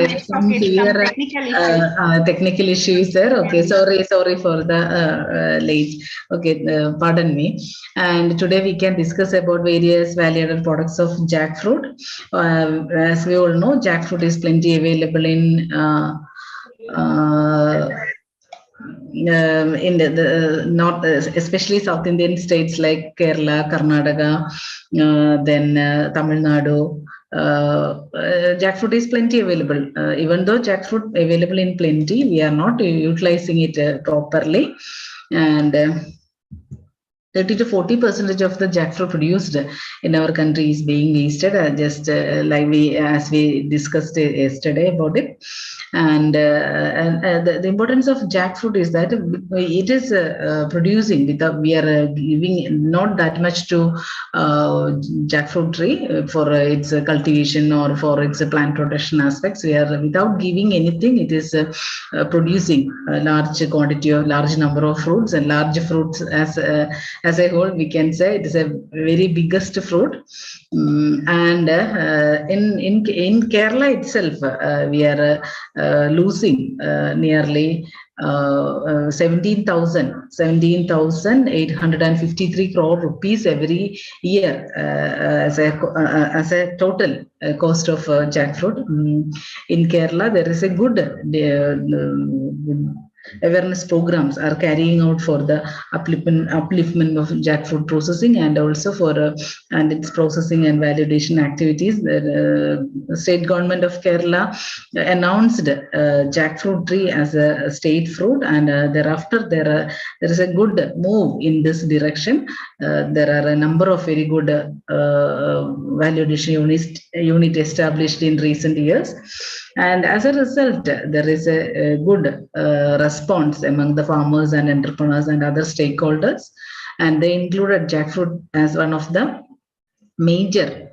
there is some severe technical issues there. Okay, sorry for the late. Okay, pardon me. And today we can discuss about various value-added products of jackfruit. As we all know, jackfruit is plenty available in the north, especially South Indian states like Kerala, Karnataka, then Tamil Nadu. Jackfruit is plenty available. Even though jackfruit available in plenty, we are not utilizing it properly, and 30 to 40% of the jackfruit produced in our country is being wasted, like as we discussed yesterday about it. And the importance of jackfruit is that it is producing without, we are giving not that much to jackfruit tree for its cultivation or for its plant protection aspects. We are without giving anything, it is producing a large quantity of large number of fruits, and large fruits as a whole, we can say it is a very biggest fruit. And in Kerala itself, we are losing nearly 17,853 crore rupees every year as a total cost of jackfruit. In Kerala, there is a good awareness programs are carrying out for the upliftment of jackfruit processing, and also for and its processing and validation activities. The state government of Kerala announced jackfruit tree as a state fruit, and thereafter there is a good move in this direction. There are a number of very good validation unit established in recent years, and as a result, there is a good response among the farmers and entrepreneurs and other stakeholders, and they included jackfruit as one of the major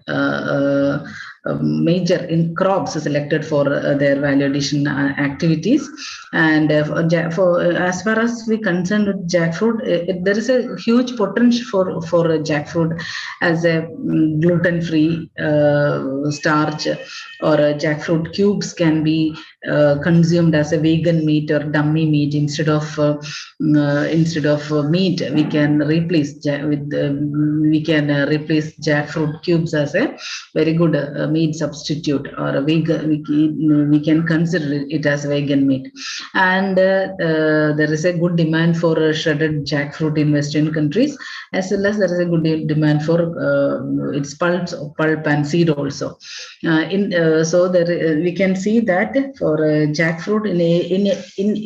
in crops selected for their value addition activities. And for as far as we concerned with jackfruit, there is a huge potential for jackfruit as a gluten-free starch, or jackfruit cubes can be consumed as a vegan meat or dummy meat instead of meat. We can replace replace jackfruit cubes as a very good meat substitute, or a vegan. We can consider it as vegan meat. And there is a good demand for shredded jackfruit in Western countries, as well as there is a good demand for its pulp and seed also. So there we can see that for jackfruit in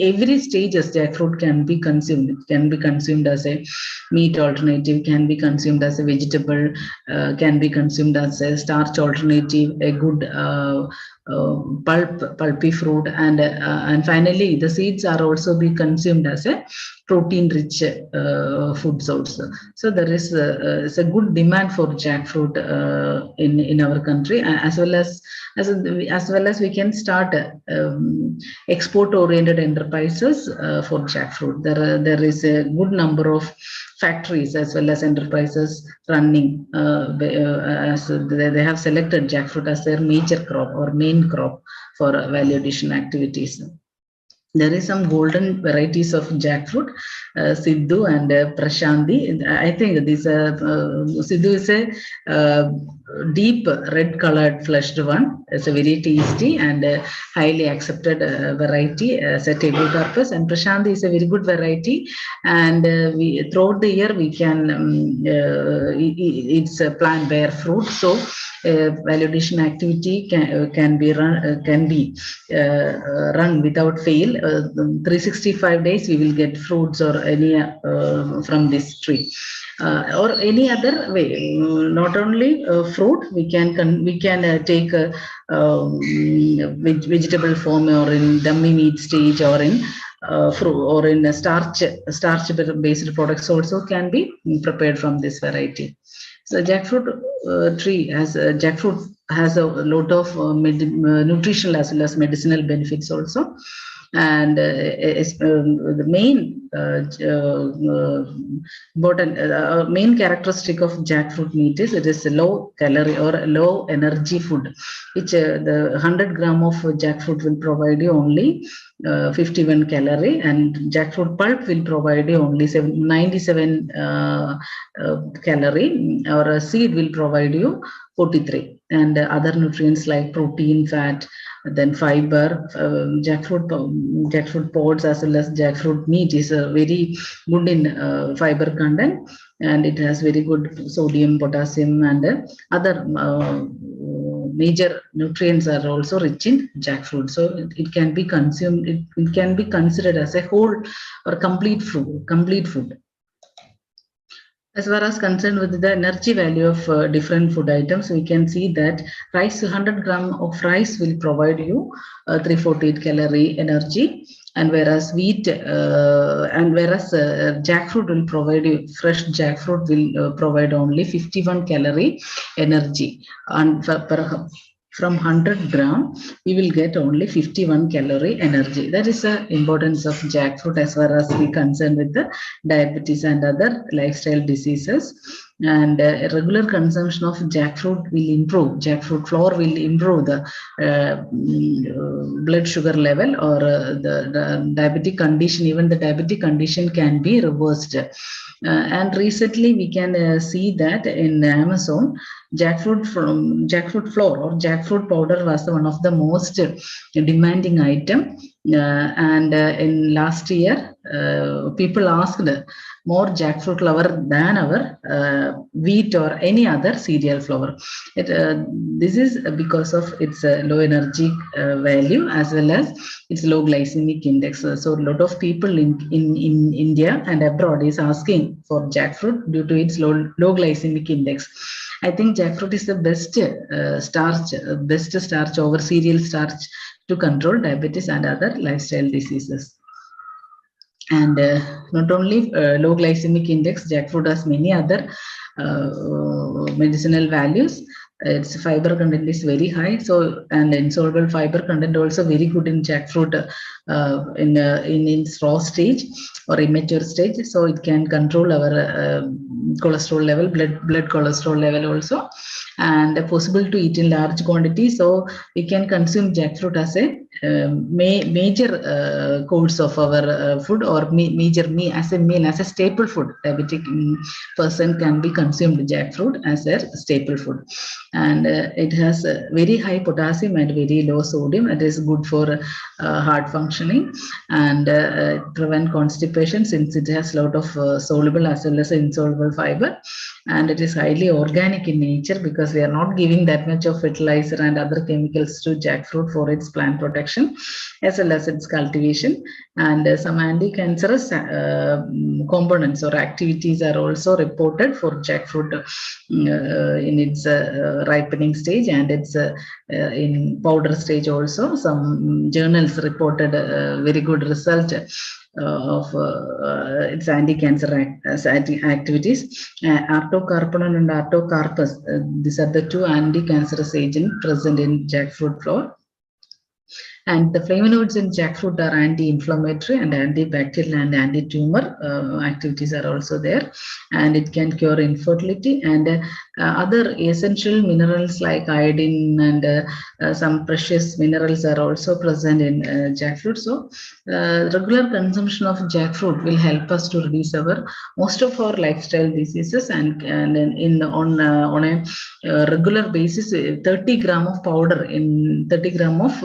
every stages, jackfruit can be consumed. It can be consumed as a meat alternative, can be consumed as a vegetable, can be consumed as a starch alternative, a good pulpy fruit, and finally the seeds are also be consumed as a protein-rich foods also. So there is a good demand for jackfruit in our country, as well as we can start export-oriented enterprises for jackfruit. There is a good number of factories as well as enterprises running, as they have selected jackfruit as their major crop or main crop for value addition activities. There is some golden varieties of jackfruit, Sidhu and Prashanti. I think this Sidhu is a deep red colored fleshed one. It's a very tasty and highly accepted variety as a table purpose. And Prashanti is a very good variety, and we throughout the year we can it's a plant bear fruit. So value addition activity can be run without fail. 365 days we will get fruits or any from this tree, or any other way. Not only fruit, we can take vegetable form, or in dummy meat stage, or in fruit, or in a starch based products also can be prepared from this variety. So jackfruit jackfruit has a lot of nutritional as well as medicinal benefits also. and the main important main characteristic of jackfruit meat is it is a low calorie or low energy food, which the 100 gram of jackfruit will provide you only 51 calorie, and jackfruit pulp will provide you only 97 calorie, or a seed will provide you 43, and other nutrients like protein, fat, then fiber. Jackfruit pods as well as jackfruit meat is very good in fiber content, and it has very good sodium, potassium, and other major nutrients are also rich in jackfruit. So it can be consumed, it can be considered as a whole or complete food. As far as concerned with the energy value of different food items, we can see that rice, 100 gram of rice will provide you 348 calorie energy, and whereas jackfruit will provide you, fresh jackfruit will provide only 51 calorie energy, and from 100 gram, we will get only 51 calorie energy. That is the importance of jackfruit as far as we concerned with the diabetes and other lifestyle diseases. And regular consumption of jackfruit will improve, jackfruit flour will improve the blood sugar level, or the diabetic condition. Even the diabetic condition can be reversed. And recently we can see that in Amazon, jackfruit flour or jackfruit powder was one of the most demanding item. And in last year, people asked more jackfruit flour than our wheat or any other cereal flour. This is because of its low energy value as well as its low glycemic index. So a lot of people in India and abroad is asking for jackfruit due to its low glycemic index. I think jackfruit is the best starch over cereal starch to control diabetes and other lifestyle diseases. And not only low glycemic index, jackfruit has many other medicinal values. Its fiber content is very high, so, and insoluble fiber content also very good in jackfruit in its raw stage or immature stage. So it can control our cholesterol level, blood cholesterol level also, and possible to eat in large quantity. So we can consume jackfruit as a major course of our food, or major meal, as a staple food. Diabetic person can be consumed jackfruit as a staple food, and it has very high potassium and very low sodium. It is good for heart functioning, and prevent constipation, since it has a lot of soluble as well as insoluble fiber, and it is highly organic in nature, because we are not giving that much of fertilizer and other chemicals to jackfruit for its plant protection as well as its cultivation. And some anti-cancerous components or activities are also reported for jackfruit in its ripening stage, and it's in powder stage also. Some journals reported very good result of its anti-cancer activities. Artocarpinol and artocarpus, these are the two anti-cancerous agents present in jackfruit flour. And the flavonoids in jackfruit are anti-inflammatory and antibacterial and anti-tumor activities are also there, and it can cure infertility, and other essential minerals like iodine and some precious minerals are also present in jackfruit. So regular consumption of jackfruit will help us to reduce most of our lifestyle diseases, and on a regular basis, 30 gram of powder in 30 gram of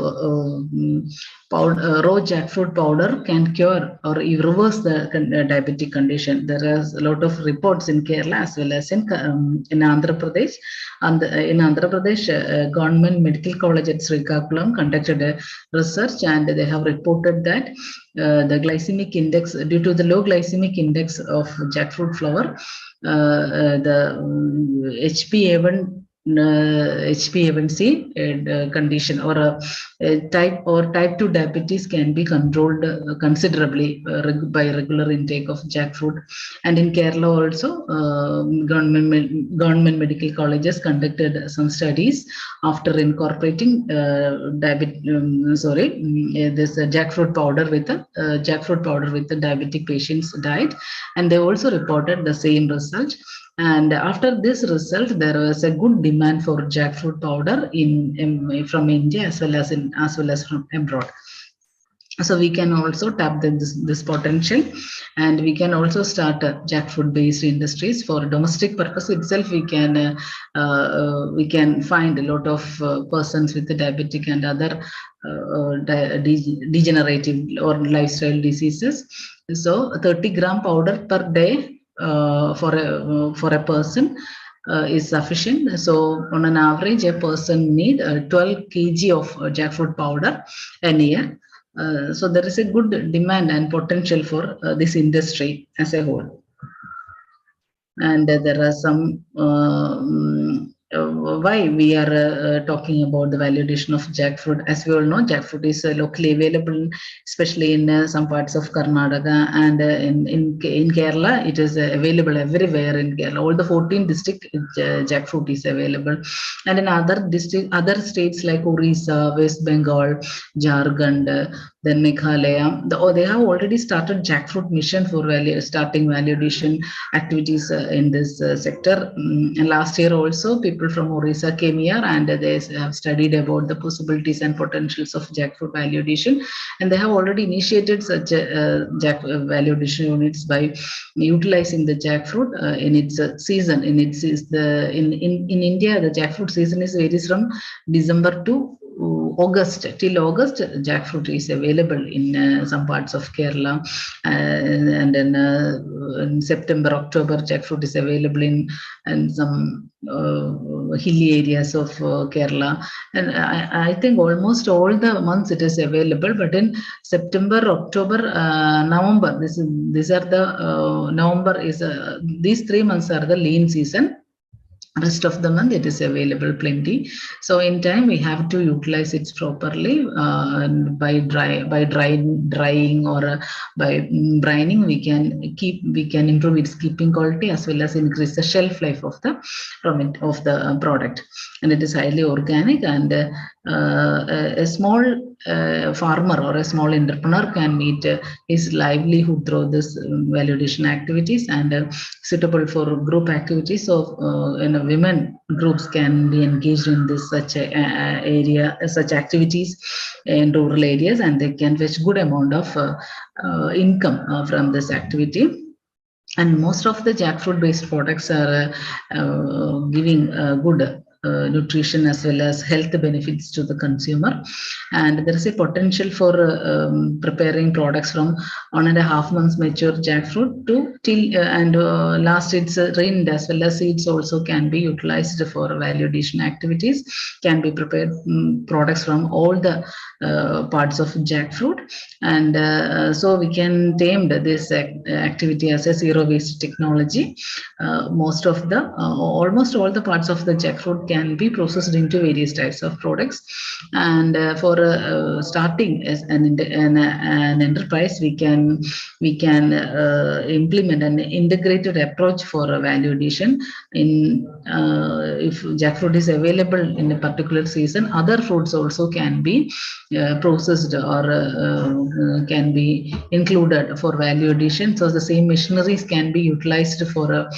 raw jackfruit powder can cure or reverse the diabetic condition. There is a lot of reports in Kerala as well as in Andhra Pradesh. In Andhra Pradesh, Government Medical College at Srikakulam conducted a research, and they have reported that the glycemic index, due to the low glycemic index of jackfruit flour, the HbA1 HbA1c condition or type 2 diabetes can be controlled considerably by regular intake of jackfruit. And in Kerala also, government medical colleges conducted some studies after incorporating this jackfruit powder with the diabetic patient's diet, and they also reported the same result. And after this result, there was a good demand for jackfruit powder from India as well as from abroad. So we can also tap this potential, and we can also start jackfruit based industries for domestic purpose itself. We can find a lot of persons with the diabetic and other degenerative or lifestyle diseases. So 30-gram powder per day for a person is sufficient. So on an average, a person need 12 kg of jackfruit powder a year. So there is a good demand and potential for this industry as a whole. And there are some why we are talking about the value addition of jackfruit. As we all know, jackfruit is locally available, especially in some parts of Karnataka, and in Kerala, it is available everywhere in Kerala. All the 14 districts, jackfruit is available, and in other states like Orissa, West Bengal, Jharkhand, then Meghalaya, they have already started jackfruit mission for starting value addition activities in this sector. And last year also, people from Orissa came here and they have studied about the possibilities and potentials of jackfruit value addition, and they have already initiated such value addition units by utilizing the jackfruit in its season. In India, the jackfruit season varies from December to August. Till August, jackfruit is available in some parts of Kerala, and then in September, October, jackfruit is available in some hilly areas of Kerala, and I think almost all the months it is available. But in September, October, November, these 3 months are the lean season. Rest of the month it is available plenty. So in time we have to utilize it properly by drying or by brining. We can improve its keeping quality as well as increase the shelf life of the product. And it is highly organic, and a small farmer or a small entrepreneur can meet his livelihood through this value addition activities, and suitable for group activities. So women groups can be engaged in this such activities in rural areas, and they can fetch good amount of income from this activity. And most of the jackfruit based products are giving good nutrition as well as health benefits to the consumer. And there is a potential for preparing products from 1.5 months mature jackfruit to till last it's rind, as well as seeds also can be utilized for value addition activities. Can be prepared products from all the parts of jackfruit, and so we can tame this activity as a zero waste technology. Almost all the parts of the jackfruit can be processed into various types of products. And for starting as an enterprise, we can implement an integrated approach for value addition. If jackfruit is available in a particular season, other fruits also can be processed or can be included for value addition. So the same machineries can be utilized for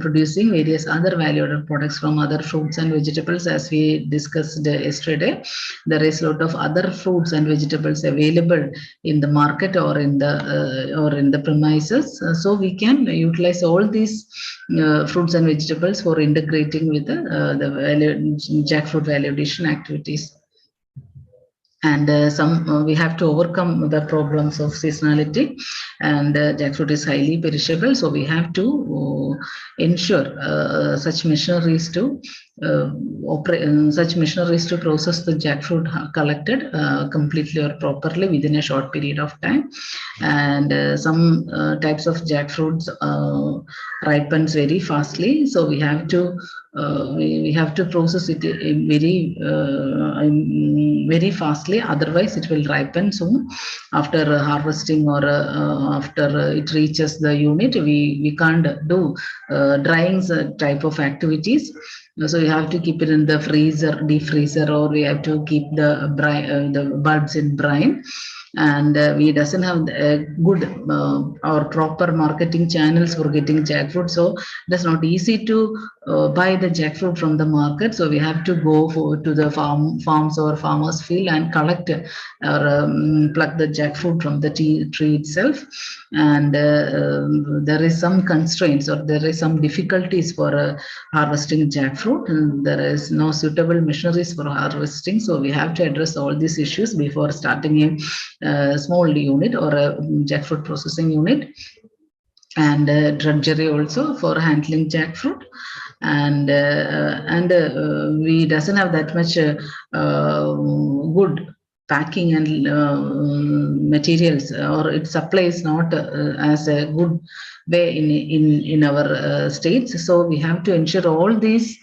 producing various other value-added products from other fruits and vegetables. As we discussed yesterday, there is a lot of other fruits and vegetables available in the market or in the premises. So we can utilize all these fruits and vegetables for integrating with the jackfruit value addition activities. And we have to overcome the problems of seasonality, and jackfruit is highly perishable. So we have to ensure such machineries to such machineries to process the jackfruit collected completely or properly within a short period of time. And some types of jackfruits ripens very fastly, so we have to process it very fastly, otherwise it will ripen soon after harvesting or after it reaches the unit. We can't do drying type of activities, so we have to keep it in the freezer, deep freezer, or we have to keep the bulbs in brine. And we doesn't have good or proper marketing channels for getting jackfruit, so it's not easy to buy the jackfruit from the market. So we have to go to the farms or farmers field and collect or pluck the jackfruit from the tree itself. And there is some constraints or there is some difficulties for harvesting jackfruit, and there is no suitable machineries for harvesting. So we have to address all these issues before starting a small unit or a jackfruit processing unit. And drudgery also for handling jackfruit, and we doesn't have that much good packing and materials, or its supply is not as a good way in our states. So we have to ensure all these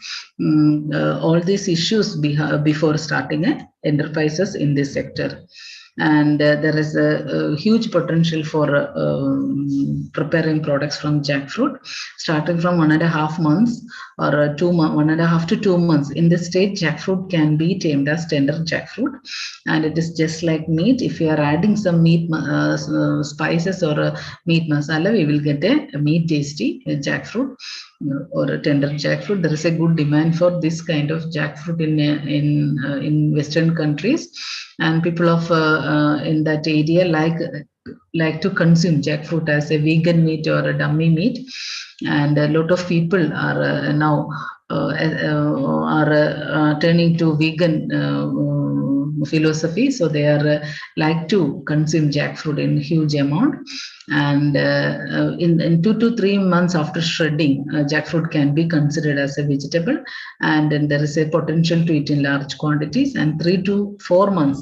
issues before starting enterprises in this sector. And there is a huge potential for preparing products from jackfruit, starting from 1.5 months or 1.5 to 2 months. In this stage, jackfruit can be tamed as tender jackfruot, and it is just like meat. If you are adding some meat spices or meat masala, we will get a meat tasty jackfruit or a tender jackfruit. There is a good demand for this kind of jackfruit in Western countries, and people of in that area like to consume jackfruit as a vegan meat or a dummy meat. And a lot of people are now turning to vegan philosophy, so they are like to consume jackfruit in huge amount. And in 2 to 3 months after shredding, jackfruit can be considered as a vegetable, and then there is a potential to eat in large quantities. And 3 to 4 months,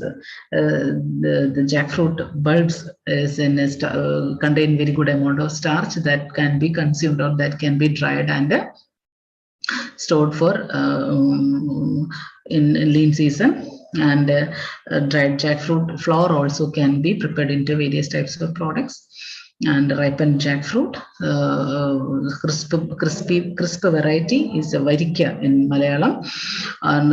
the jackfruit bulbs is contain very good amount of starch that can be consumed or that can be dried and stored for in lean season. And dried jackfruit flour also can be prepared into various types of products. And ripened jackfruit, crisp variety is a varika in Malayalam, and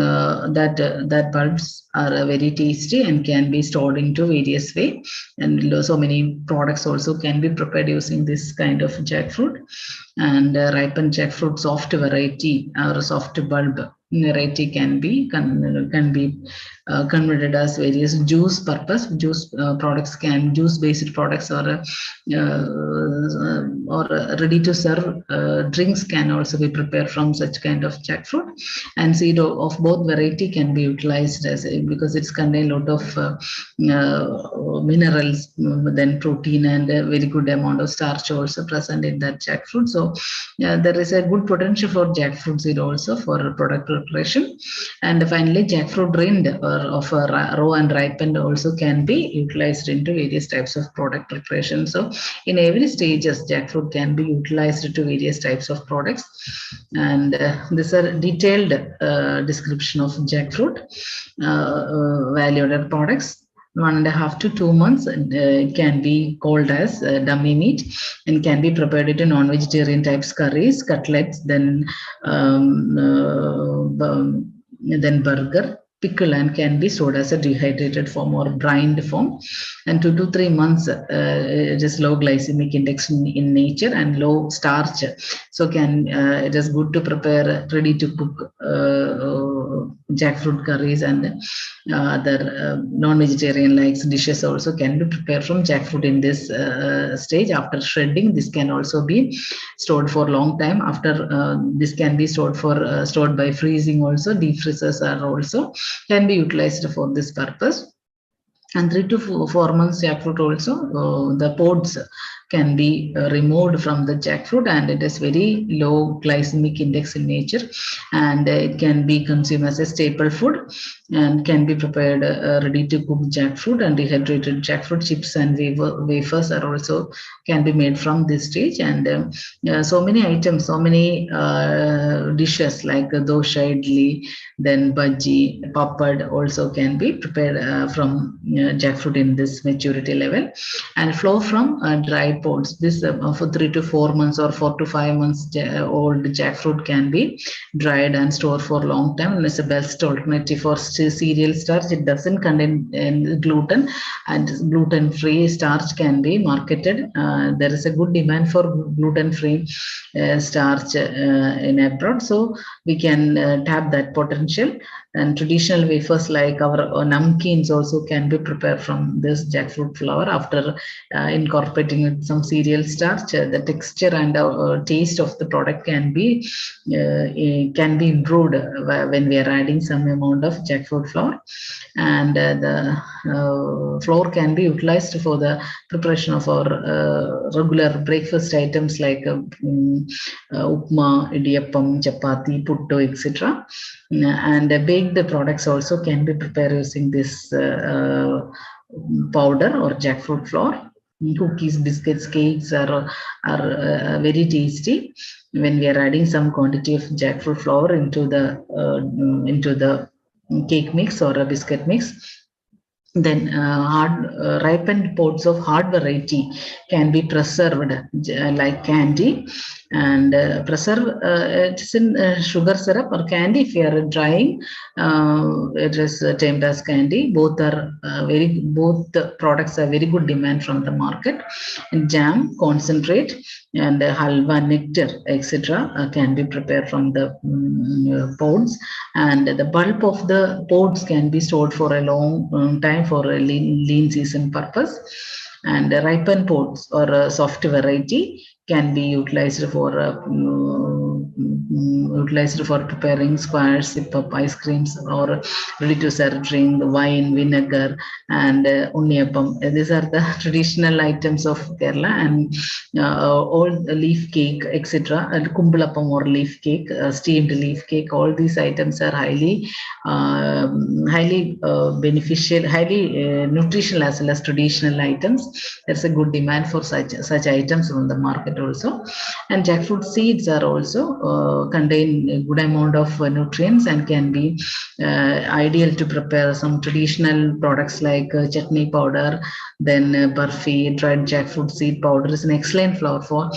that bulbs are very tasty and can be stored into various way. And so many products also can be prepared using this kind of jackfruit. And ripened jackfruit soft variety or soft bulb variety can be converted as various juice purpose. Juice based products or ready to serve drinks can also be prepared from such kind of jackfruit. And seed of both variety can be utilized because it's contain a lot of minerals, then protein, and a very good amount of starch also present in that jackfruit. So there is a good potential for jackfruit seed also for product preparation. And finally, jackfruit rind of raw and ripened also can be utilized into various types of product preparation. So in every stages, jackfruit can be utilized to various types of products. And this is a detailed description of jackfruit value-added products. 1.5 to 2 months, it can be called as dummy meat and can be prepared into non-vegetarian types curries, cutlets, then burger, pickle, and can be stored as a dehydrated form or brined form. And 2 to 3 months, it is low glycemic index in nature and low starch. So it is good to prepare ready to cook jackfruit curries, and other non-vegetarian likes dishes also can be prepared from jackfruit in this stage. After shredding, this can also be stored for a long time. After this can be stored by freezing also. Deep freezers are also can be utilized for this purpose. And 3 to 4 months jackfruit also, the pods can be removed from the jackfruit, and it is very low glycemic index in nature, and it can be consumed as a staple food and can be prepared ready to cook jackfruit, and dehydrated jackfruit chips and wafers are also can be made from this stage. And so many items, so many dishes like dosha, idli, then bhaji, papad also can be prepared from jackfruit in this maturity level. And flour from dried pods. This for 3 to 4 months or 4 to 5 months old jackfruit can be dried and stored for a long time, and it's the best alternative for cereal starch. It doesn't contain gluten, and gluten-free starch can be marketed. There is a good demand for gluten-free starch in abroad, so we can tap that potential. And traditional wafers like our namkeens also can be prepared from this jackfruit flour after incorporating with some cereal starch. The texture and taste of the product can be improved when we are adding some amount of jackfruit flour. And the flour can be utilized for the preparation of our regular breakfast items like upma, idiyappam, chapati, puttu, etc. And baked products also can be prepared using this powder or jackfruit flour. Cookies, biscuits, cakes are very tasty when we are adding some quantity of jackfruit flour into the cake mix or a biscuit mix. Then ripened pods of hard variety can be preserved like candy, and it's in sugar syrup or candy. If you are drying, it is termed as candy. Both the products are very good demand from the market. And jam, concentrate, and halwa, nectar, etc. Can be prepared from the pods, and the pulp of the pods can be stored for a long time for a lean season purpose. And ripened pods or a soft variety can be utilized for preparing squares, sip-up ice creams, or ready-to-serve drink, wine, vinegar, and unniyappam. These are the traditional items of Kerala, and all leaf cake, etc. Kumbalappam or leaf cake, steamed leaf cake. All these items are highly beneficial, highly nutritional as well as traditional items. There's a good demand for such items from the market also. And jackfruit seeds are also contain a good amount of nutrients and can be ideal to prepare some traditional products like chutney powder, then barfi. Dried jackfruit seed powder is an excellent flour for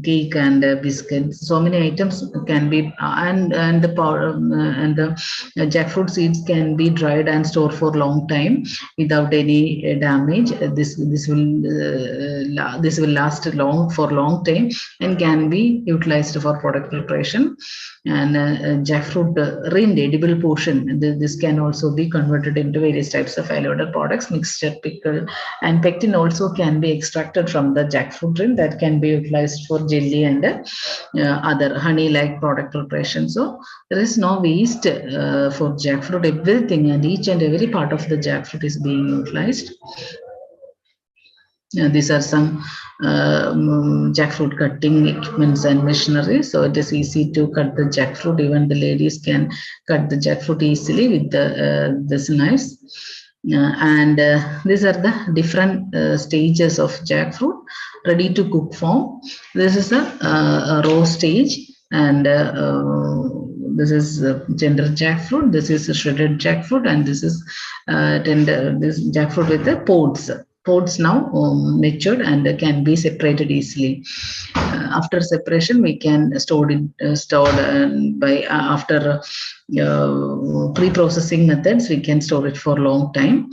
cake and biscuits. So many items can be and the powder and the jackfruit seeds can be dried and stored for a long time without any damage. This will last for long time and can be utilized for product preparation. And jackfruit rind, edible portion, this can also be converted into various types of value-added products, mixture, pickle, and pectin also can be extracted from the jackfruit rind that can be utilized for jelly and other honey-like product preparation. So there is no waste for jackfruit. Everything and each and every part of the jackfruit is being utilized. These are some jackfruit cutting equipments and machinery. So it is easy to cut the jackfruit. Even the ladies can cut the jackfruit easily with this knives. And these are the different stages of jackfruit ready to cook form. This is a raw stage, and this is tender jackfruit. This is shredded jackfruit, and this is this jackfruit with the pods. Pods now matured and can be separated easily. After separation, we can store it by after pre-processing methods. We can store it for a long time.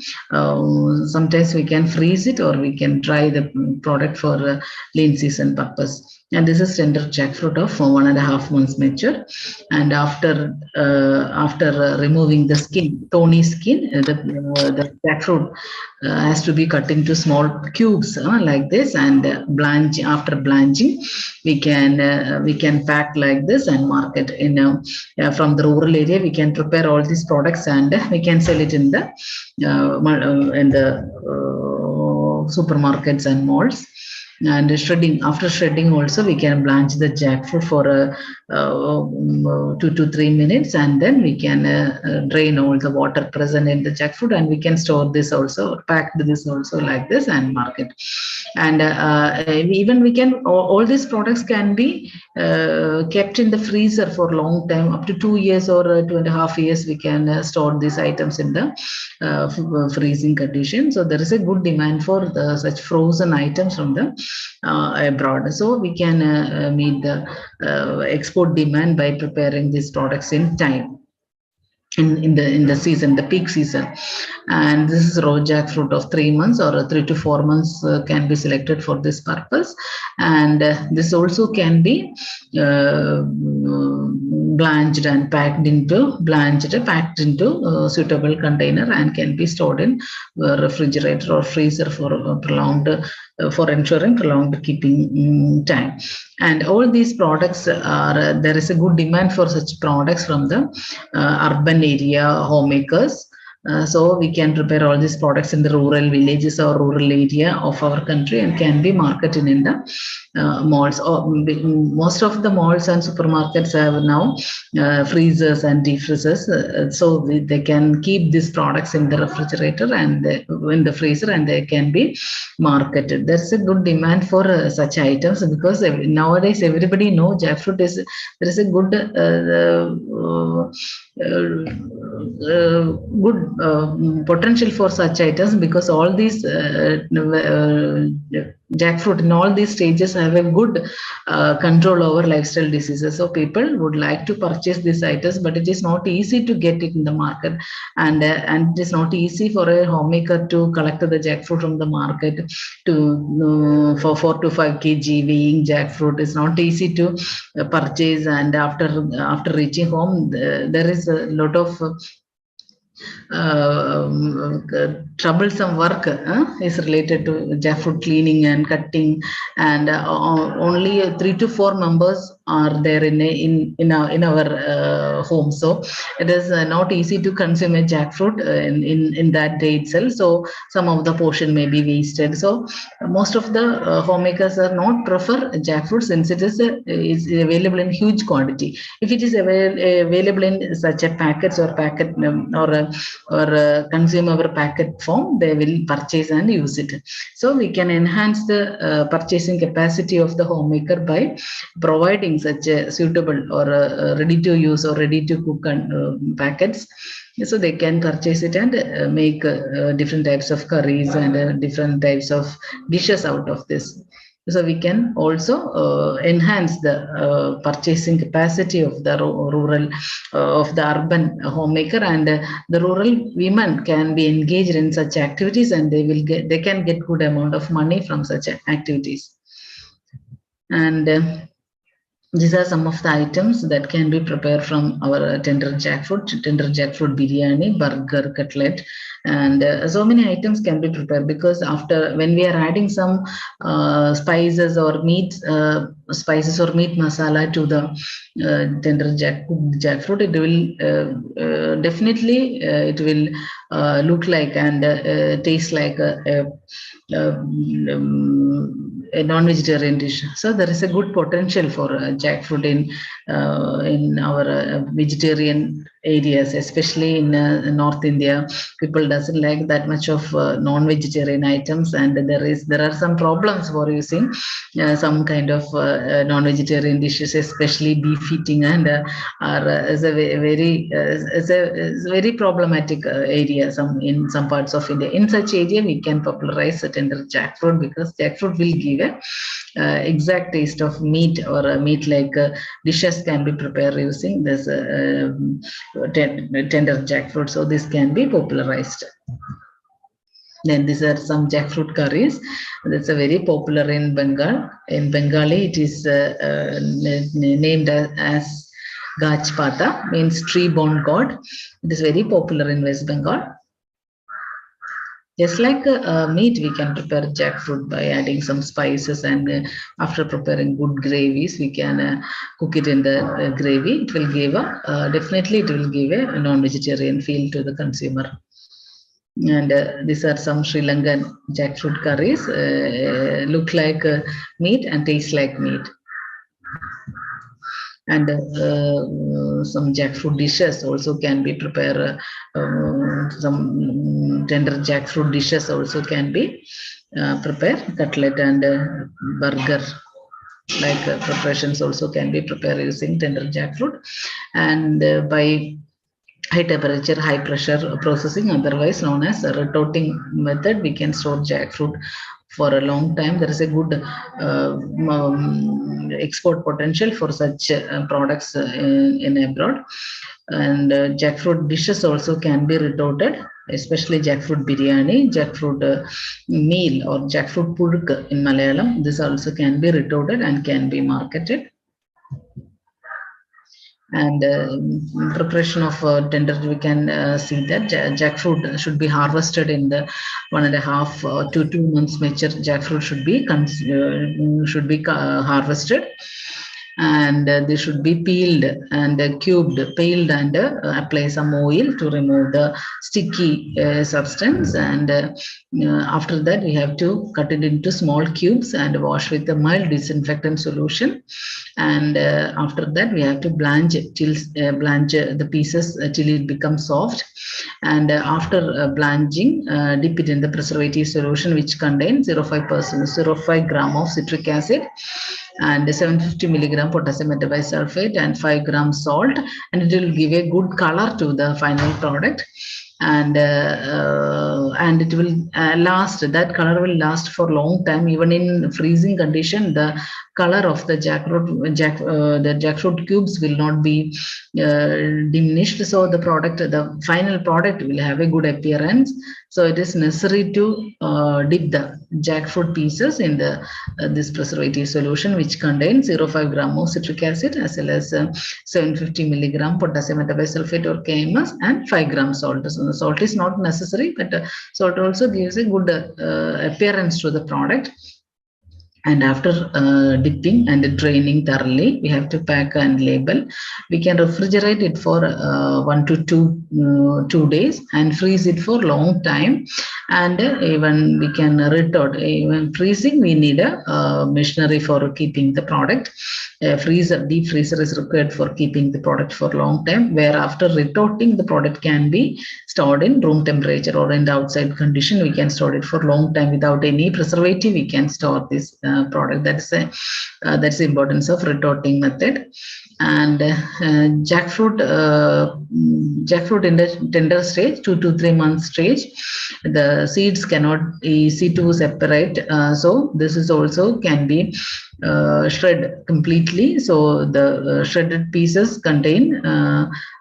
Sometimes we can freeze it, or we can dry the product for lean season purpose. And this is tender jackfruit of 1.5 months mature. And after removing the skin, thorny skin, the jackfruit has to be cut into small cubes like this, and blanch. After blanching, we can pack like this and market. From the rural area, we can prepare all these products and we can sell it in the supermarkets and malls. And shredding, after shredding also we can blanch the jackfruit for 2 to 3 minutes, and then we can drain all the water present in the jackfruit, and we can store this also, pack this also like this and market. And even we can, all these products can be kept in the freezer for a long time, up to 2 years or 2.5 years we can store these items in the freezing condition. So there is a good demand for such frozen items from the abroad. So we can meet the export demand by preparing these products in time. In the season, the peak season. And this is raw jackfruit of 3 months or 3 to 4 months can be selected for this purpose. And this also can be blanched and packed into suitable container, and can be stored in refrigerator or freezer for for ensuring prolonged keeping time. And all these products are, there is a good demand for such products from the urban area homemakers. So we can prepare all these products in the rural villages or rural area of our country, and can be marketed in the malls. Most of the malls and supermarkets have now freezers and deep freezers, so they can keep these products in the refrigerator and in the freezer, and they can be marketed. There's a good demand for such items, because nowadays everybody know jackfruit is, there is a good potential for such items, because all these jackfruit in all these stages have a good control over lifestyle diseases. So people would like to purchase these items, but it is not easy to get it in the market, and it is not easy for a homemaker to collect the jackfruit from the market to for 4 to 5 kg weighing jackfruit is not easy to purchase. And after reaching home, there is a lot of troublesome work is related to jackfruit cleaning and cutting, and only 3 to 4 members are there in our home. So it is not easy to consume a jackfruut in that day itself. So some of the portion may be wasted. So most of the homemakers are not prefer jackfruit, since it is available in huge quantity. If it is available in such a packets or packet or consumer packet form, they will purchase and use it. So we can enhance the purchasing capacity of the homemaker by providing such a suitable or ready to use or ready to cook packets, so they can purchase it and make different types of curries and different types of dishes out of this. So we can also enhance the purchasing capacity of the rural, of the urban homemaker, and the rural women can be engaged in such activities, and they can get good amount of money from such activities. And these are some of the items that can be prepared from our tender jackfruit biryani, burger, cutlet, and so many items can be prepared, because after, when we are adding some spices or meat masala to the tender jackfruit, it will definitely it will look like and taste like a non-vegetarian dish. So there is a good potential for jackfruit in our vegetarian areas, especially in North India. People doesn't like that much of non-vegetarian items, and there are some problems for using some kind of non-vegetarian dishes, especially beef eating, and is a very problematic area in some parts of India. In such area, we can popularize the tender jackfruit, because jackfruit will give a exact taste of meat, or meat like dishes can be prepared using this tender jackfruit. So this can be popularized. Then these are some jackfruit curries. That's a very popular in Bengal. In Bengali, it is named as Gach Pata, means tree-born god. It is very popular in West Bengal. Just like meat, we can prepare jackfruit by adding some spices, and after preparing good gravies, we can cook it in the gravy. It will give definitely it will give a non-vegetarian feel to the consumer. And these are some Sri Lankan jackfruit curries. Look like meat and taste like meat. And some jackfruit dishes also can be prepared. Some tender jackfruit dishes also can be prepared. Cutlet and burger like preparations also can be prepared using tender jackfruit, and by high temperature, high pressure processing, otherwise known as retorting method, we can store jackfruit for a long time. There is a good export potential for such products in abroad. And jackfruit dishes also can be retorted, especially jackfruit biryani, jackfruit meal, or jackfruit puluk in Malayalam. This also can be retorted and can be marketed. And preparation of tender, we can see that jackfruit should be harvested in the 1.5 to 2 months mature jackfruit should be harvested, and they should be peeled and peeled and apply some oil to remove the sticky substance, and after that we have to cut it into small cubes and wash with a mild disinfectant solution. And after that we have to blanch the pieces till it becomes soft. And after blanching, dip it in the preservative solution, which contains 0.5 gram of citric acid and 750 milligram potassium metabisulfate and 5 grams salt, and it will give a good color to the final product. And it will last. That color will last for a long time. Even in freezing condition, the color of the jackfruit cubes will not be diminished. So the final product will have a good appearance. So it is necessary to dip the jackfruit pieces in this preservative solution, which contains 0.5 gram of citric acid as well as 750 milligram potassium metabisulfate or KMS and 5 gram salt. So the salt is not necessary, but salt also gives a good appearance to the product. And after dipping and draining thoroughly, we have to pack and label. We can refrigerate it for 1 to 2 days and freeze it for long time. And even we can retort. Even freezing, we need a machinery for keeping the product. Deep freezer is required for keeping the product for long time, where after retorting, the product can be stored in room temperature or in the outside condition. We can store it for long time without any preservative. We can store this product. That's the importance of retorting method. And jackfruit in the tender stage, 2 to 3 months stage, the seeds cannot easy to separate. So this is also can be shred completely. So the shredded pieces contain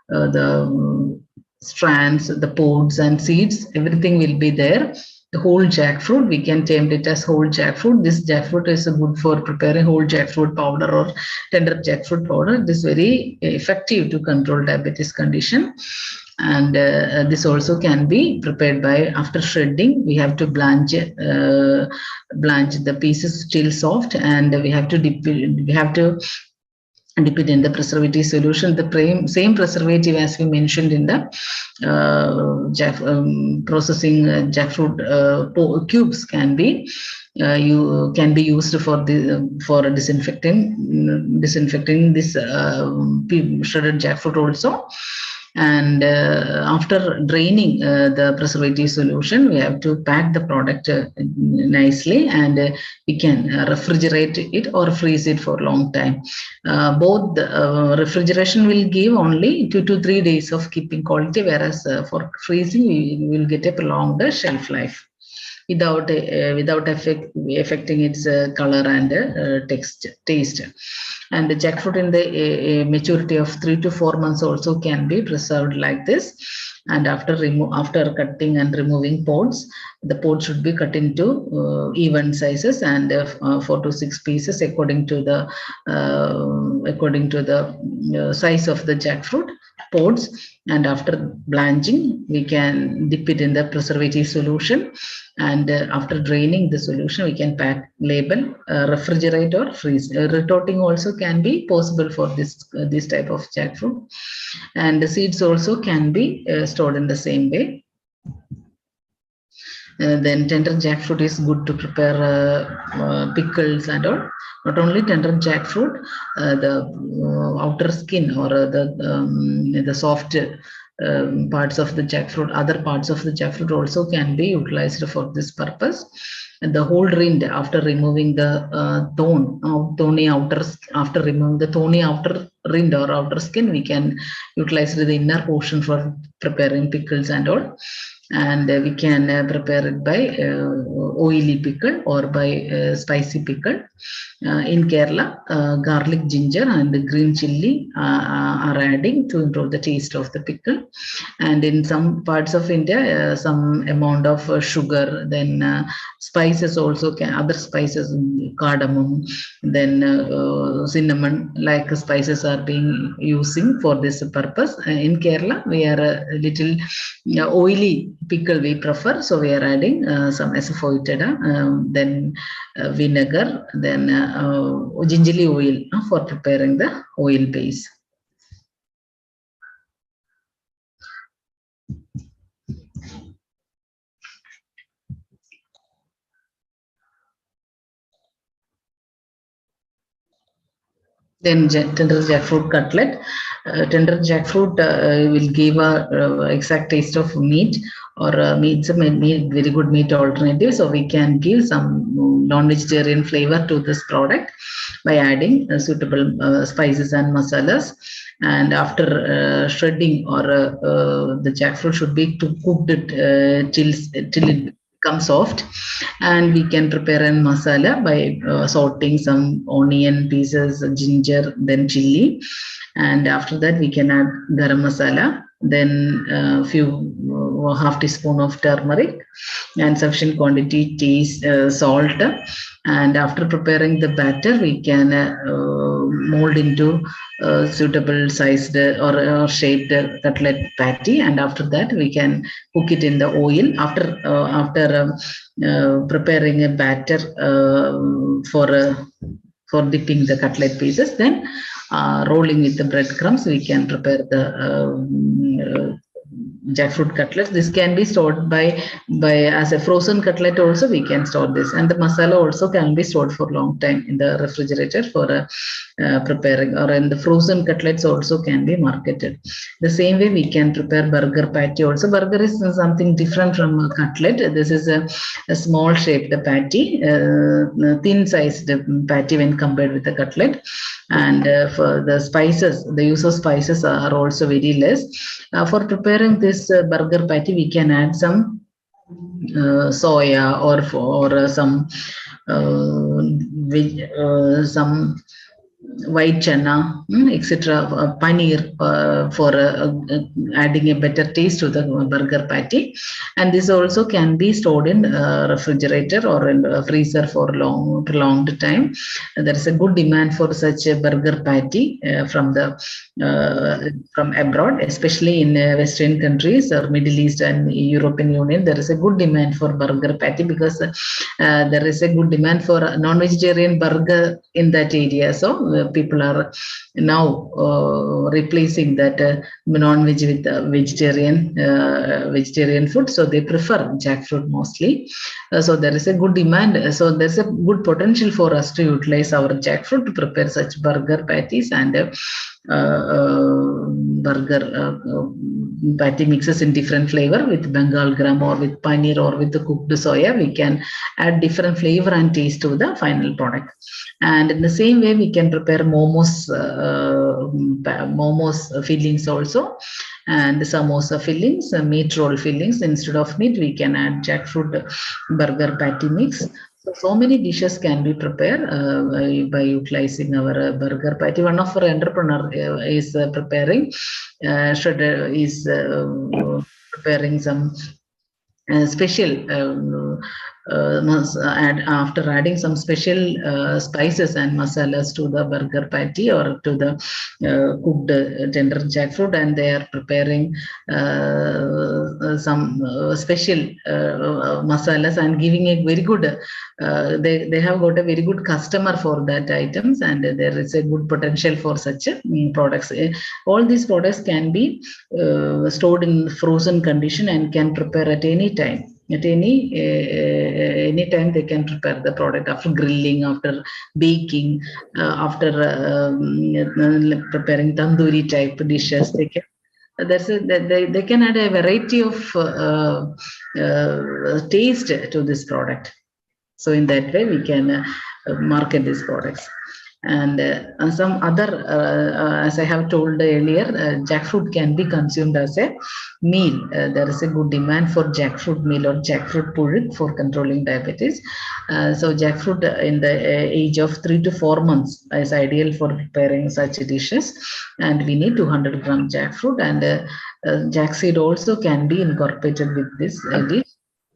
the strands, the pods and seeds. Everything will be there. The whole jackfruit, we can term it as whole jackfruit. This jackfruit is good for preparing whole jackfruit powder or tender jackfruit powder. It is very effective to control diabetes condition. And this also can be prepared by, after shredding, we have to blanch the pieces till soft, and we have to dip it in the preservative solution. The same preservative as we mentioned in the processing jackfruit cubes can be used for disinfecting this shredded jackfruit also. And after draining the preservative solution, we have to pack the product nicely, and we can refrigerate it or freeze it for a long time. Both refrigeration will give only 2 to 3 days of keeping quality, whereas for freezing we will get a prolonged shelf life without affecting its color and taste. And the jackfruit in the maturity of 3 to 4 months also can be preserved like this. And after cutting and removing pods, the pods should be cut into even sizes, and 4 to 6 pieces according to the size of the jackfruit pods. And after blanching, we can dip it in the preservative solution, and after draining the solution, we can pack, label, refrigerate or freeze. Retorting also can be possible for this type of jackfruit, and the seeds also can be stored in the same way. Then tender jackfruit is good to prepare pickles and all. Not only tender jackfruit, the outer skin or the soft parts of the jackfruit, other parts of the jackfruit also can be utilized for this purpose. And the whole rind, after removing the thorny outer, after removing the thorny outer rind or outer skin, we can utilize the inner portion for preparing pickles and all. And we can prepare it by oily pickle or by spicy pickle. In Kerala, garlic, ginger, and green chili are adding to improve the taste of the pickle. And in some parts of India, some amount of sugar, then spices also can, other spices, cardamom, then cinnamon, like spices are being using for this purpose. In Kerala, we are a little oily pickle we prefer, so we are adding some asafoetida, then vinegar, then gingerly oil for preparing the oil base. Then tender jackfruit cutlet. Tender jackfruit will give a exact taste of meat, or meat very good meat alternative. So we can give some non-vegetarian flavor to this product by adding suitable spices and masalas. And after shredding, or the jackfruit should be cooked till it becomes soft, and we can prepare a masala by salting some onion pieces, ginger, then chili, and after that we can add garam masala, then half teaspoon of turmeric, and sufficient quantity salt. And after preparing the batter, we can mold into suitable sized or shaped cutlet patty, and after that we can cook it in the oil. After preparing a batter for dipping the cutlet pieces, then rolling with the breadcrumbs, we can prepare the jackfruit cutlets. This can be stored by as a frozen cutlet also, we can store this, and the masala also can be stored for long time in the refrigerator for preparing, or in the frozen cutlets also can be marketed. The same way we can prepare burger patty also. Burger is something different from a cutlet. This is a small shaped patty, thin sized patty when compared with the cutlet. And for the spices, the use of spices are also very less. For preparing this burger patty, we can add some soya or some white chana, etc., paneer for adding a better taste to the burger patty. And this also can be stored in refrigerator or in a freezer for prolonged time. There is a good demand for such a burger patty from abroad, especially in Western countries or Middle East and European Union. There is a good demand for burger patty because there is a good demand for non-vegetarian burger in that area. So people are now replacing that non-veg with vegetarian food. So they prefer jackfruit mostly. So there is a good demand. So there's a good potential for us to utilize our jackfruit to prepare such burger patties and burger patty mixes in different flavor with Bengal gram or with paneer or with the cooked soya. We can add different flavor and taste to the final product. And in the same way, we can prepare momos fillings also, and samosa fillings, meat roll fillings. Instead of meat, we can add jackfruit burger patty mix. So many dishes can be prepared by utilizing our burger patty. One of our entrepreneur is preparing preparing some special after adding some special spices and masalas to the burger patty or to the cooked tender jackfruit, and they are preparing some special masalas and giving a very good they have got a very good customer for that items, and there is a good potential for such products. All these products can be stored in frozen condition and can prepare at any time. At any time they can prepare the product after grilling, after baking, after preparing tandoori type dishes. They can they can add a variety of taste to this product. So in that way we can market these products. And some other, as I have told earlier, jackfruit can be consumed as a meal. There is a good demand for jackfruit meal or jackfruit puruk for controlling diabetes. So jackfruit in the age of 3 to 4 months is ideal for preparing such dishes. And we need 200 gram jackfruit, and jackseed also can be incorporated with this dish.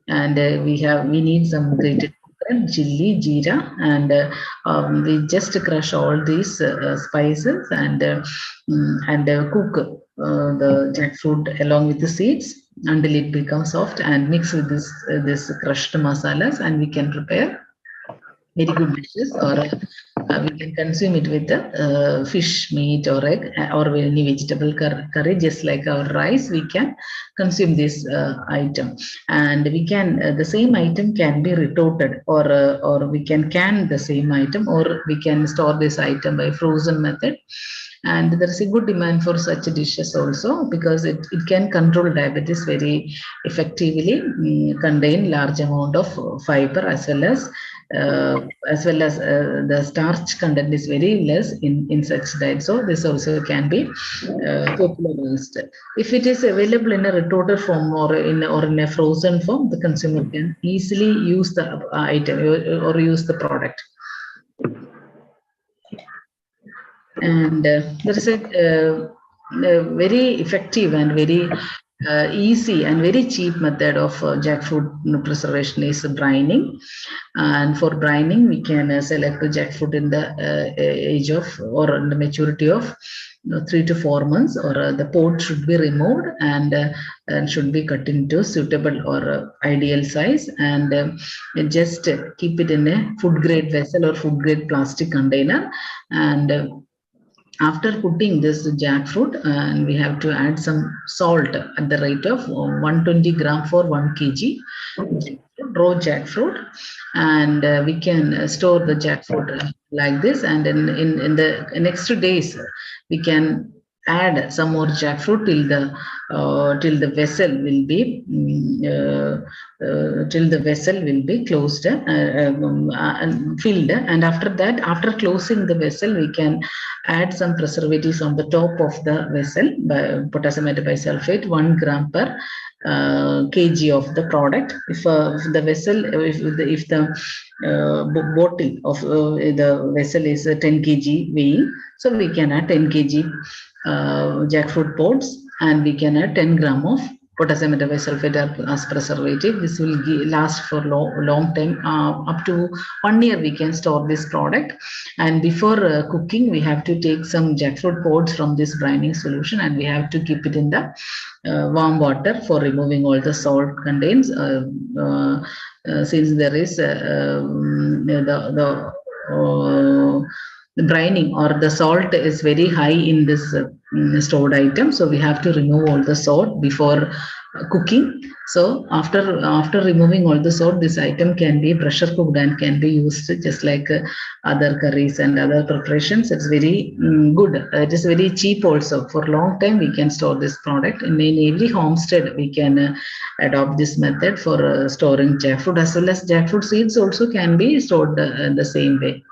And we need some grated chili, jeera, and we just crush all these spices and cook the jackfruit along with the seeds until it becomes soft, and mix with this crushed masalas, and we can prepare very good dishes, or we can consume it with the fish, meat, or egg, or any vegetable curry, just like our rice. We can consume this item, and we can the same item can be retorted, or we can the same item, or we can store this item by frozen method. And there is a good demand for such dishes also, because it can control diabetes very effectively, contain large amount of fiber, as well as the starch content is very less in such diet. So this also can be popularized. If it is available in a retorted form or in a frozen form, the consumer can easily use the item or use the product. And there is a very effective and very easy and very cheap method of jackfruit preservation is brining. And for brining, we can select the jackfruit in the age of, or in the maturity of 3 to 4 months, or the pod should be removed and should be cut into suitable or ideal size, and just keep it in a food grade vessel or food grade plastic container. And after putting this jackfruit, and we have to add some salt at the rate of 120 gram for 1 kg raw jackfruit, and we can store the jackfruit like this. And in the next 2 days, we can add some more jackfruit till the vessel will be closed and filled. And after that, after closing the vessel, we can add some preservatives on the top of the vessel by potassium metabisulfate 1 gram per kg of the product. If the vessel, if the bottle of the vessel is 10 kg weighing, so we can add 10 kg jackfruit pods, and we can add 10 gram of potassium metabisulfate as preservative. This will last for long time, up to 1 year we can store this product. And before cooking, we have to take some jackfruit pods from this brining solution, and we have to keep it in the warm water for removing all the salt contains, since there is the brining or the salt is very high in this stored item, so we have to remove all the salt before cooking. So after removing all the salt, this item can be pressure cooked and can be used just like other curries and other preparations. It's very good. It is very cheap also. For a long time we can store this product. In every homestead we can adopt this method for storing jackfruit, as well as jackfruit seeds also can be stored the same way.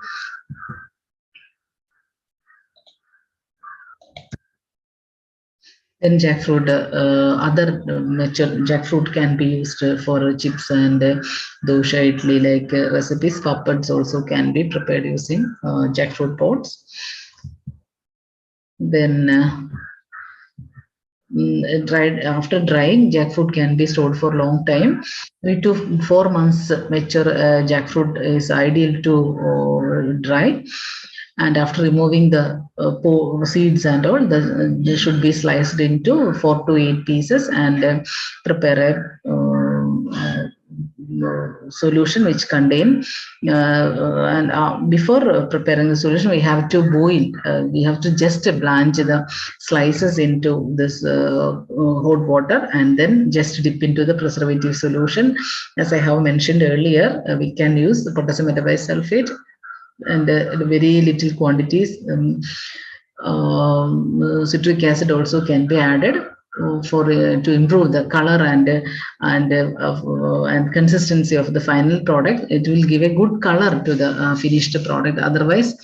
Then jackfruit, other mature jackfruit can be used for chips and dosha idli like recipes. Papads also can be prepared using jackfruit pods. Then after drying, jackfruit can be stored for a long time. 3 to 4 months mature jackfruit is ideal to dry. And after removing the seeds and all, they should be sliced into 4 to 8 pieces, and prepare a solution which contain before preparing the solution, we have to boil. We have to just blanch the slices into this hot water and then just dip into the preservative solution. As I have mentioned earlier, we can use the potassium metabisulfate and very little quantities. Citric acid also can be added for to improve the color and consistency of the final product. It will give a good color to the finished product. Otherwise,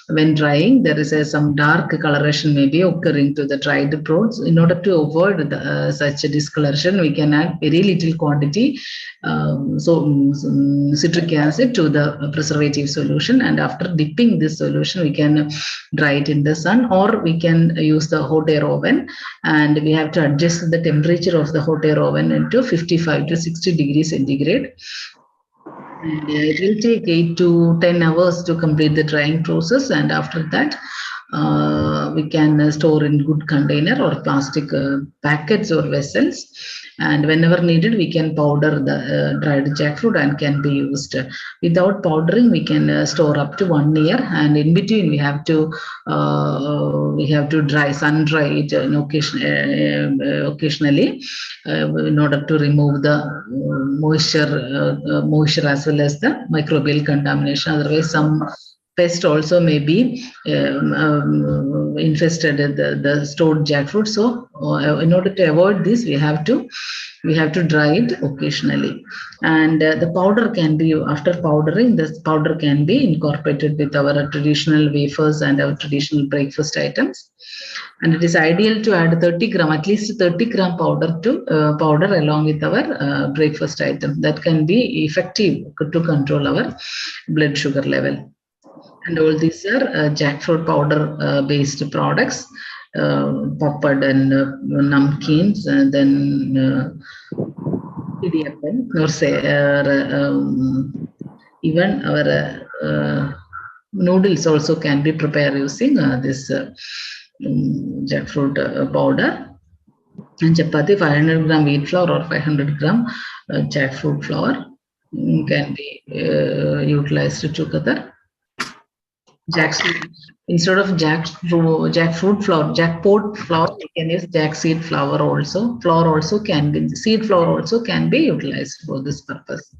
when drying, there is some dark coloration may be occurring to the dried fruits. In order to avoid such a discoloration, we can add very little quantity citric acid to the preservative solution, and after dipping this solution, we can dry it in the sun, or we can use the hot air oven, and we have to adjust the temperature of the hot air oven into 55 to 60 degrees centigrade. And it will take 8 to 10 hours to complete the drying process, and after that we can store in good container or plastic packets or vessels, and whenever needed we can powder the dried jackfruit and can be used. Without powdering, we can store up to 1 year, and in between we have to sun dry it occasionally in order to remove the moisture as well as the microbial contamination. Otherwise, some pest also may be infested the stored jackfruit. So in order to avoid this, we have to dry it occasionally. And the powder can be, after powdering, this powder can be incorporated with our traditional wafers and our traditional breakfast items. And it is ideal to add 30 gram, at least 30 gram powder to powder along with our breakfast item. That can be effective to control our blood sugar level. And all these are jackfruit powder based products, papad and namkeens, and then idiyappam, or say even our noodles also can be prepared using this jackfruit powder. And chapati, 500 gram wheat flour or 500 gram jackfruit flour can be utilized together. Instead of jackfruit flour, jackpot flour, we can use jackseed flour also. Seed flour also can be utilized for this purpose.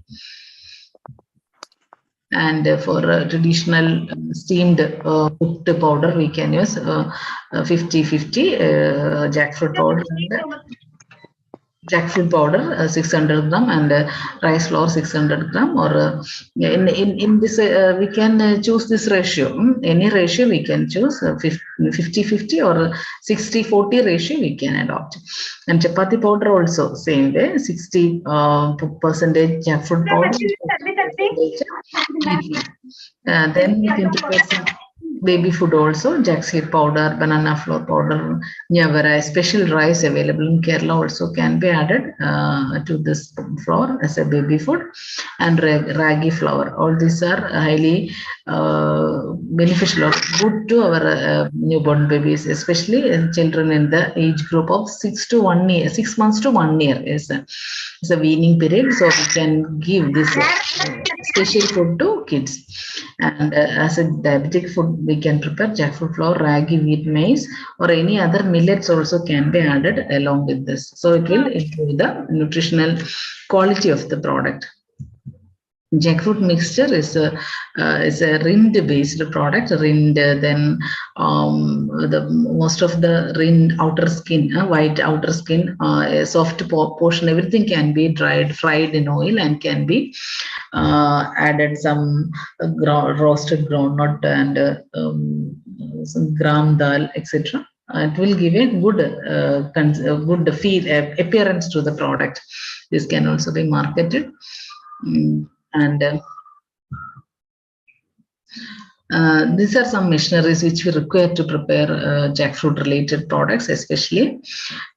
And for traditional steamed cooked powder, we can use 50-50 jackfruit powder. Jackfruit powder 600 gram and rice flour 600 gram, or in this we can choose this ratio. Any ratio we can choose, 50-50 or 60-40 ratio we can adopt. And chapati powder also same way, 60% jackfruit powder, then 20% baby food also, jackseed powder, banana flour powder, nyavara, special rice available in Kerala also can be added to this flour as a baby food, and ragi flour. All these are highly beneficial or good to our newborn babies, especially children in the age group of 6 months to 1 year is a weaning period. So we can give this special food to kids. And as a diabetic food, we can prepare jackfruit flour, ragi, wheat, maize, or any other millets also can be added along with this. So it will improve the nutritional quality of the product. Jackfruit mixture is a rind based product. Rind, then the most of the rind outer skin, white outer skin, a soft portion, everything can be dried, fried in oil, and can be added some roasted groundnut and some gram dal, etc. It will give a good feel, appearance to the product. This can also be marketed. And these are some machineries which we require to prepare jackfruit related products, especially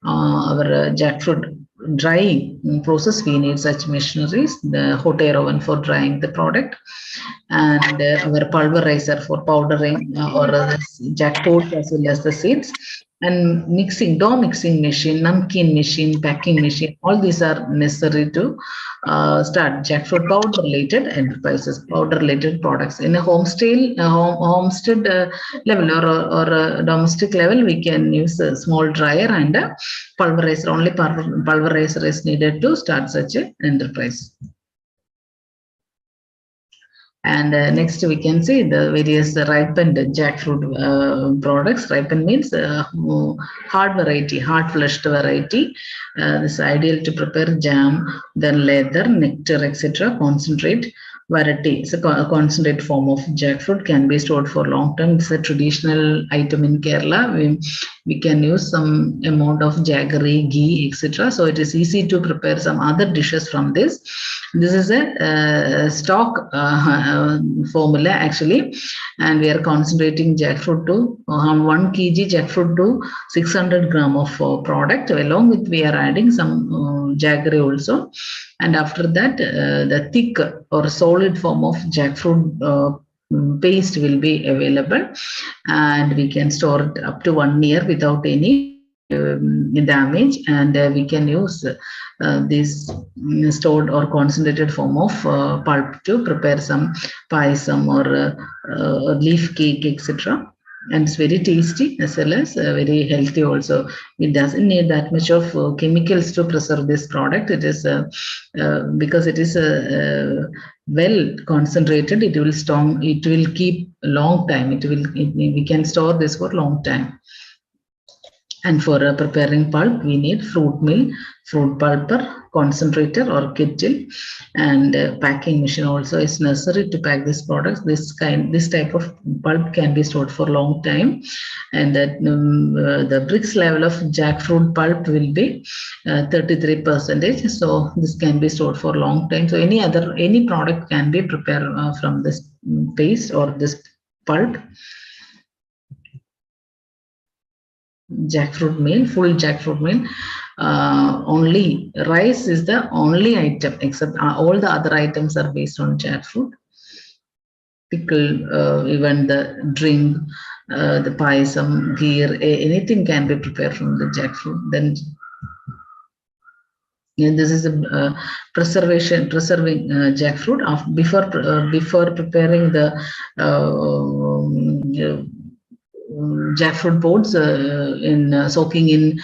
our jackfruit drying process. We need such machineries, the hot air oven for drying the product, and our pulverizer for powdering or jackpot as well as the seeds, And mixing, dough mixing machine, namkeen machine, packing machine, all these are necessary to start jackfruit powder related enterprises, powder related products. In a homestead level or a domestic level, we can use a small dryer and a pulverizer. Only pulverizer is needed to start such an enterprise. And next we can see the various ripened jackfruit products. Ripened means hard variety, hard fleshed variety. This is ideal to prepare jam, then leather, nectar, etc. Concentrate variety. It's a concentrate form of jackfruit, can be stored for long term. It's a traditional item in Kerala. We can use some amount of jaggery, ghee, etc. So it is easy to prepare some other dishes from this. This is a stock formula actually, and we are concentrating jackfruit to 1 kg jackfruit to 600 gram of product. Along with we are adding some jaggery also, and after that the thick or solid form of jackfruit paste will be available, and we can store it up to 1 year without any damage, and we can use this stored or concentrated form of pulp to prepare some payasam or leaf cake, etc. And it's very tasty as well as very healthy also. It doesn't need that much of chemicals to preserve this product. It is because it is well concentrated. It will strong. It will keep a long time. We can store this for a long time. And for preparing pulp, we need fruit mill, fruit pulper, concentrator or kettle, and packing machine also is necessary to pack this product. This type of pulp can be stored for a long time, and that the Brix level of jackfruit pulp will be 33%. So this can be stored for a long time. So any product can be prepared from this paste or this pulp. Jackfruit meal, full jackfruit meal. Only rice is the only item, except all the other items are based on jackfruit. Pickle, even the drink, the payasam, ghee, anything can be prepared from the jackfruit. Then this is a preserving jackfruit. Before preparing the jackfruit pods in soaking in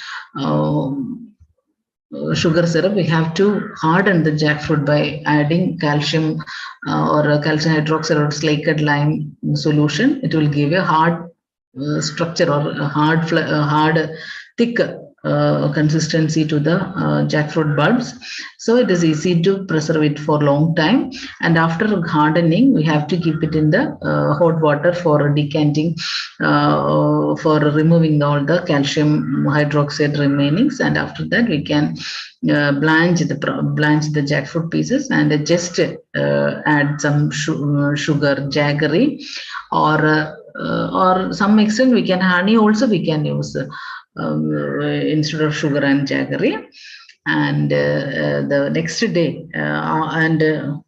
sugar syrup, we have to harden the jackfruit by adding calcium or calcium hydroxide or slaked lime solution. It will give a hard structure or a hard thick consistency to the jackfruit bulbs. So it is easy to preserve it for a long time. And after hardening, we have to keep it in the hot water for decanting, for removing all the calcium hydroxide remainings. And after that, we can blanch the jackfruit pieces and just add some sugar, jaggery, or some extent we can honey also we can use instead of sugar and jaggery. And the next day after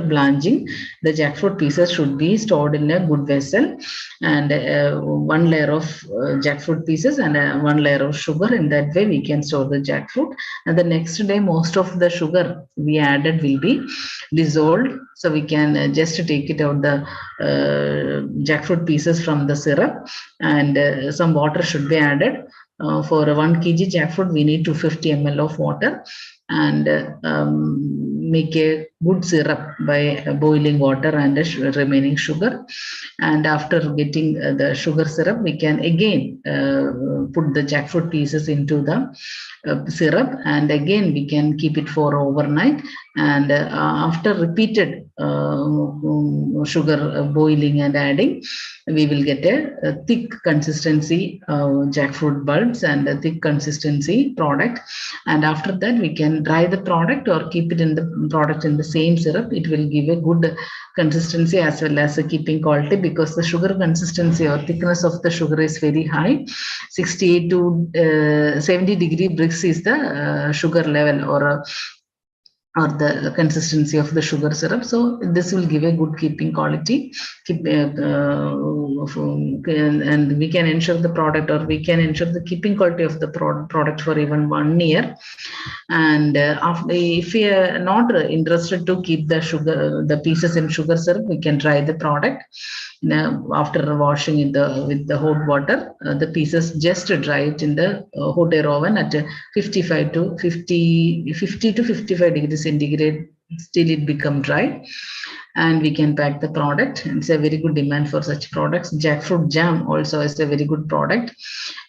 blanching, the jackfruit pieces should be stored in a good vessel, and one layer of jackfruit pieces and one layer of sugar. In that way, we can store the jackfruit. And the next day, most of the sugar we added will be dissolved, so we can just take it out the jackfruit pieces from the syrup, and some water should be added. For 1 kg jackfruit, we need 250 ml of water, and make a good syrup by boiling water and the remaining sugar. And after getting the sugar syrup, we can again put the jackfruit pieces into the syrup, and again we can keep it for overnight. And after repeated sugar boiling and adding, we will get a thick consistency jackfruit bulbs and a thick consistency product. And after that, we can dry the product or keep it in the product in the same syrup. It will give a good consistency as well as a keeping quality, because the sugar consistency or thickness of the sugar is very high. 68 to 70 degree Brix is the sugar level, or or the consistency of the sugar syrup. So this will give a good keeping quality, and we can ensure the product, or we can ensure the keeping quality of the product for even 1 year. And if we are not interested to keep the pieces in sugar syrup, we can dry the product. Now, after washing it with the hot water, the pieces just dry it in the hot air oven at 50 to 55 degrees centigrade till it become dry, and we can pack the product. It's a very good demand for such products. Jackfruit jam also is a very good product,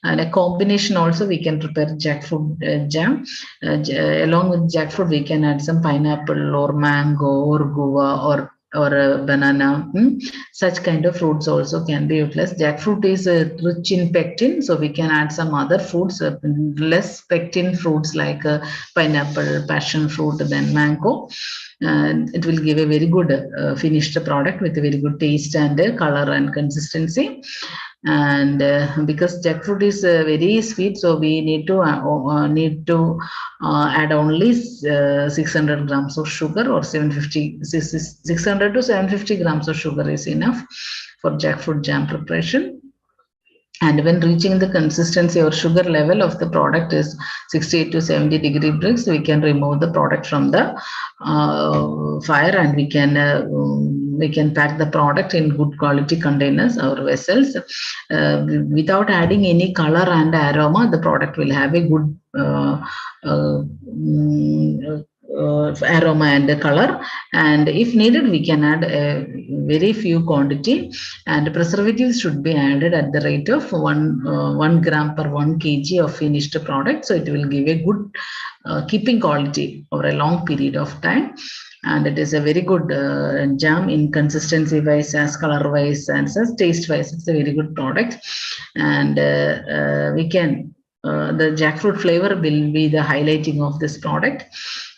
and a combination also we can prepare jackfruit jam. Along with jackfruit, we can add some pineapple or mango or guava or a banana. Such kind of fruits also can be utilized. Jackfruit is rich in pectin, so we can add some other fruits, less pectin fruits like pineapple, passion fruit, then mango. And it will give a very good finished product with a very good taste and color and consistency. And because jackfruit is very sweet, so we need to add only 600 grams of sugar, or 600 to 750 grams of sugar is enough for jackfruit jam preparation. And when reaching the consistency or sugar level of the product is 68 to 70 degree Brix, we can remove the product from the fire, and we can pack the product in good quality containers or vessels. Without adding any color and aroma, the product will have a good aroma and color. And if needed, we can add a very few quantity, and preservatives should be added at the rate of 1 gram per 1 kg of finished product. So it will give a good keeping quality over a long period of time. And it is a very good jam in consistency wise, as color wise, and as taste wise. It's a very good product. And we can the jackfruit flavor will be the highlighting of this product.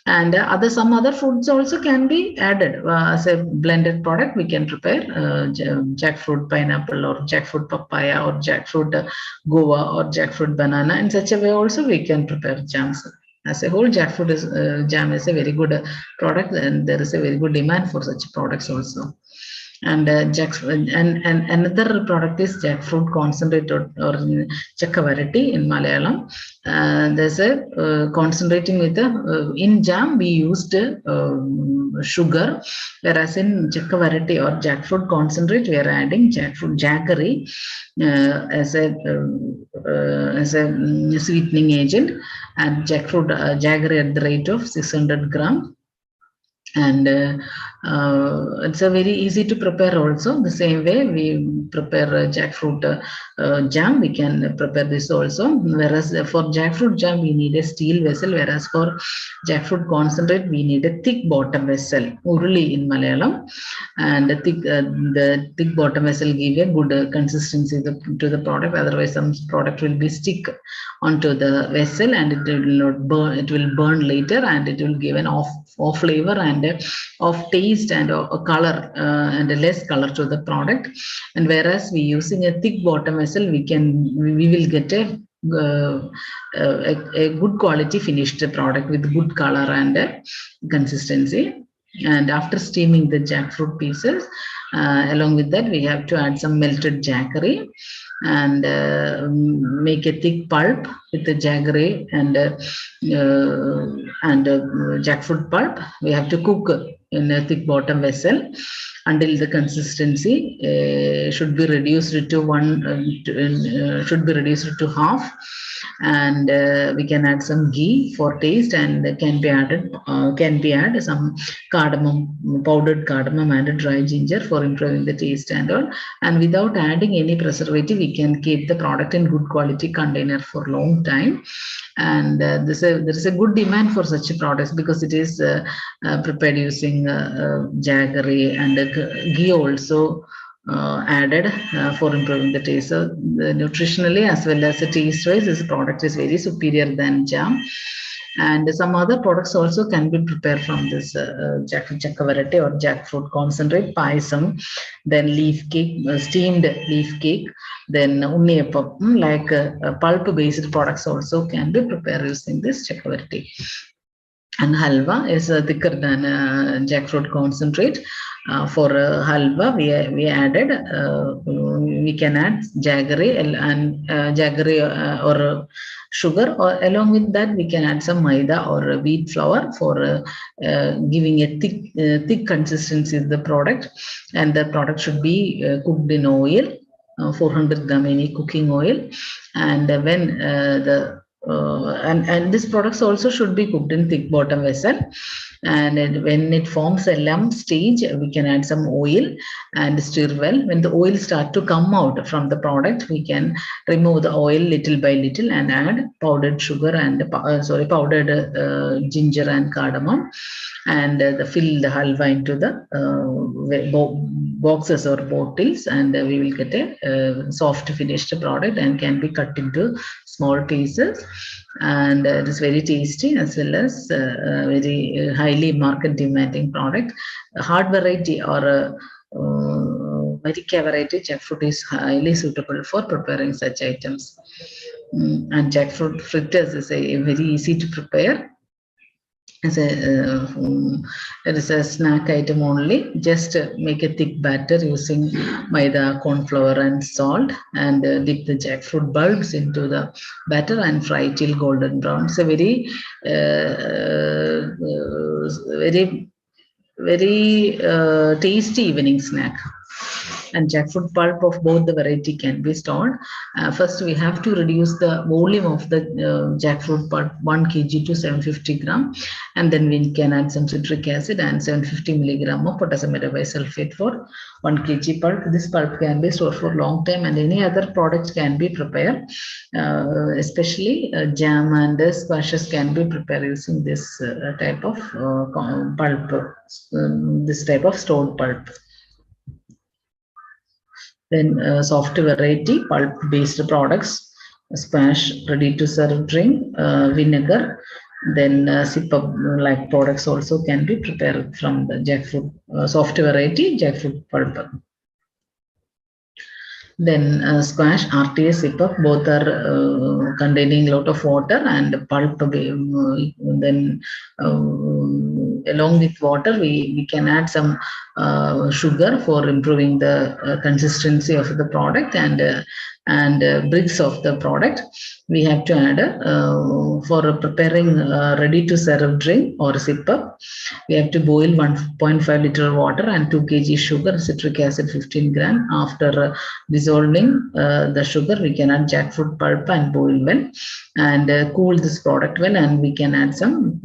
And some other foods also can be added as a blended product. We can prepare jackfruit pineapple, or jackfruit papaya, or jackfruit guava, or jackfruit banana. In such a way also we can prepare jams. As a whole, jackfruit jam is a very good product, and there is a very good demand for such products also. And and another product is jackfruit concentrate, or chakkavarati in Malayalam. There's a concentrating with in jam we used sugar, whereas in chakkavarati or jackfruit concentrate we are adding jackfruit jaggery as a sweetening agent, and jackfruit jaggery at the rate of 600 grams. And it's a very easy to prepare also. The same way we prepare jackfruit jam, we can prepare this also. Whereas for jackfruit jam, we need a steel vessel, whereas for jackfruit concentrate, we need a thick bottom vessel, urli in Malayalam. And the thick bottom vessel give a good consistency to the product. Otherwise, some product will be stick onto the vessel, and it will not burn. It will burn later, and it will give an off flavor and of taste and a color and a less color to the product. And whereas we using a thick bottom vessel, we will get a good quality finished product with good color and consistency. And after steaming the jackfruit pieces, along with that, we have to add some melted jaggery and make a thick pulp with the jaggery and jackfruit pulp. We have to cook in a thick bottom vessel until the consistency should be reduced to half. And we can add some ghee for taste, and can be added some powdered cardamom and dry ginger for improving the taste and all. And without adding any preservative, we can keep the product in good quality container for long time. And there is a good demand for such products because it is prepared using jaggery and ghee also added for improving the taste. So nutritionally as well as the taste wise, this product is very superior than jam. And some other products also can be prepared from this chakkavarati or jackfruit concentrate, payasam, then leaf cake, steamed leaf cake, then unniyappam, like pulp based products also can be prepared using this chakkavarati. And halwa is thicker than jackfruit concentrate. For halwa, we added, we can add jaggery and jaggery or sugar, or along with that we can add some maida or wheat flour for giving a thick consistency of the product. And the product should be cooked in oil, 400 gram any cooking oil. And when and these products also should be cooked in thick bottom vessel. And when it forms a lump stage, we can add some oil and stir well. When the oil start to come out from the product, we can remove the oil little by little and add powdered sugar and powdered ginger and cardamom, and fill the halwa into the boxes or bottles, and we will get a soft finished product and can be cut into small pieces. And it is very tasty as well as very highly market demanding product. A hard variety or a Marica variety jackfruit is highly suitable for preparing such items. And jackfruit fritters is a very easy to prepare. As it is a snack item only. Just make a thick batter using maida, corn flour, and salt, and dip the jackfruit bulbs into the batter and fry till golden brown. It's a very, very tasty evening snack. And jackfruit pulp of both the variety can be stored. First, we have to reduce the volume of the jackfruit pulp 1 kg to 750 gram, and then we can add some citric acid and 750 milligram of potassium metabisulfate for 1 kg pulp. This pulp can be stored for long time, and any other products can be prepared, especially jam and squashes can be prepared using this type of pulp, this type of stored pulp. Then soft variety pulp-based products, squash, ready-to-serve drink, vinegar. Then sip-up like products also can be prepared from the jackfruit, soft variety jackfruit pulp. Then squash, RTA, sip-up, both are containing a lot of water and pulp. Then along with water, we can add some sugar for improving the consistency of the product, and bricks of the product. We have to add for preparing ready-to-serve drink or sip-up. We have to boil 1.5 liter water and 2 kg sugar, citric acid 15 gram. After dissolving the sugar, we can add jackfruit pulp and boil well, and cool this product well, and we can add some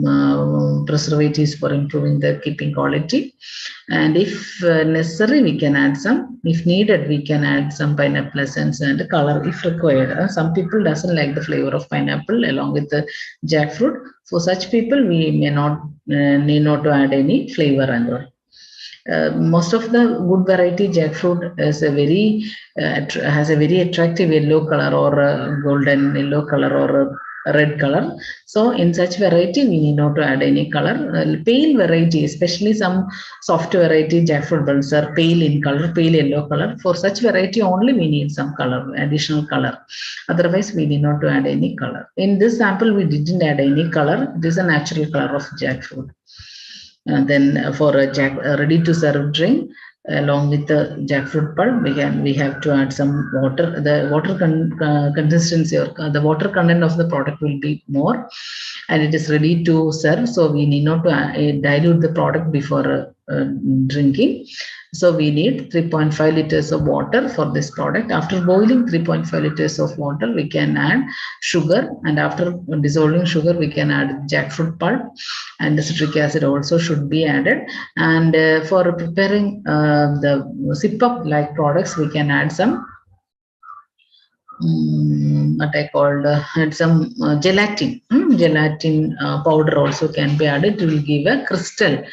preservatives for improving the keeping quality. And if necessary, we can add some. If needed, we can add some pineapple essence and color if required. Some people doesn't like the flavor of pineapple along with the jackfruit. For such people, we may not need not to add any flavor and all. Most of the good variety jackfruit is has a very attractive yellow color or golden yellow color or red color. So in such variety, we need not to add any color. Pale variety, especially some soft variety jackfruit bulbs are pale in color, pale yellow color. For such variety only, we need some color, additional color. Otherwise, we need not to add any color. In this sample, we didn't add any color. It is a natural color of jackfruit. Then for a ready-to-serve drink, along with the jackfruit pulp, we have to add some water. The water consistency or the water content of the product will be more, and it is ready to serve. So we need not to dilute the product before drinking. So we need 3.5 liters of water for this product. After boiling 3.5 liters of water, we can add sugar, and after dissolving sugar, we can add jackfruit pulp, and the citric acid also should be added. And for preparing the sip-up like products, we can add some what I called some gelatin. Gelatin powder also can be added. It will give a crystal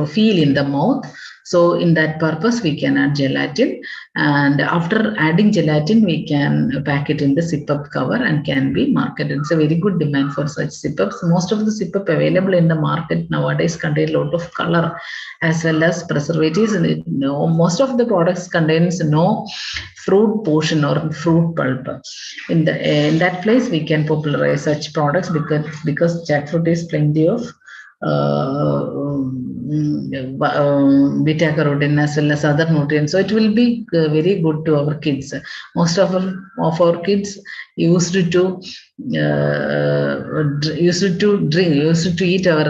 feel in the mouth. So in that purpose, we can add gelatin, and after adding gelatin, we can pack it in the zip-up cover and can be marketed. It's a very good demand for such zip-ups. Most of the zip-up available in the market nowadays contain a lot of color as well as preservatives, and most of the products contains no fruit portion or fruit pulp. In that place, we can popularize such products because jackfruit is plenty of beta carotene as well as other nutrients, so it will be very good to our kids. Most of our kids used to eat our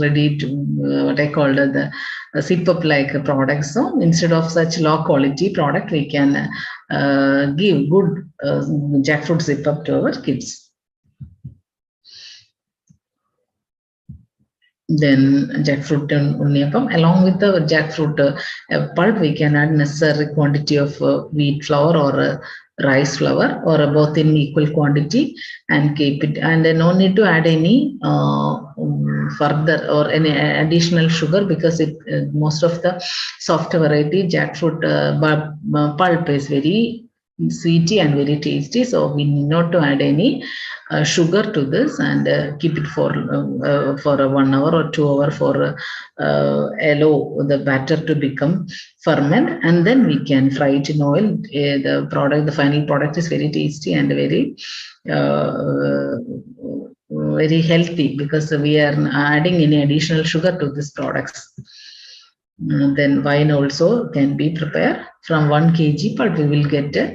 ready to what I called the zip-up like products. So instead of such low quality product, we can give good jackfruit zip-up to our kids. Then jackfruit unniyappam, along with the jackfruit pulp, we can add necessary quantity of wheat flour or rice flour, or both in equal quantity, and keep it. And no need to add any further or any additional sugar, because most of the soft variety jackfruit pulp is very sweety and very tasty, so we need not to add any sugar to this, and keep it for 1 hour or 2 hours for allow the batter to become ferment, and then we can fry it in oil. The final product is very tasty and very healthy, because we are adding any additional sugar to these products. Then wine also can be prepared. From 1 kg pulp, we will get 2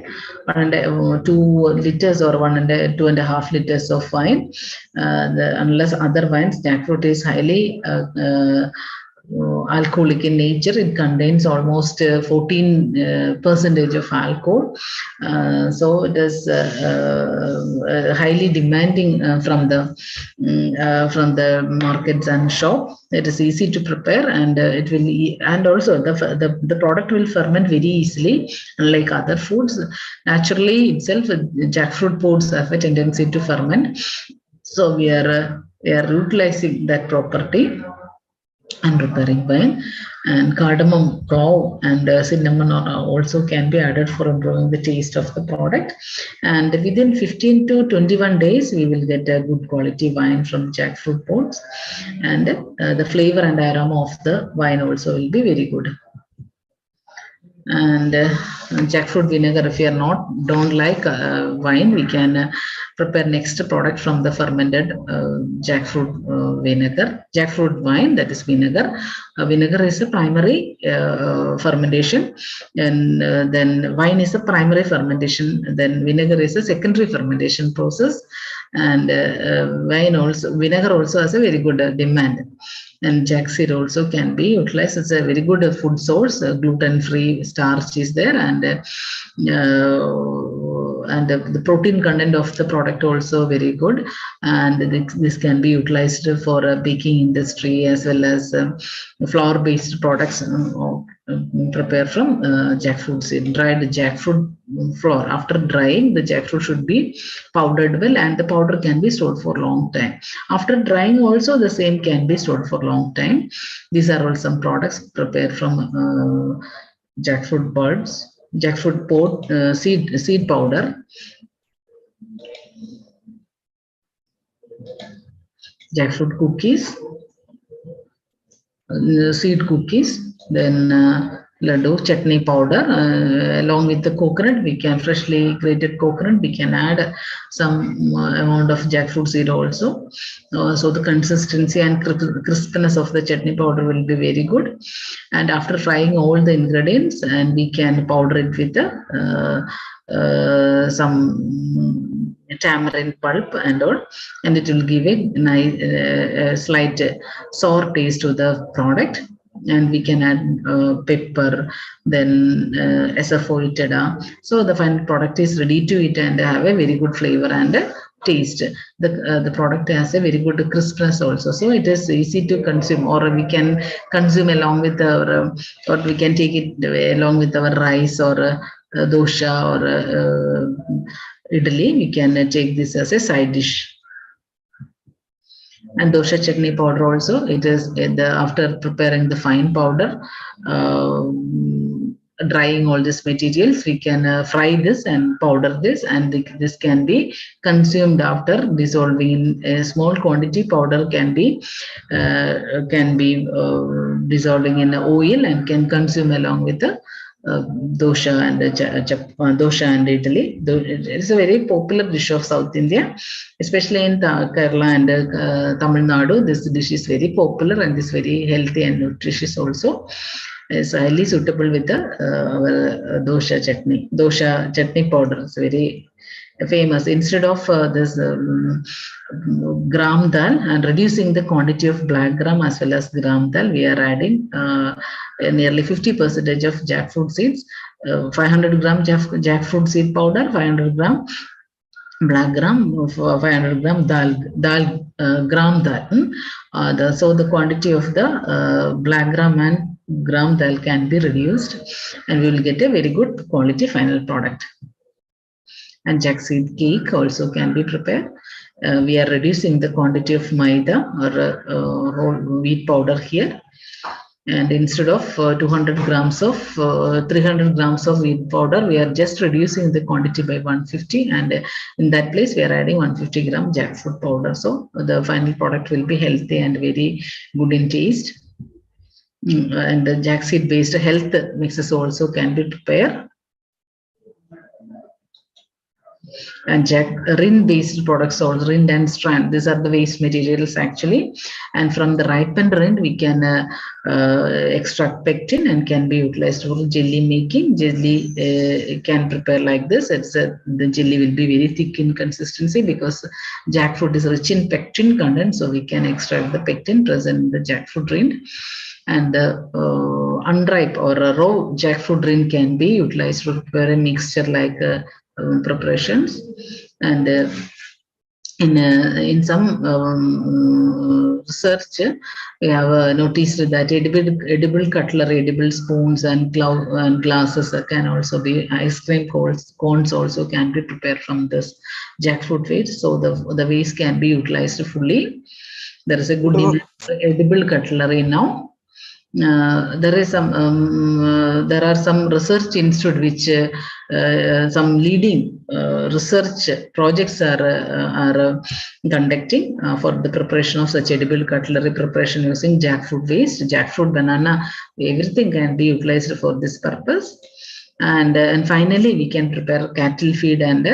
liters or 2.5 liters of wine. Unless other wines, jackfruit is highly alcoholic in nature. It contains almost 14% of alcohol. So it is highly demanding from the markets and shop. It is easy to prepare, and it will, and also the product will ferment very easily, unlike other foods. Naturally itself, jackfruit foods have a tendency to ferment, so we are utilizing that property and preparing wine. And cardamom, clove, and cinnamon also can be added for improving the taste of the product. And within 15 to 21 days, we will get a good quality wine from jackfruit pods, and the flavor and aroma of the wine also will be very good. And jackfruit vinegar, if you don't like wine, we can prepare next product from the fermented jackfruit vinegar, jackfruit wine, that is vinegar. Vinegar is a primary fermentation, and then wine is a primary fermentation, then vinegar is a secondary fermentation process. And vinegar also has a very good demand. And jackseed also can be utilized as a very good food source. Gluten-free starch is there, and the protein content of the product also very good. And this can be utilized for baking industry, as well as flour-based products prepared from jackfruit seed, dried jackfruit flour. After drying, the jackfruit should be powdered well, and the powder can be stored for a long time. After drying also, the same can be stored for a long time. These are all some products prepared from jackfruit buds, jackfruit pod, seed powder, jackfruit cookies, seed cookies, then laddu, chutney powder, along with the coconut. We can freshly grated coconut, we can add some amount of jackfruit seed also. So the consistency and crispness of the chutney powder will be very good. And after frying all the ingredients, and we can powder it with some tamarind pulp and all, and it will give a nice slight sour taste to the product. And we can add pepper, then asafoetida. So the final product is ready to eat and have a very good flavor and taste. The product has a very good crispness also, so it is easy to consume, or we can consume along with our, or we can take it along with our rice or dosha or idli. We can take this as a side dish. And dosha chutney powder also, it is after preparing the fine powder, drying all these materials, we can fry this and powder this, and this can be consumed after dissolving in a small quantity. Powder can be dissolving in oil and can consume along with the dosha and dosha and idli. It's a very popular dish of South India, especially in Kerala and Tamil Nadu. This dish is very popular and is very healthy and nutritious also. Is highly suitable with the our dosha chutney powder. It's very famous. Instead of this gram dal and reducing the quantity of black gram as well as gram dal, we are adding nearly 50% of jackfruit seeds, 500 gram jackfruit seed powder, 500 gram black gram, 500 gram gram dal. So the quantity of the black gram and gram dal can be reduced, and we will get a very good quality final product. And jack seed cake also can be prepared. We are reducing the quantity of maida or whole wheat powder here. And instead of 200 grams of 300 grams of wheat powder, we are just reducing the quantity by 150. And in that place, we are adding 150 gram jackfruit powder. So the final product will be healthy and very good in taste. And the jack seed based health mixes also can be prepared. And rind based products or rind and strand, these are the waste materials actually, and from the ripened rind we can extract pectin and can be utilized for jelly making. Jelly can prepare like this. It's the jelly will be very thick in consistency because jackfruit is rich in pectin content, so we can extract the pectin present in the jackfruit rind. And unripe or raw jackfruit rind can be utilized to prepare a mixture like preparations. And in some research, we have noticed that edible cutlery, edible spoons and glasses can also be, ice cream cones also can be prepared from this jackfruit waste. So the waste can be utilized fully. There is a good demand for edible cutlery now. There are some research institute which some leading research projects are conducting for the preparation of such edible cutlery preparation using jackfruit waste, jackfruit, banana, everything can be utilized for this purpose. And finally, we can prepare cattle feed and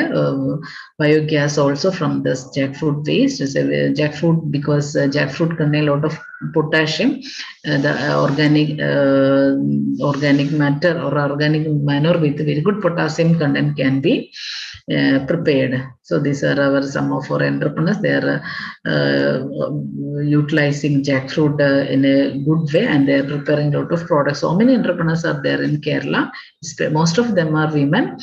biogas also from this jackfruit waste. So, jackfruit, because jackfruit contain a lot of potassium, the organic matter or organic manure with very good potassium content can be prepared. So these are some of our entrepreneurs. They are utilizing jackfruit in a good way, and they are preparing a lot of products. So many entrepreneurs are there in Kerala. Most of them are women,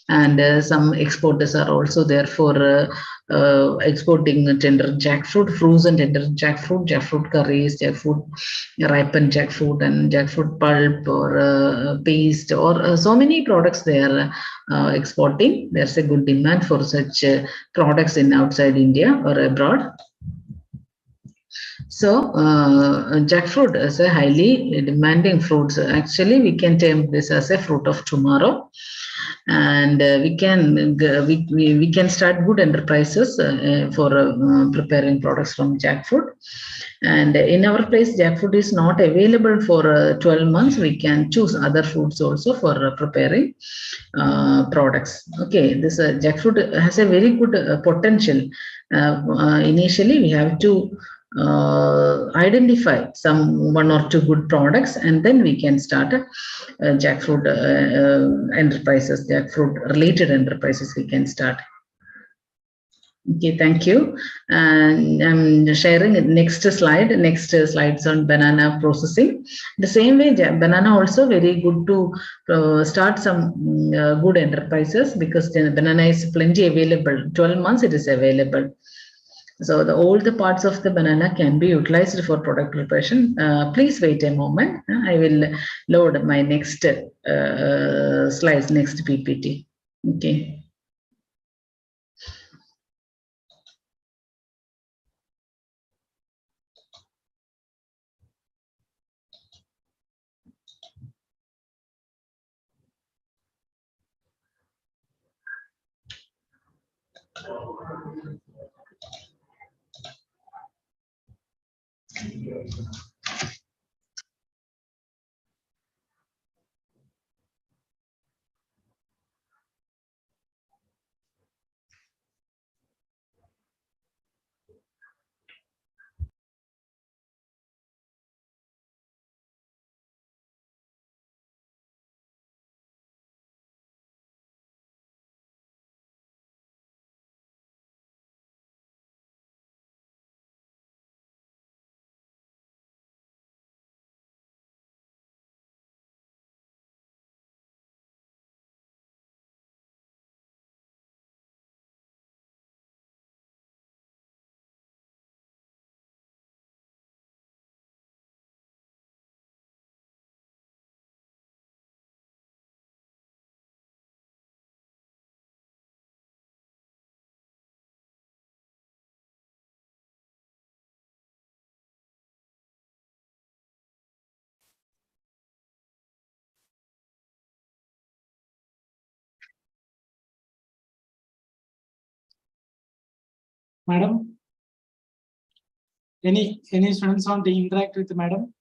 and some exporters are also there for exporting tender jackfruit, frozen tender jackfruit curries, jackfruit ripened jackfruit, and jackfruit pulp or paste, or so many products they are exporting. There's a good demand for such products in outside India or abroad. So jackfruit is a highly demanding fruit. Actually, we can term this as a fruit of tomorrow. And we can start good enterprises for preparing products from jackfruit. And in our place, jackfruit is not available for 12 months. We can choose other fruits also for preparing products. Okay, this jackfruit has a very good potential. Initially, we have to identify one or two good products, and then we can start jackfruit enterprises, jackfruit related enterprises we can start. Okay, thank you. And I'm sharing next slides on banana processing. The same way, banana also very good to start some good enterprises, because banana is plenty available. 12 months it is available. So all the parts of the banana can be utilized for product preparation. Please wait a moment. I will load my next slides, next PPT. Okay. Madam, any students want to interact with madam?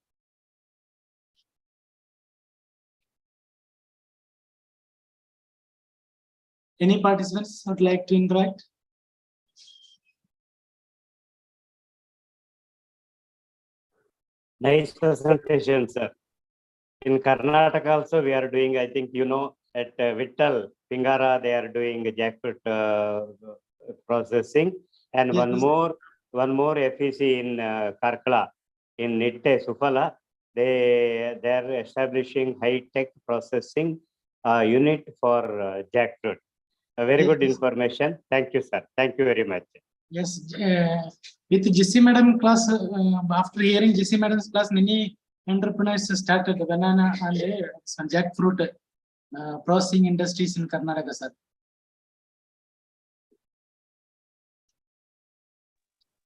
Any participants would like to interact? Nice presentation, sir. In Karnataka also we are doing, I think, at Vittal, Pingara, they are doing jackfruit processing. And Yes, one more FEC in Karkala, in Nitte, Sufala, they are establishing high-tech processing unit for jackfruit. A very good information. Thank you, sir. Thank you very much. Yes, with GC Madam class, after hearing GC Madam's class, many entrepreneurs started banana and jackfruit processing industries in Karnataka, sir.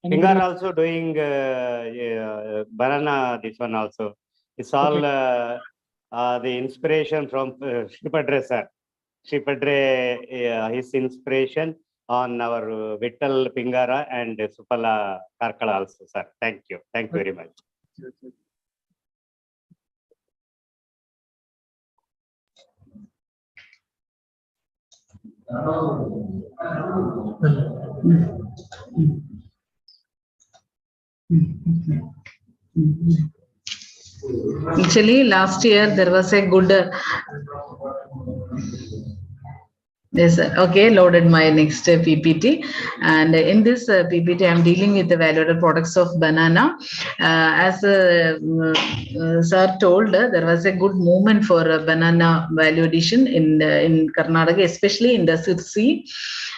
Pingara also doing banana, this one also. It's all the inspiration from Shipadre, sir. Shipadre, his inspiration on our Vittal Pingara and Supala Karkala also, sir. Thank you. Thank you very much. Actually, last year there was a good. Yes, okay, loaded my next PPT. And in this PPT, I'm dealing with the value-added products of banana. As sir told, there was a good movement for banana value addition in Karnataka, especially in the Sirsi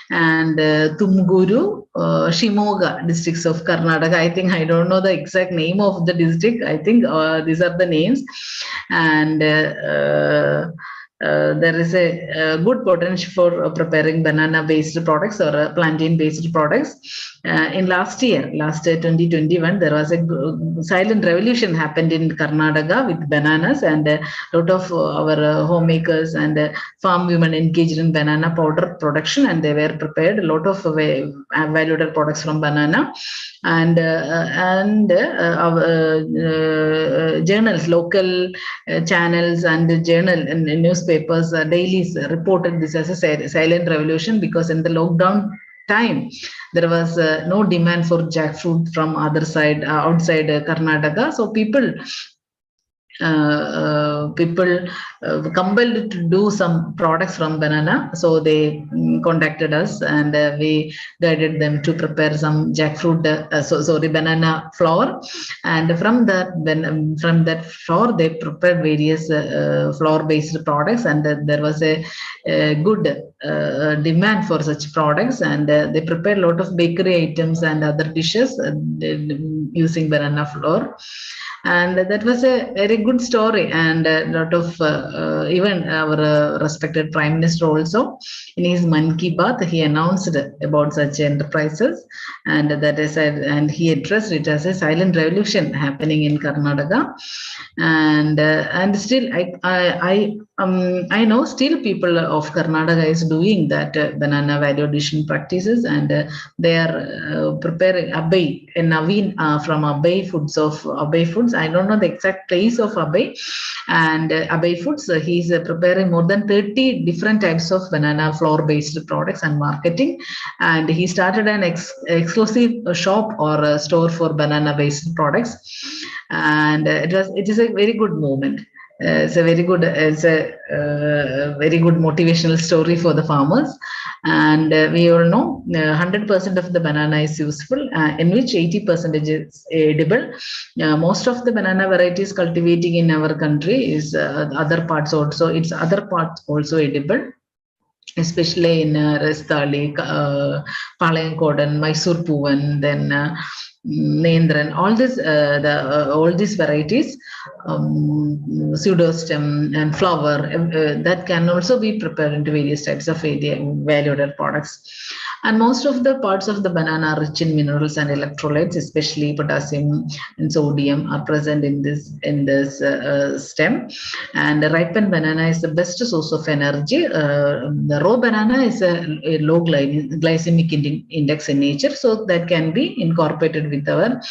and Tumguru, Shimoga districts of Karnataka. I think I don't know the exact name of the district. I think these are the names. And there is a good potential for preparing banana-based products or plantain-based products. In last 2021, there was a silent revolution happened in Karnataka with bananas, and a lot of our homemakers and farm women engaged in banana powder production, and they were prepared a lot of value-added products from banana. And our journals, local channels and journal and newspapers, dailies reported this as a silent revolution, because in the lockdown time there was no demand for jackfruit from other side outside Karnataka. So people compelled to do some products from banana, so they contacted us, and we guided them to prepare some jackfruit banana flour, and from that flour they prepared various flour based products, and there was a good demand for such products, and they prepared a lot of bakery items and other dishes using banana flour. And that was a very good story, and a lot of even our respected Prime Minister also in his Mann Ki Baat he announced about such enterprises, and that is and he addressed it as a silent revolution happening in Karnataka, and still I know still people of Karnataka is doing that banana value addition practices, and they are preparing Abai and Naveen from Abai Foods of Abai Foods. I don't know the exact place of Abai, and Abai Foods. He's preparing more than 30 different types of banana flour-based products and marketing, and he started an exclusive shop or a store for banana-based products, and it is a very good movement. It's a very good motivational story for the farmers, and we all know 100% of the banana is useful, in which 80% is edible. Most of the banana varieties cultivating in our country is other parts also. It's other parts also edible, especially in Rastali, Palayamkodan, Mysore Puvan, then Nendran, all these varieties, pseudostem and flower, that can also be prepared into various types of value-added products. And most of the parts of the banana are rich in minerals and electrolytes, especially potassium and sodium are present in this stem. And the ripened banana is the best source of energy. The raw banana is a low glycemic index in nature, so that can be incorporated with our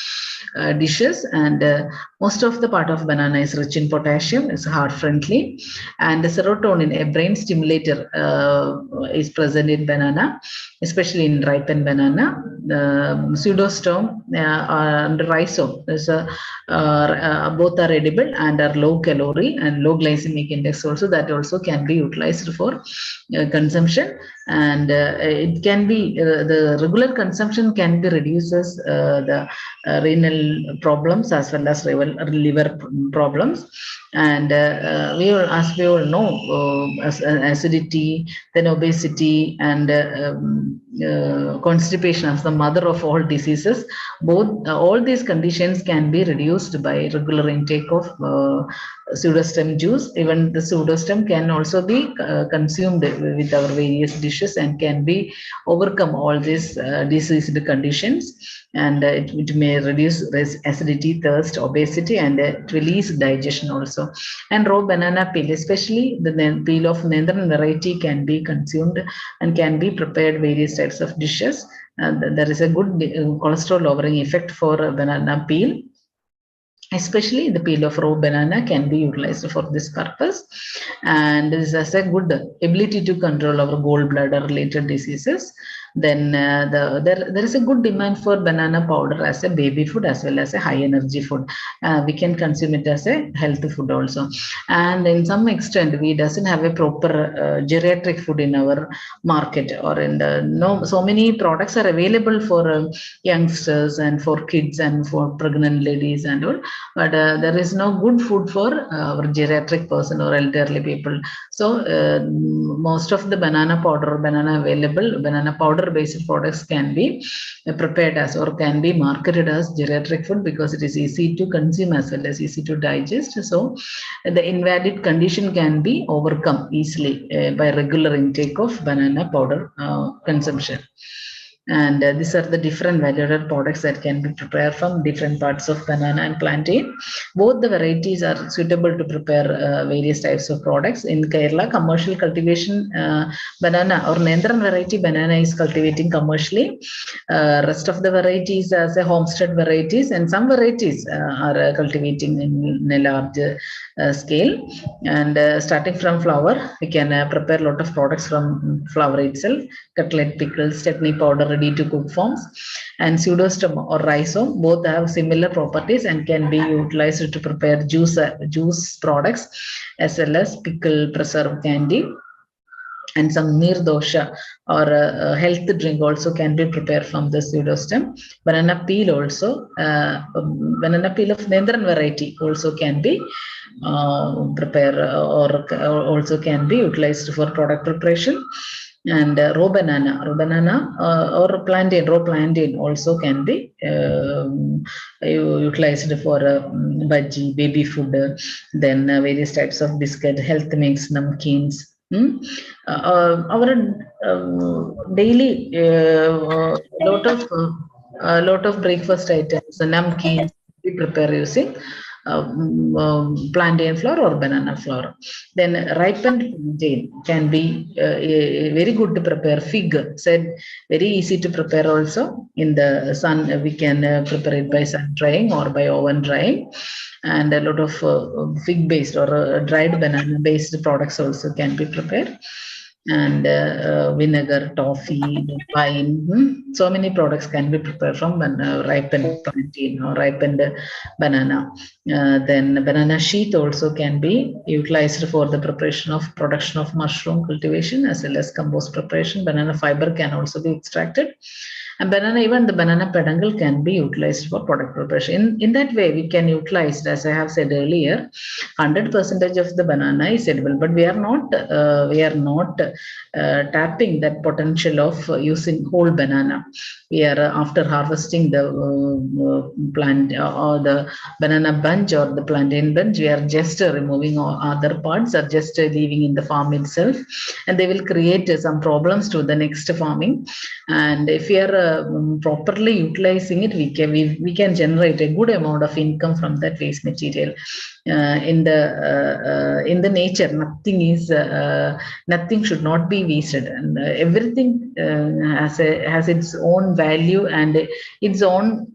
dishes. And most of the part of banana is rich in potassium, it's heart friendly, and the serotonin, a brain stimulator, is present in banana, especially in ripened banana. Pseudostem and rhizome is both are edible and are low calorie and low glycemic index also, that also can be utilized for consumption. And it can be the regular consumption can be reduces the renal problems as well as liver problems. And as we all know, acidity, then obesity, and constipation as the mother of all diseases. All these conditions can be reduced by regular intake of pseudostem juice. Even the pseudostem can also be consumed with our various dishes and can be overcome all these diseased conditions. And it may reduce acidity, thirst, obesity, and it will ease digestion also. And raw banana peel, especially the peel of Nendran variety, can be consumed and can be prepared various types of dishes. There is a good cholesterol lowering effect for banana peel. Especially the peel of raw banana can be utilized for this purpose, and this has a good ability to control our gallbladder related diseases. Then there is a good demand for banana powder as a baby food as well as a high energy food. We can consume it as a healthy food also, and in some extent we doesn't have a proper geriatric food in our market, or in the so many products are available for youngsters and for kids and for pregnant ladies and all, but there is no good food for our geriatric person or elderly people. So most of the banana powder, banana powder based products can be prepared as or can be marketed as geriatric food because it is easy to consume as well as easy to digest. So the invalid condition can be overcome easily by regular intake of banana powder consumption. And these are the different value-added products that can be prepared from different parts of banana and plantain. Both the varieties are suitable to prepare various types of products. In Kerala, commercial cultivation banana or Nendran variety banana is cultivating commercially. Rest of the varieties as a homestead varieties, and some varieties are cultivating in a large scale. And starting from flour, we can prepare a lot of products from flour itself: cutlet, pickles, chutney powder, ready to cook forms. And pseudostem or rhizome, both have similar properties and can be utilized to prepare juice products as well as pickle, preserve, candy. And some nirdosha or health drink also can be prepared from the pseudostem. Banana peel also, banana peel of Nendran variety also can be prepared or also can be utilized for product preparation. And raw banana or plantain, raw plantain also can be utilized for bhaji, baby food, then various types of biscuit, health mix, namkeens. Our daily lot of breakfast items, namkeens we prepare using plantain flour or banana flour. Then ripened plantain can be very good to prepare. Fig, said very easy to prepare also. In the sun, we can prepare it by sun drying or by oven drying. And a lot of fig based or dried banana based products also can be prepared. And vinegar, toffee, wine. So many products can be prepared from ripened plantain or ripened banana. Then banana sheath also can be utilized for the preparation of production of mushroom cultivation as well as compost preparation. Banana fiber can also be extracted. And banana, even the banana peduncle can be utilized for product preparation. In that way, we can utilize, as I have said earlier, 100% of the banana is edible, but we are not tapping that potential of using whole banana. We are after harvesting the plant or the banana bunch or the plantain bunch, we are just removing all other parts or just leaving in the farm itself, and they will create some problems to the next farming. And if we are properly utilizing it, we can generate a good amount of income from that waste material. In the nature, nothing should not be wasted, and everything has its own value and its own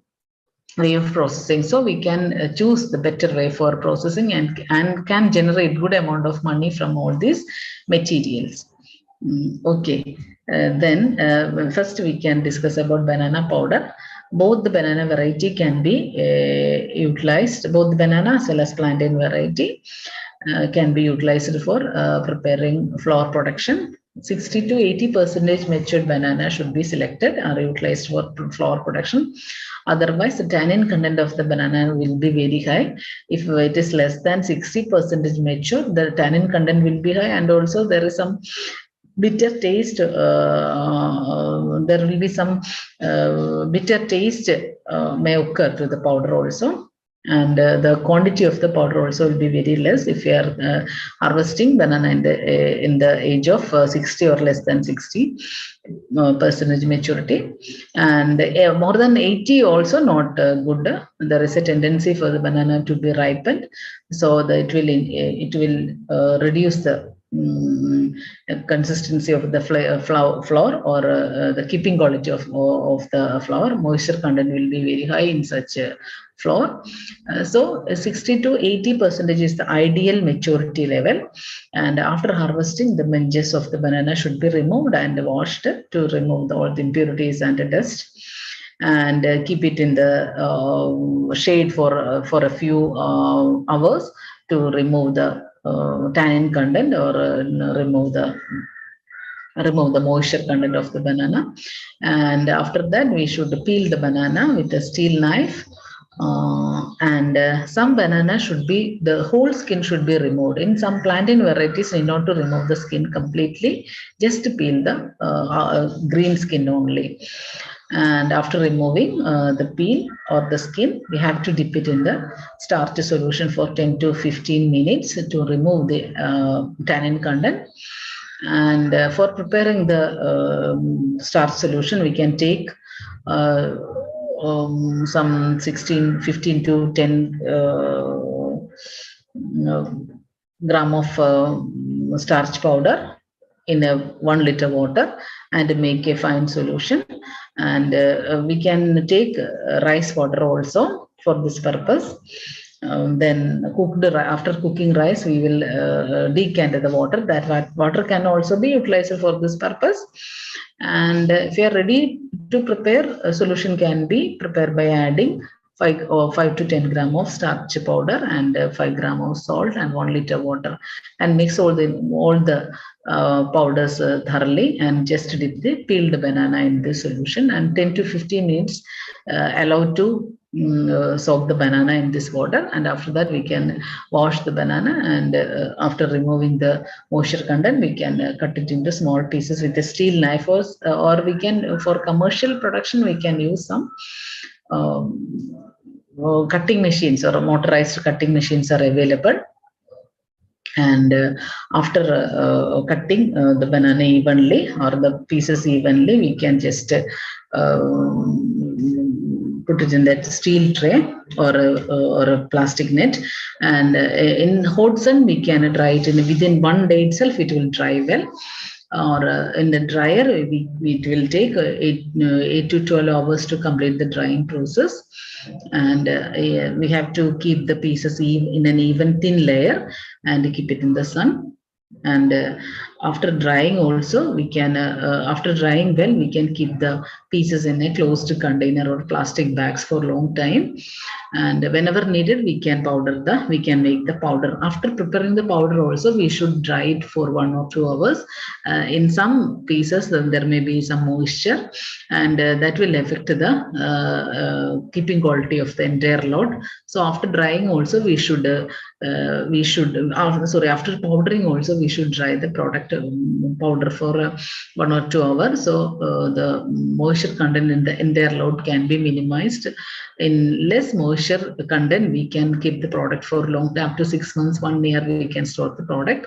way of processing. So we can choose the better way for processing and can generate good amount of money from all these materials. Okay. Then first we can discuss about banana powder. Both the banana variety can be utilized, both the banana as well as plantain variety can be utilized for preparing flour production. 60 to 80% matured banana should be selected or utilized for flour production. Otherwise, the tannin content of the banana will be very high. If it is less than 60% mature, the tannin content will be high, and also there is some bitter taste. There will be some bitter taste may occur to the powder also, and the quantity of the powder also will be very less if you are harvesting banana in the age of 60 or less than 60% maturity. And more than 80 also not good. There is a tendency for the banana to be ripened, so that it will reduce the consistency of the flour or the keeping quality of the flour. Moisture content will be very high in such flour. So 60 to 80% is the ideal maturity level. And after harvesting, the minges of the banana should be removed and washed to remove all the impurities and the dust, and keep it in the shade for a few hours to remove the tannin content or remove the moisture content of the banana. And after that, we should peel the banana with a steel knife. And some banana the whole skin should be removed. In some plantain varieties, we not to remove the skin completely, just to peel the green skin only. And after removing the peel or the skin, we have to dip it in the starch solution for 10 to 15 minutes to remove the tannin content. And for preparing the starch solution, we can take some 15 to 10 gram of starch powder in a 1 liter water and make a fine solution. And we can take rice water also for this purpose. Then after cooking rice, we will decant the water. That water can also be utilized for this purpose. And if you are ready to prepare, a solution can be prepared by adding 5 to 10 gram of starch powder and 5 gram of salt and 1 liter water, and mix all the powders thoroughly, and just dip the peeled banana in the solution, and 10 to 15 minutes allowed to soak the banana in this water, and after that we can wash the banana, and after removing the moisture content we can cut it into small pieces with a steel knife, or we can, for commercial production, we can use some cutting machines, or motorized cutting machines are available. And after cutting the banana evenly, or the pieces evenly, we can just put it in that steel tray, or a plastic net, and in hot sun we can dry it within 1 day itself. It will dry well. Or in the dryer, it will take 8 to 12 hours to complete the drying process. And we have to keep the pieces in an even thin layer and keep it in the sun. And after drying also, we can, after drying well, we can keep the pieces in a closed container or plastic bags for a long time. And whenever needed, we can make the powder. After preparing the powder also, we should dry it for 1 or 2 hours. In some pieces, then there may be some moisture, and that will affect the keeping quality of the entire lot. So after drying also, after powdering also, we should dry the product powder for 1 or 2 hours. So the moisture content in the entire lot can be minimized. In less moisture content, we can keep the product for long time, up to 6 months, 1 year, we can store the product.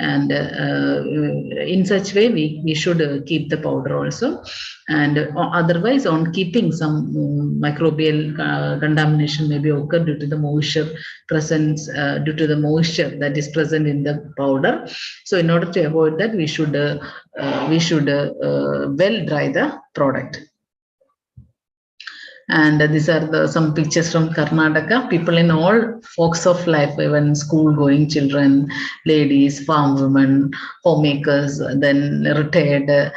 And in such way, we should keep the powder also. And otherwise, on keeping, some microbial contamination may be occurred due to the moisture presence, due to the moisture that is present in the powder. So in order to avoid that, we should well dry the product. And these are some pictures from Karnataka. People in all walks of life, even school-going children, ladies, farm women, homemakers, then retired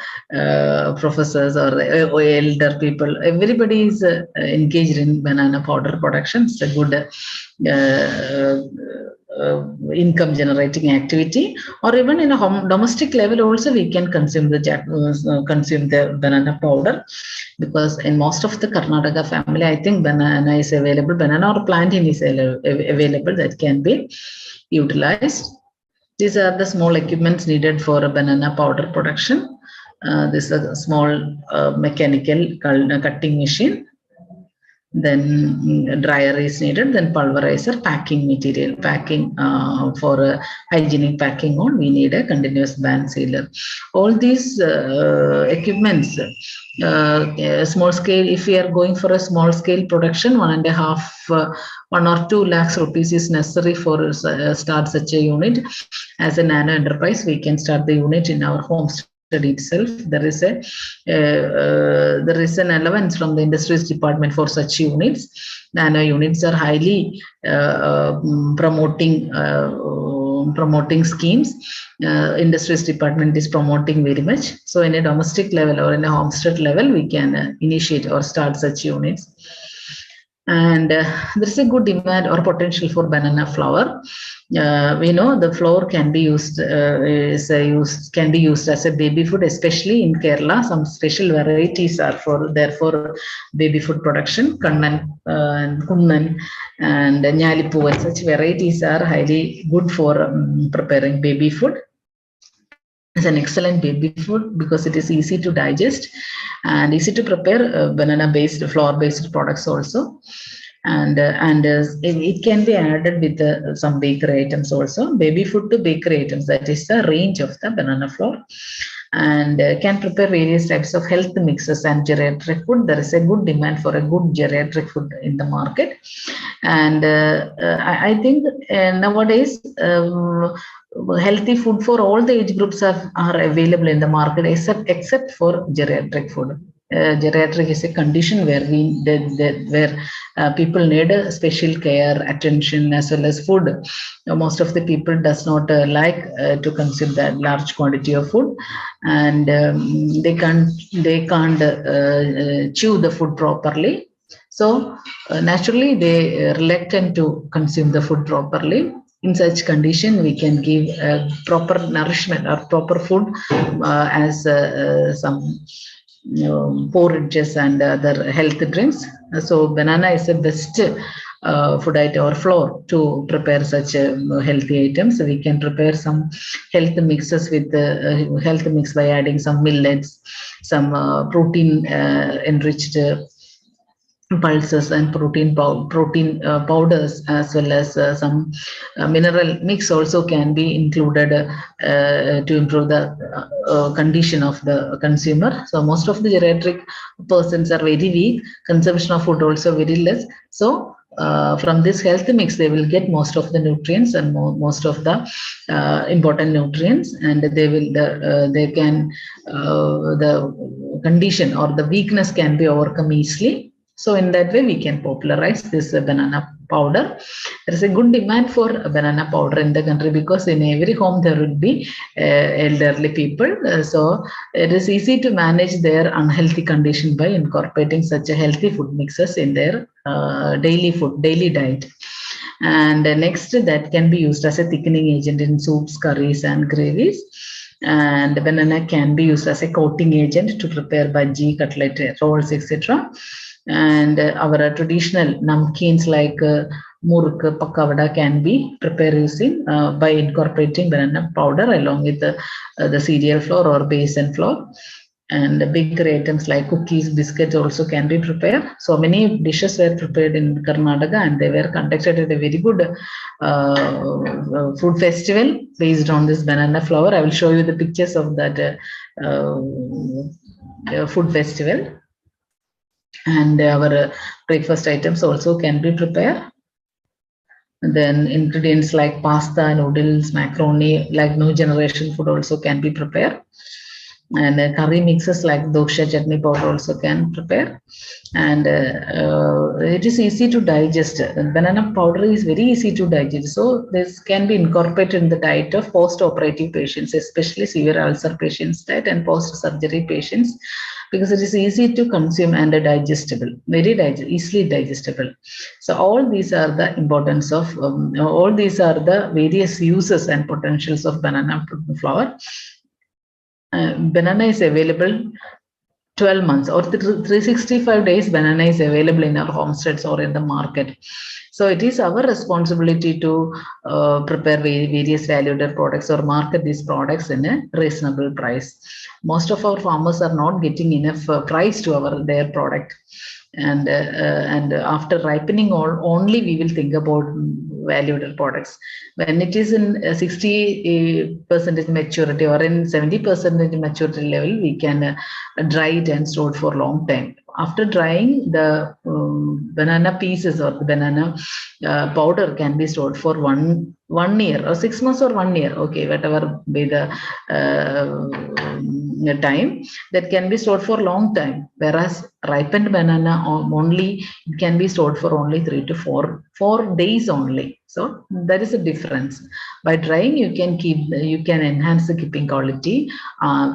professors or elder people. Everybody is engaged in banana powder production. It's a good income generating activity. Or even in a domestic level also, we can consume the banana powder, because in most of the Karnataka family, I think banana is available, banana or plantain is available that can be utilized. These are the small equipments needed for a banana powder production. This is a small mechanical cutting machine. Then dryer is needed, then pulverizer, packing material, packing for hygienic packing on, we need a continuous band sealer. All these equipments, small scale, if we are going for a small scale production, 1.5 1 or 2 lakhs rupees is necessary for start such a unit. As a nano enterprise, we can start the unit in our homestead itself. There is an allowance from the industries department for such units. Nano units are highly promoting schemes. Industries department is promoting very much. So in a domestic level or in a homestead level, we can initiate or start such units. And there is a good demand or potential for banana flour. We know the flour can be used as a baby food, especially in Kerala. Some special varieties are there for baby food production. Kannan, Kunnan, and Nyalipu, and such varieties are highly good for preparing baby food. It's an excellent baby food because it is easy to digest and easy to prepare. Banana-based, flour-based products also, and it can be added with some bakery items also. Baby food to bakery items, that is the range of the banana flour, and can prepare various types of health mixes and geriatric food. There is a good demand for a good geriatric food in the market, and I think nowadays. Healthy food for all the age groups are available in the market, except for geriatric food. Geriatric is a condition where people need a special care, attention, as well as food. Most of the people does not like to consume that large quantity of food, and they can't chew the food properly. So naturally, they reluctant to consume the food properly. In such condition, we can give proper nourishment or proper food as some porridges and other health drinks. So banana is the best food item or flour to prepare such healthy items. So we can prepare some health mixes with health mix by adding some millets, some protein enriched pulses and protein powders, as well as some mineral mix also can be included to improve the condition of the consumer. So most of the geriatric persons are very weak, consumption of food also very less. So from this health mix, they will get most of the nutrients and most of the important nutrients, and they will they can the condition or the weakness can be overcome easily. So in that way, we can popularize this banana powder. There is a good demand for banana powder in the country because in every home there would be elderly people. So it is easy to manage their unhealthy condition by incorporating such a healthy food mixes in their daily diet. And next, that can be used as a thickening agent in soups, curries, and gravies. And banana can be used as a coating agent to prepare bhaji, cutlet, rolls, etc. And our traditional namkeens like muruk, pakavada can be prepared using by incorporating banana powder along with the cereal flour or besan flour. And bigger items like cookies, biscuits also can be prepared. So many dishes were prepared in Karnataka, and they were conducted at a very good food festival based on this banana flour. I will show you the pictures of that food festival. And our breakfast items also can be prepared. And then ingredients like pasta, noodles, macaroni, like new generation food also can be prepared. And curry mixes like dosha chutney powder also can prepare. And it is easy to digest. Banana powder is very easy to digest. So this can be incorporated in the diet of post-operative patients, especially severe ulcer patients diet and post-surgery patients, because it is easy to consume and digestible, easily digestible. So all these are the importance of, all these are the various uses and potentials of banana flour. Banana is available 12 months or 365 days. Banana is available in our homesteads or in the market. So it is our responsibility to prepare various value-added products or market these products in a reasonable price. Most of our farmers are not getting enough price to their product. And after ripening only we will think about value-added products. When it is in 60% maturity or in 70% maturity level, we can dry it and store it for a long time. After drying, the banana pieces or the banana powder can be stored for one year or 6 months or 1 year. Okay, whatever be the time, that can be stored for a long time. Whereas ripened banana only, it can be stored for only 3 to 4 days only. So that is a difference. By drying, you can enhance the keeping quality.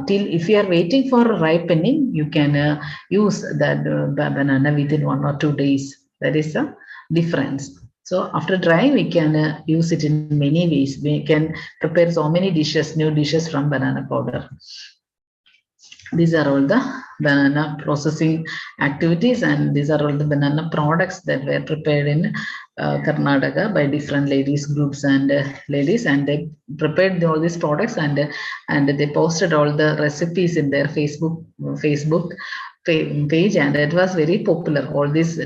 Till if you are waiting for ripening, you can use that banana within 1 or 2 days. That is a difference. So after drying, we can use it in many ways. We can prepare so many dishes, new dishes from banana powder. These are all the banana processing activities, and these are all the banana products that were prepared in Karnataka by different ladies groups and ladies, and they prepared all these products and they posted all the recipes in their Facebook page, and it was very popular. All these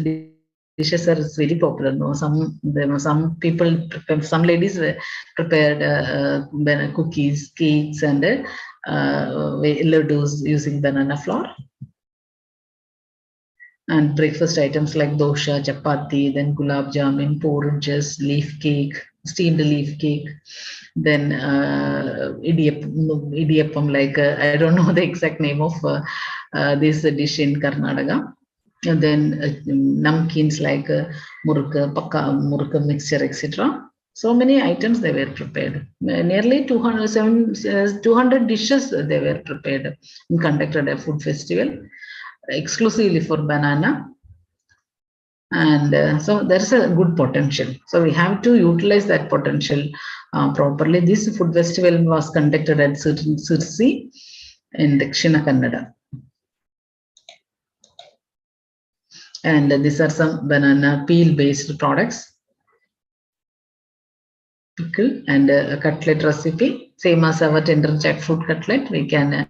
dishes are very popular. No, some people, some ladies prepared cookies, cakes, and laddus using banana flour. And breakfast items like dosha, chapati, then gulab jamun, porridges, leaf cake, steamed leaf cake, then idiyappam, like I don't know the exact name of this dish in Karnataka. And then namkeens like muruk mixture, etc. So many items they were prepared. Nearly 200 dishes they were prepared and conducted a food festival exclusively for banana. And so there's a good potential. So we have to utilize that potential properly. This food festival was conducted at Sirsi in Dakshina Kannada. And these are some banana peel based products. Pickle and a cutlet recipe, same as our tender jackfruit cutlet. We can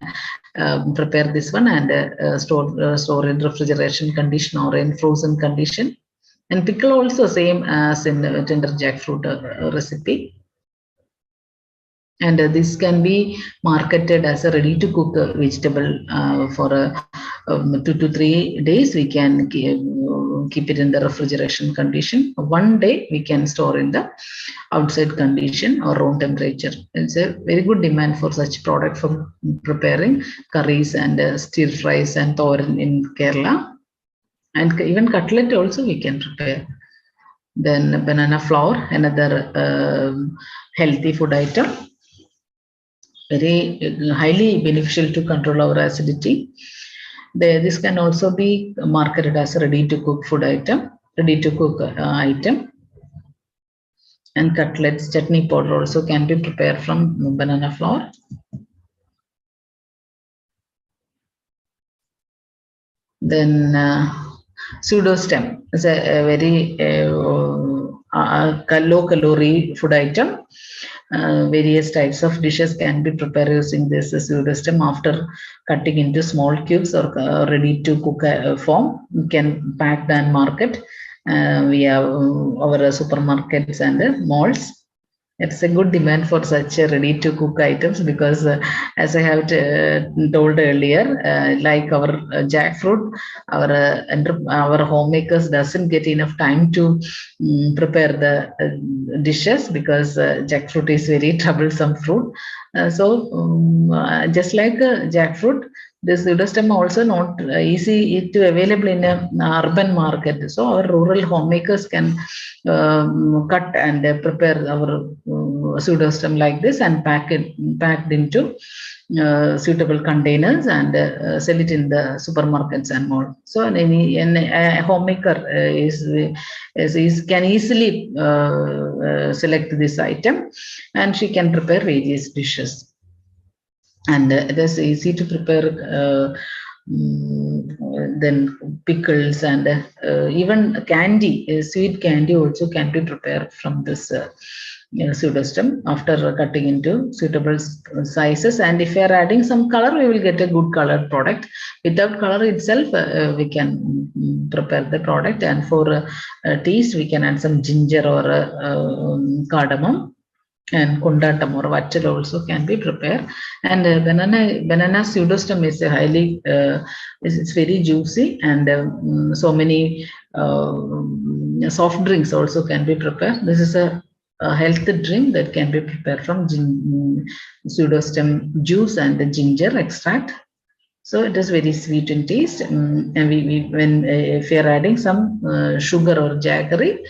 prepare this one and store in refrigeration condition or in frozen condition. And pickle also same as in tender jackfruit recipe. And this can be marketed as a ready to cook vegetable for 2 to 3 days. We can keep it in the refrigeration condition. 1 day we can store in the outside condition or room temperature. It's a very good demand for such product for preparing curries and stir fries and thoran in Kerala. And even cutlet also we can prepare. Then banana flour, another healthy food item. Very highly beneficial to control our acidity. This can also be marketed as a ready to cook food item, ready to cook item. And cutlets, chutney powder also can be prepared from banana flour. Then pseudostem is a very low calorie food item. Various types of dishes can be prepared using this pseudostem after cutting into small cubes or ready to cook form. You can pack and market via our supermarkets and malls. It's a good demand for such ready to cook items because as I have told earlier, like our jackfruit, our homemakers doesn't get enough time to prepare the dishes because jackfruit is very troublesome fruit. Just like jackfruit, this pseudostem also not easy to available in an urban market. So our rural homemakers can cut and prepare our pseudostem like this and packed into suitable containers and sell it in the supermarkets and more. So a homemaker can easily select this item and she can prepare various dishes. And it is easy to prepare then pickles and even candy, sweet candy also can be prepared from this pseudostem after cutting into suitable sizes. And if we are adding some color, we will get a good colored product. Without color itself, we can prepare the product. And for taste, we can add some ginger or cardamom. And kundatam or vattal also can be prepared. And banana pseudostem is a highly it's very juicy, and so many soft drinks also can be prepared. This is a health drink that can be prepared from pseudostem juice and the ginger extract. So it is very sweet in taste, and if we are adding some sugar or jaggery,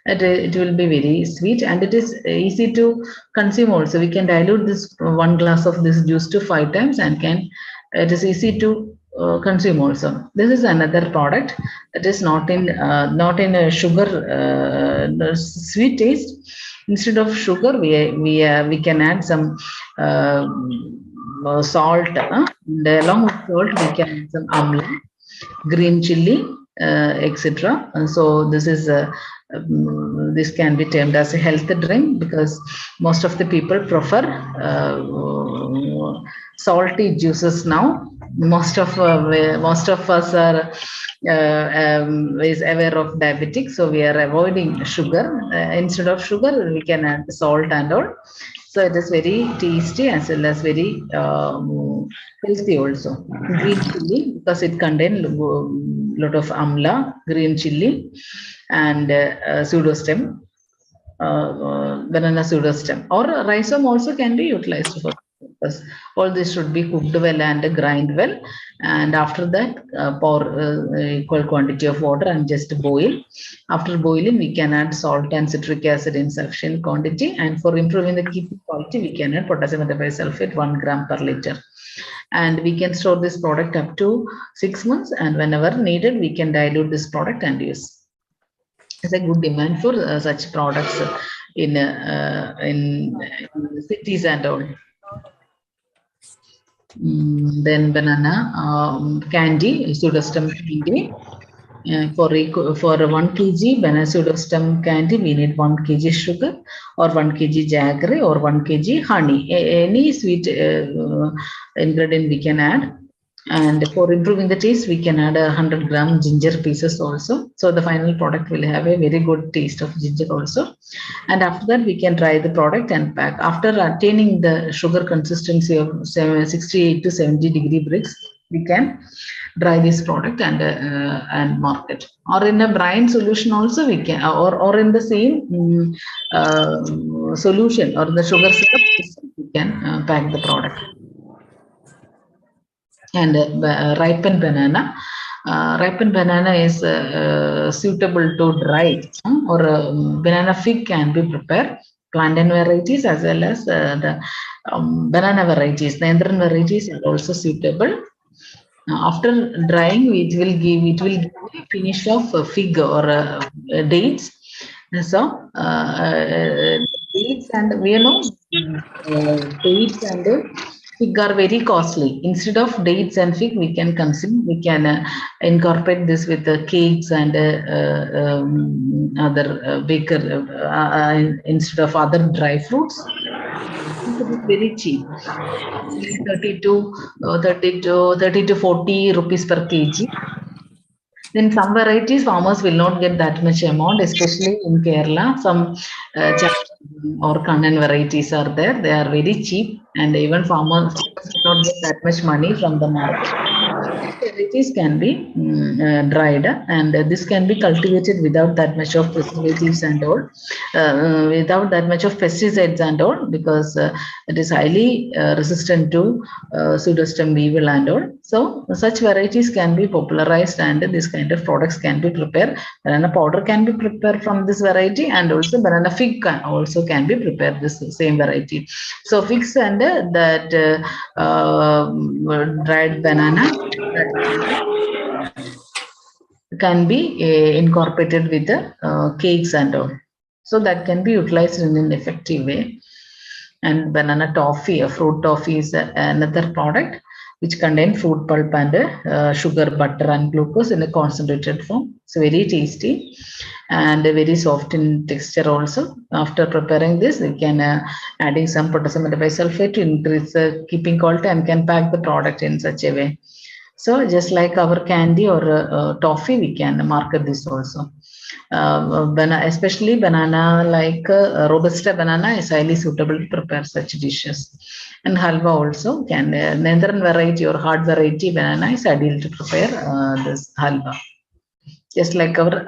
it will be very sweet, and it is easy to consume also. We can dilute this 1 glass of this juice to 5 times, and it is easy to consume also. This is another product that is not in a sugar sweet taste. Instead of sugar, we can add some salt, and along with salt we can add some amla, green chili, etc. So this is this can be termed as a health drink because most of the people prefer salty juices now. Most of us are is aware of diabetic, so we are avoiding sugar. Instead of sugar, we can add salt and all. So it is very tasty as well as very healthy also. Green chili because it contains a lot of amla, green chili, and pseudostem, banana pseudostem, or rhizome also can be utilized for purpose. All this should be cooked well and grind well, and after that pour equal quantity of water and just boil. After boiling, we can add salt and citric acid in sufficient quantity, and for improving the keeping quality, we can add potassium metabisulfate 1 gram per liter. And we can store this product up to 6 months, and whenever needed, we can dilute this product and use. There's a good demand for such products in cities and all. Then banana candy, pseudostem candy. For 1 kg banana pseudostem candy, we need 1 kg sugar or 1 kg jaggery or 1 kg honey. Any sweet ingredient we can add. And for improving the taste, we can add 100 gram ginger pieces also. So the final product will have a very good taste of ginger also. And after that, we can dry the product and pack. After attaining the sugar consistency of 68 to 70-degree Brix, we can dry this product and market. Or in a brine solution also we can, or in the same solution or the sugar syrup, we can pack the product. And ripened banana. Ripened banana is suitable to dry, or banana fig can be prepared. Plantain varieties as well as the banana varieties, the Nendran varieties are also suitable. After drying, it will give a finish of fig or dates. So dates and dates and fig are very costly. Instead of dates and fig, we can consume. We can incorporate this with the cakes and other baker instead of other dry fruits. It is very cheap. 30 to 40 rupees per kg. Then some varieties farmers will not get that much amount, especially in Kerala. Some or Kannan varieties are there. They are very cheap, and even farmers do not get that much money from the market. Varieties can be dried, and this can be cultivated without that much of preservatives and all, without that much of pesticides and all, because it is highly resistant to pseudostem weevil and all. So such varieties can be popularized, and this kind of products can be prepared. Banana powder can be prepared from this variety, and also banana fig can be prepared this same variety. So figs and that dried banana can be incorporated with the cakes and all. So that can be utilized in an effective way. And banana toffee, a fruit toffee, is another product which contains fruit pulp and sugar, butter, and glucose in a concentrated form. It's very tasty and very soft in texture also. After preparing this, we can adding some potassium bisulfate to increase the keeping quality and can pack the product in such a way. So just like our candy or toffee, we can market this also. Especially banana like Robusta banana is highly suitable to prepare such dishes. And halwa also can, Nendran variety or hard variety banana is ideal to prepare this halwa. Just like our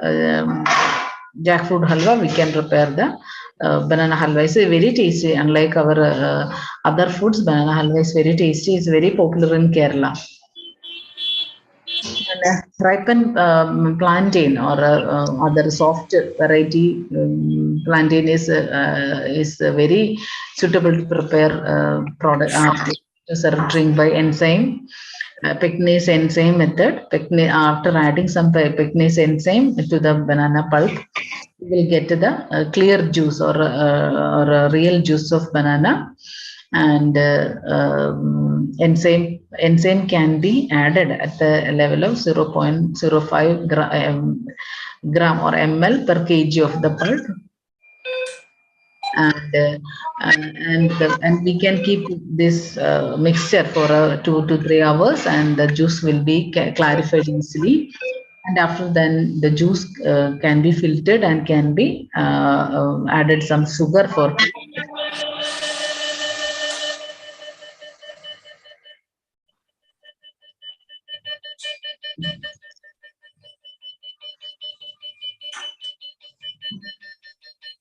jackfruit halwa, we can prepare the banana halwa. It's very tasty. Unlike our other foods, banana halwa is very tasty. It's very popular in Kerala. And ripened plantain or other soft variety plantain is very suitable to prepare product drink by enzyme. Pectinase enzyme method. After adding some pectinase enzyme to the banana pulp, you will get the clear juice or real juice of banana. And enzyme can be added at the level of 0.05 gram or ml per kg of the pulp. And we can keep this mixture for 2 to 3 hours, and the juice will be clarified easily. And after then, the juice can be filtered and can be added some sugar for.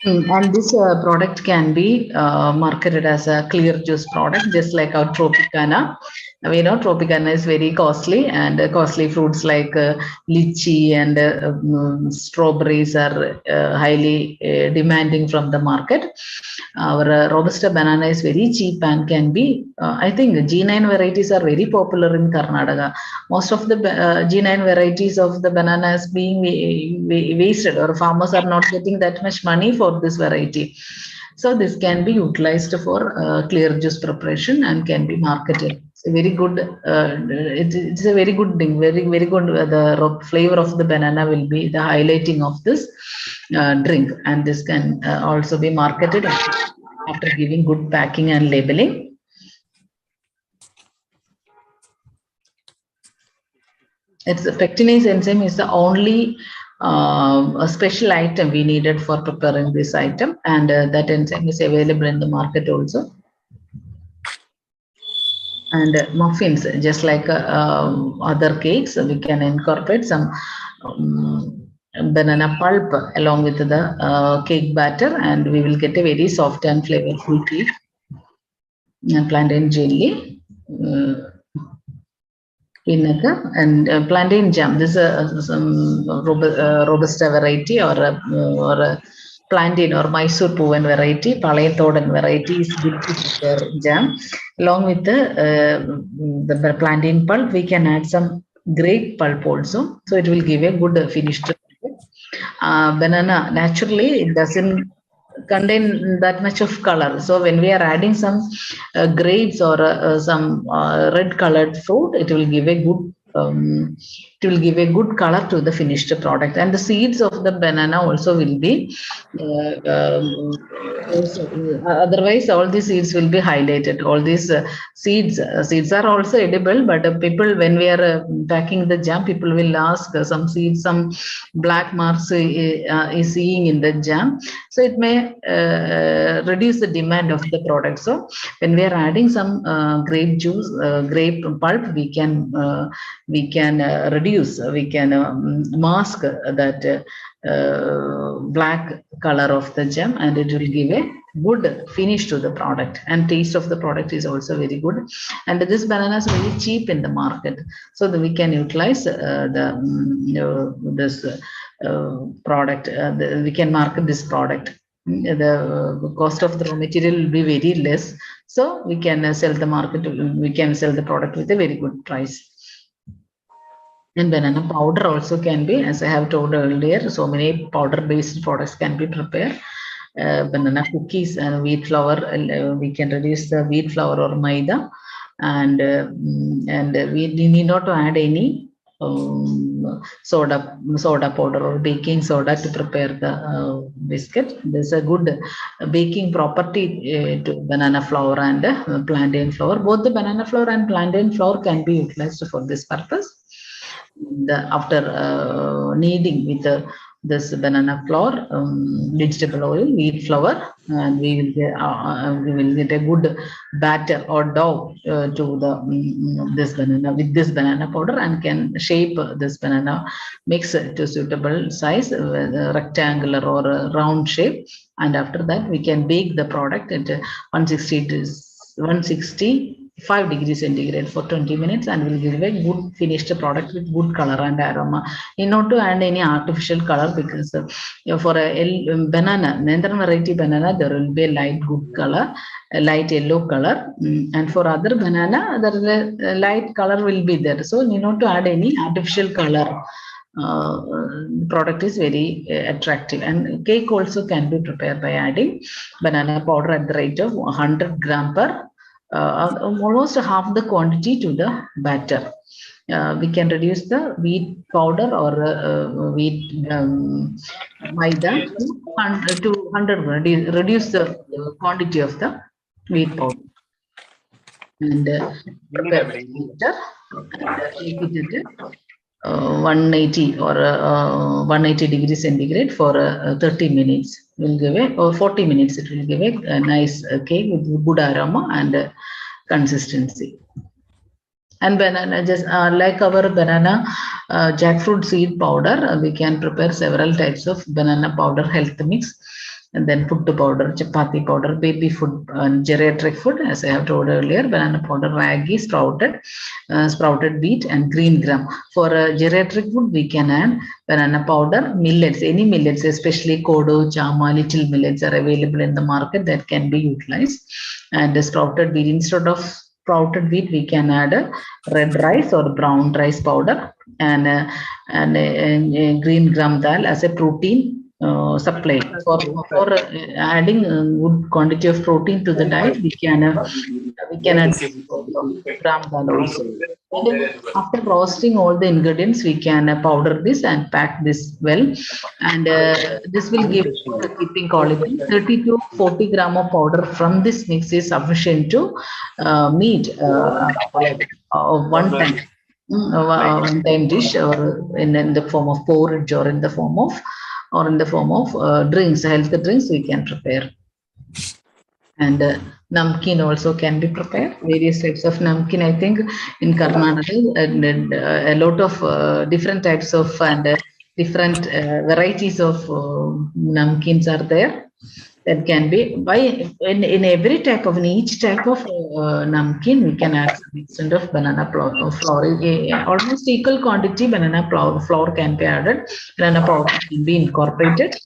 And this product can be marketed as a clear juice product, just like our Tropicana. We know Tropicana is very costly, and costly fruits like lychee and strawberries are highly demanding from the market. Our Robusta banana is very cheap and can be, I think G9 varieties are very popular in Karnataka. Most of the G9 varieties of the banana is being wasted, or farmers are not getting that much money for this variety. So this can be utilized for clear juice preparation and can be marketed. It's a very good. It's a very good thing. Very good. The flavor of the banana will be the highlighting of this drink, and this can also be marketed after giving good packing and labeling. It's a pectinase enzyme is the only a special item we needed for preparing this item, and that enzyme is available in the market also. And muffins, just like other cakes, we can incorporate some banana pulp along with the cake batter, and we will get a very soft and flavorful cake. And plantain jelly, vinegar, and plantain jam. This is some robusta variety or a plantain or Mysore Poovan variety, Palayathodan variety is good to prepare jam. Along with the plantain pulp, we can add some grape pulp also, so it will give a good finished. Banana naturally it doesn't contain that much of color, so when we are adding some grapes or some red colored fruit, it will give a good color to the finished product. And the seeds of the banana also will be otherwise all these seeds will be highlighted. All these seeds are also edible, but people, when we are packing the jam, people will ask some seeds, some black marks is seeing in the jam, so it may reduce the demand of the product. So when we are adding some grape juice, grape pulp, we can reduce, we can mask that black color of the jam, and it will give a good finish to the product, and taste of the product is also very good. And this banana is very cheap in the market, so that we can utilize this product. We can market this product. The cost of the raw material will be very less, so we can sell the product with a very good price. And banana powder also can be, as I have told earlier, so many powder based products can be prepared. Banana cookies and wheat flour, we can reduce the wheat flour or maida, and we need not to add any soda powder or baking soda to prepare the biscuit. There's a good baking property to banana flour and plantain flour. Both the banana flour and plantain flour can be utilized for this purpose. After kneading with this banana flour, vegetable oil, wheat flour, and we will get a good batter or dough to the this banana with this banana powder, and can shape this banana mix to suitable size, rectangular or a round shape. And after that, we can bake the product at 165 degrees centigrade for 20 minutes, and will give a good finished product with good color and aroma. You not to add any artificial color, because for a banana, Nendran variety banana, there will be a light good color, a light yellow color, and for other banana, there is a light color will be there. So you not to add any artificial color. The product is very attractive. And cake also can be prepared by adding banana powder at the rate of 100 gram per almost half the quantity to the batter. We can reduce the wheat powder or wheat maida to 100, reduce the quantity of the wheat powder, and prepare the batter and make it at 180 or 180 degrees centigrade for 30 minutes. Will give or 40 minutes. It will give a nice cake with good aroma and consistency. And banana, just like our banana jackfruit seed powder, we can prepare several types of banana powder health mix. And then puttu powder, chapati powder, baby food, geriatric food, as I have told earlier, banana powder, ragi, sprouted wheat, and green gram. For geriatric food, we can add banana powder, millets, any millets, especially kodo, chama, little millets are available in the market that can be utilized. And the sprouted wheat, instead of sprouted wheat, we can add a red rice or brown rice powder, and green gram dal as a protein supply. For adding good quantity of protein to the diet, we can add gram dal also. And after roasting all the ingredients, we can powder this and pack this well, and this will give keeping quality. 30 to 40 gram of powder from this mix is sufficient to meet one time. One time dish, or in the form of porridge, or in the form of drinks, health drinks we can prepare. And namkeen also can be prepared. Various types of namkeen, I think, in Karnataka, and a lot of different types of and different varieties of namkeens are there. That can be in every type of, in each type of namkeen, we can add some extent of banana flour. Almost equal quantity banana flour can be added. Banana powder can be incorporated.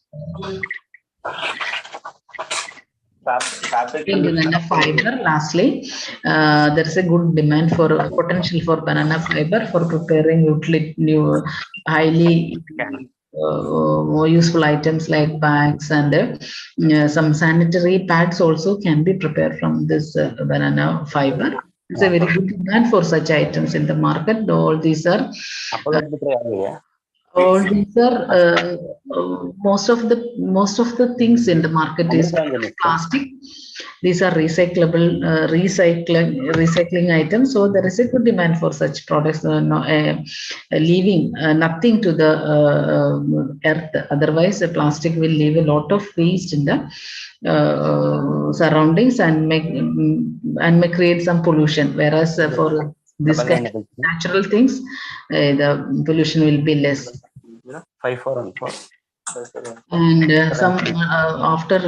Banana fiber. Lastly, there is a good demand for potential for banana fiber for preparing new highly more useful items like bags, and some sanitary pads also can be prepared from this banana fiber. It's a very good demand for such items in the market. All these are most of the things in the market is plastic. These are recyclable, recycling items. So there is a good demand for such products, leaving nothing to the earth. Otherwise, plastic will leave a lot of waste in the surroundings and may create some pollution. Whereas for this kind of natural things, the pollution will be less. 5, 4, and 4. And after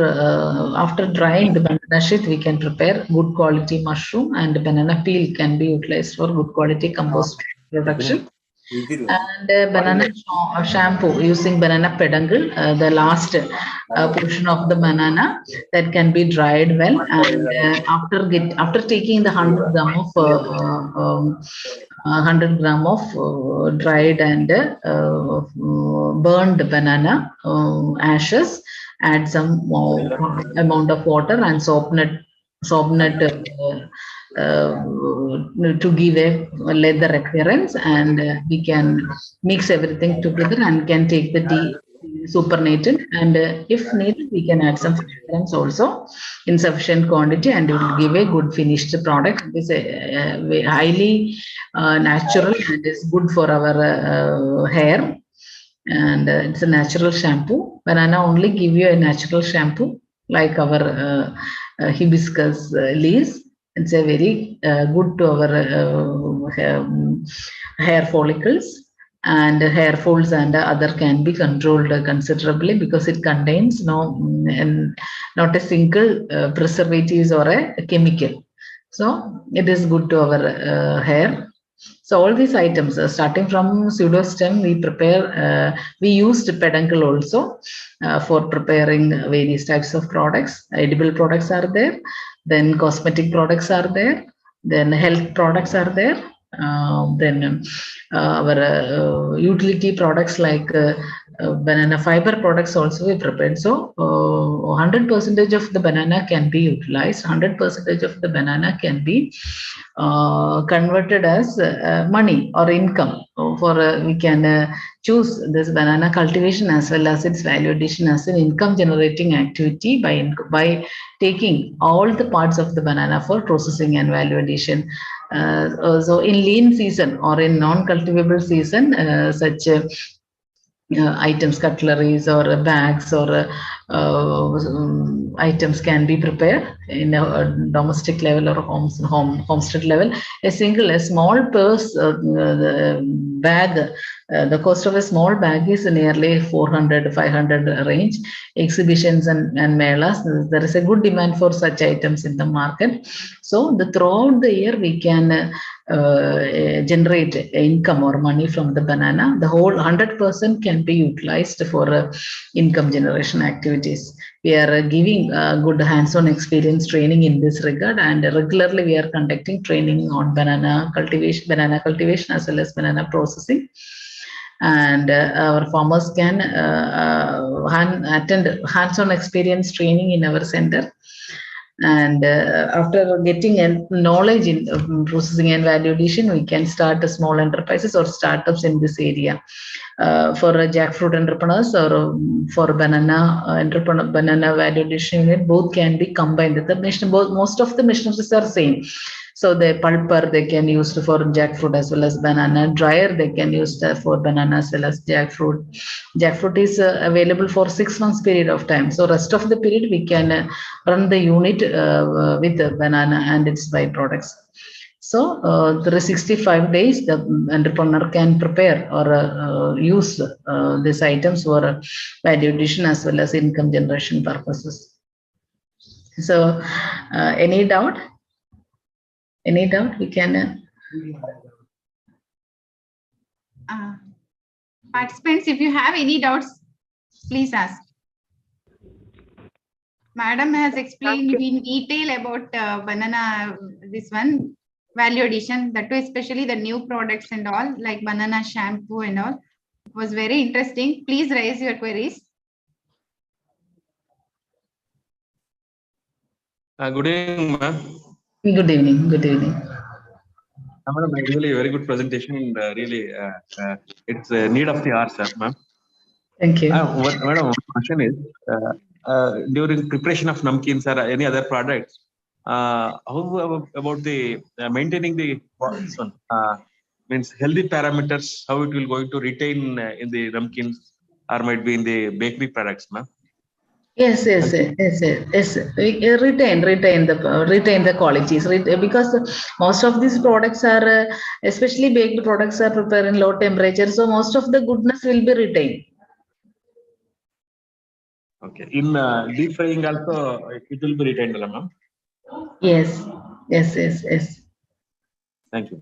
drying the banana sheet, we can prepare good quality mushroom, and banana peel can be utilized for good quality compost production. And banana shampoo using banana peduncle, the last portion of the banana, that can be dried well, and after taking the 100 gram of dried and burned banana ashes, add some amount of water and soften it to give a leather appearance, and we can mix everything together and can take the tea supernatant, and if needed we can add some fragrance also in sufficient quantity, and it will give a good finished product. It is a highly natural and is good for our hair, and it's a natural shampoo. Banana only give you a natural shampoo like our hibiscus leaves. It's a very good to our hair follicles, and hair folds and other can be controlled considerably, because it contains not a single preservatives or a chemical. So it is good to our hair. So all these items, starting from pseudostem, we used peduncle also for preparing various types of products. Edible products are there, then cosmetic products are there, then health products are there, then our utility products like banana fiber products also we prepared. So 100% of the banana can be utilized, 100% of the banana can be converted as money or income. We can choose this banana cultivation as well as its value addition as an income generating activity by taking all the parts of the banana for processing and value addition. So in lean season or in non-cultivable season, such items, cutleries or bags or items can be prepared in a domestic level or homestead level. A small purse bag, the cost of a small bag is nearly 400-500 range. Exhibitions and melas, there is a good demand for such items in the market. So throughout the year we can generate income or money from the banana. The whole 100% can be utilized for income generation activities. We are giving good hands-on experience training in this regard, and regularly we are conducting training on banana cultivation as well as banana processing. and our farmers can attend hands-on experience training in our center. And after getting knowledge in processing and value addition, we can start small enterprises or startups in this area. For jackfruit entrepreneurs or for banana entrepreneur, banana value addition unit, both can be combined. Most of the machineries are same. So the pulper they can use for jackfruit as well as banana. Dryer they can use for banana as well as jackfruit. Jackfruit is available for 6 months period of time. So rest of the period we can run the unit with the banana and its byproducts. So 365 days the entrepreneur can prepare or use these items for value addition as well as income generation purposes. So any doubt? Any doubt? We can. Participants, if you have any doubts, please ask. Madam has explained in detail about banana, this one, value addition, that too especially the new products and all, like banana shampoo and all. It was very interesting. Please raise your queries. Good evening, ma'am. Good evening. Good evening. Madam, really very good presentation. And, really, it's a need of the hour, sir, ma'am. Thank you. Madam, one question is, during preparation of namkeens or any other products, how about the maintaining the means healthy parameters, how it will going to retain in the namkeens or might be in the bakery products, ma'am? Yes. We retain the qualities, because most of these products are, especially baked products, are prepared in low temperature. So most of the goodness will be retained. Okay. In deep frying also, it will be retained, ma'am. Yes. Thank you.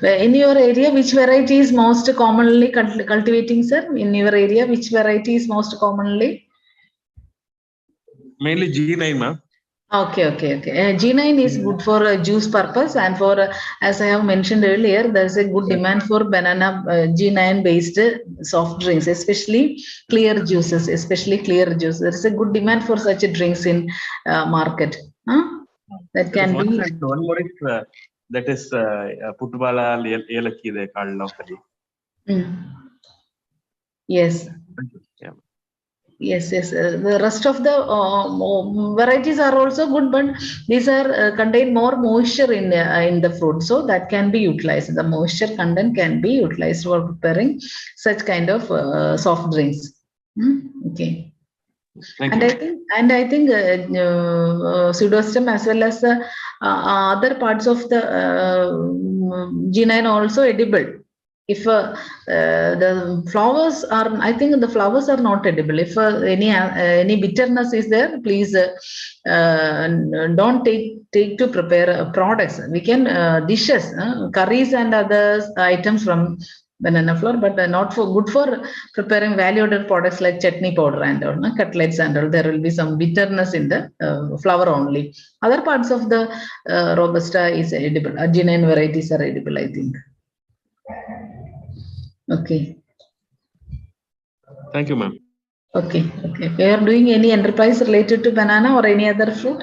In your area, which variety is most commonly cultivating, sir? In your area, which variety is most commonly? Mainly G9, ma'am. Okay. G9 is good for juice purpose, and for as I have mentioned earlier, there is a good demand for banana G9 based soft drinks, especially clear juices. There is a good demand for such drinks in market. That can be. One more is that is Putbala Elaki they call locally. Yes. Yeah. Yes. The rest of the varieties are also good, but these are contain more moisture in the fruit, so that can be utilized. The moisture content can be utilized for preparing such kind of soft drinks. Okay. And I think pseudostem as well as other parts of the G9 also edible. If the flowers are, I think the flowers are not edible. If any bitterness is there, please don't take to prepare products. We can dishes, curries and other items from banana flour, but not for good for preparing value-added products like chutney powder and all, cutlets and all. There will be some bitterness in the flour only. Other parts of the Robusta is edible. G9 varieties are edible, I think. Okay. Thank you, ma'am. Okay. We are doing any enterprise related to banana or any other fruit?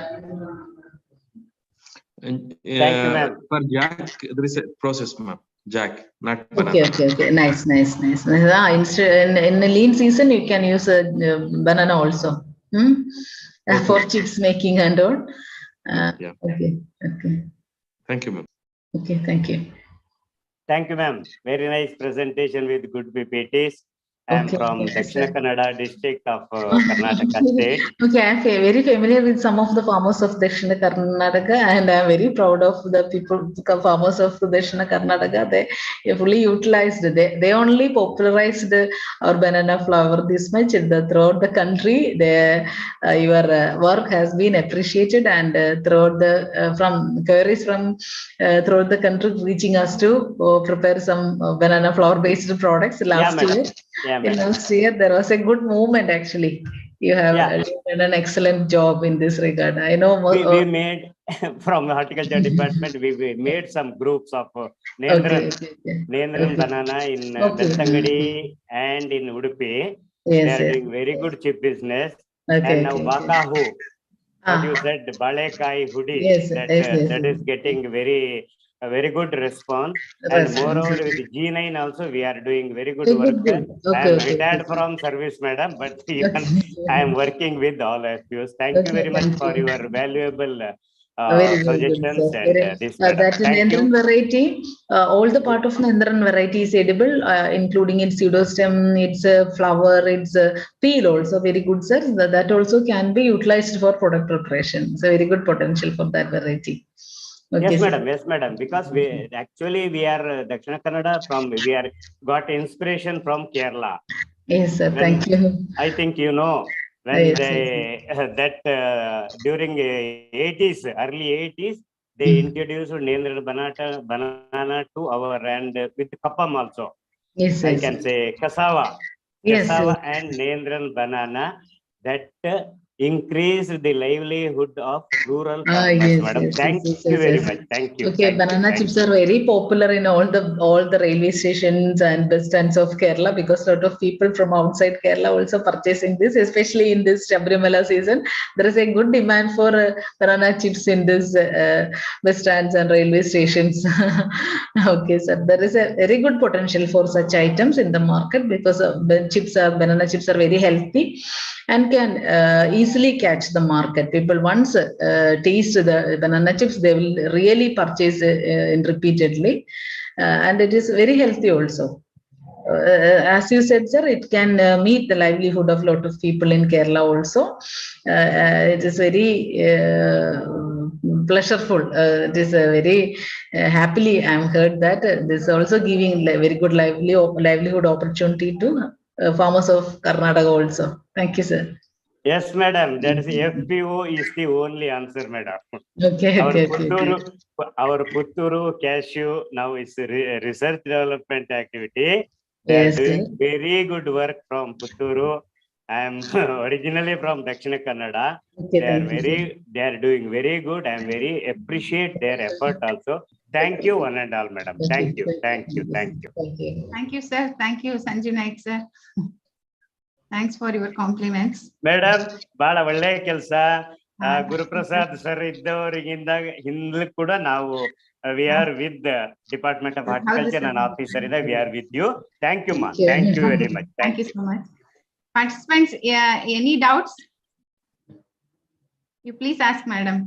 Thank you, ma'am. For Jack, there is a process, ma'am. Jack, not banana. Okay. Nice. In the lean season, you can use banana also. For chips making and all. Yeah. Okay. Thank you, ma'am. Okay, thank you. Thank you, ma'am. Very nice presentation with good PPTs. I am from Dakshina Kannada district of Karnataka state. Okay, I am very familiar with some of the farmers of Dakshina Karnataka, and I am very proud of the people, farmers of Dakshina Karnataka. They fully utilized, they only popularized our banana flour this much throughout the country. Your work has been appreciated, and throughout the from queries from throughout the country reaching us to prepare some banana flour based products last year. Yeah, last year there was a good movement actually. You have Yeah. done an excellent job in this regard. I know We made from horticulture department, we made some groups of Nendran okay. banana in Okay. Beltangadi and in Udupi. Yes, They are yes. doing very good chip business. Okay, And now okay. Bakahu, what you Ah, said, Balekai hoodie, yes, that yes. that is getting a very good response. And Response. moreover, with G9 also, we are doing very good Very work. good. I Okay, am okay. retired from service, madam, but even I Okay. am working with all FPOs. Thank you Okay, very much thank for you. your valuable Very, very good, suggestions sir. and this, madam. That Thank you. Nendran variety, all the part of Nendran variety is edible, including its pseudostem, its flower, its peel also. Very good, sir. That also can be utilized for product preparation. So very good potential for that variety. Okay, Yes, sir. madam. Yes, madam. Because we are Dakshina Kannada we are got inspiration from Kerala. Yes, sir. When, Thank you. I think you know when Yes, they during 80s, early 80s, they introduced Nendran banana to our and with Kappam also. Yes, I yes. can say cassava Yes, yes. and Nendran banana that increased the livelihood of rural farmers, madam. Thank you very much. Thank you. Okay, banana chips are very popular in all the railway stations and bus stands of Kerala because a lot of people from outside Kerala also purchasing this, especially in this Sabrimala season. There is a good demand for banana chips in this bus stands and railway stations. Okay, sir. There is a very good potential for such items in the market because banana chips are very healthy and can easily catch the market. People once taste the banana chips, they will really purchase repeatedly, and it is very healthy also. As you said, sir, it can meet the livelihood of a lot of people in Kerala also. It is very pleasureful. It is very happily I am heard that this is also giving very good livelihood opportunity to farmers of Karnataka also. Thank you, sir. Yes, madam. That is FPO is the only answer, madam. Okay, Our okay. Putturu cashew now is a research development activity. They are Yes, doing sir. very good work from Putturu. I am originally from Dakshina Kannada. Okay, thank you, sir. They are doing very good. I am very appreciate their effort also. Thank you, one and all, madam. Thank you. Thank you. Thank you, sir. Thank you, Sanjay Naik, sir. Thanks for your compliments. Madam, bala ಒಳ್ಳೆ ಕೆಲಸ Guruprasad sir ಇದ್ದವರಿಗಿಂದ ಹಿಂದೆ ಕೂಡ ನಾವು we are with the Department of Horticulture and officer we are with you. Thank you, ma. Thank you very much. Thank you so much. Participants, any doubts? You please ask, madam.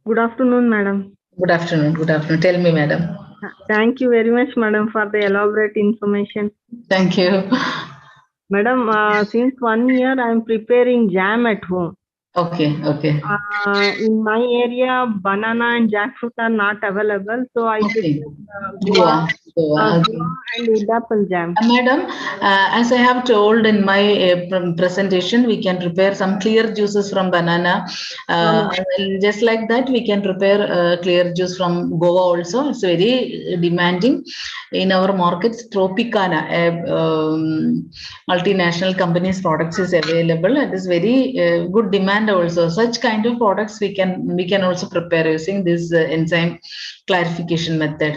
Good afternoon, madam. Good afternoon. Tell me, madam. Thank you very much, madam, for the elaborate information. Thank you. Madam, since 1 year, I am preparing jam at home. Okay. In my area, banana and jackfruit are not available, so I prepare guava and wood apple jam. Madam, as I have told in my presentation, we can prepare some clear juices from banana. Just like that, we can prepare clear juice from guava also. It's very demanding in our markets. Tropicana, multinational companies' products is available. It is very good demand also. Such kind of products we can also prepare using this enzyme clarification method.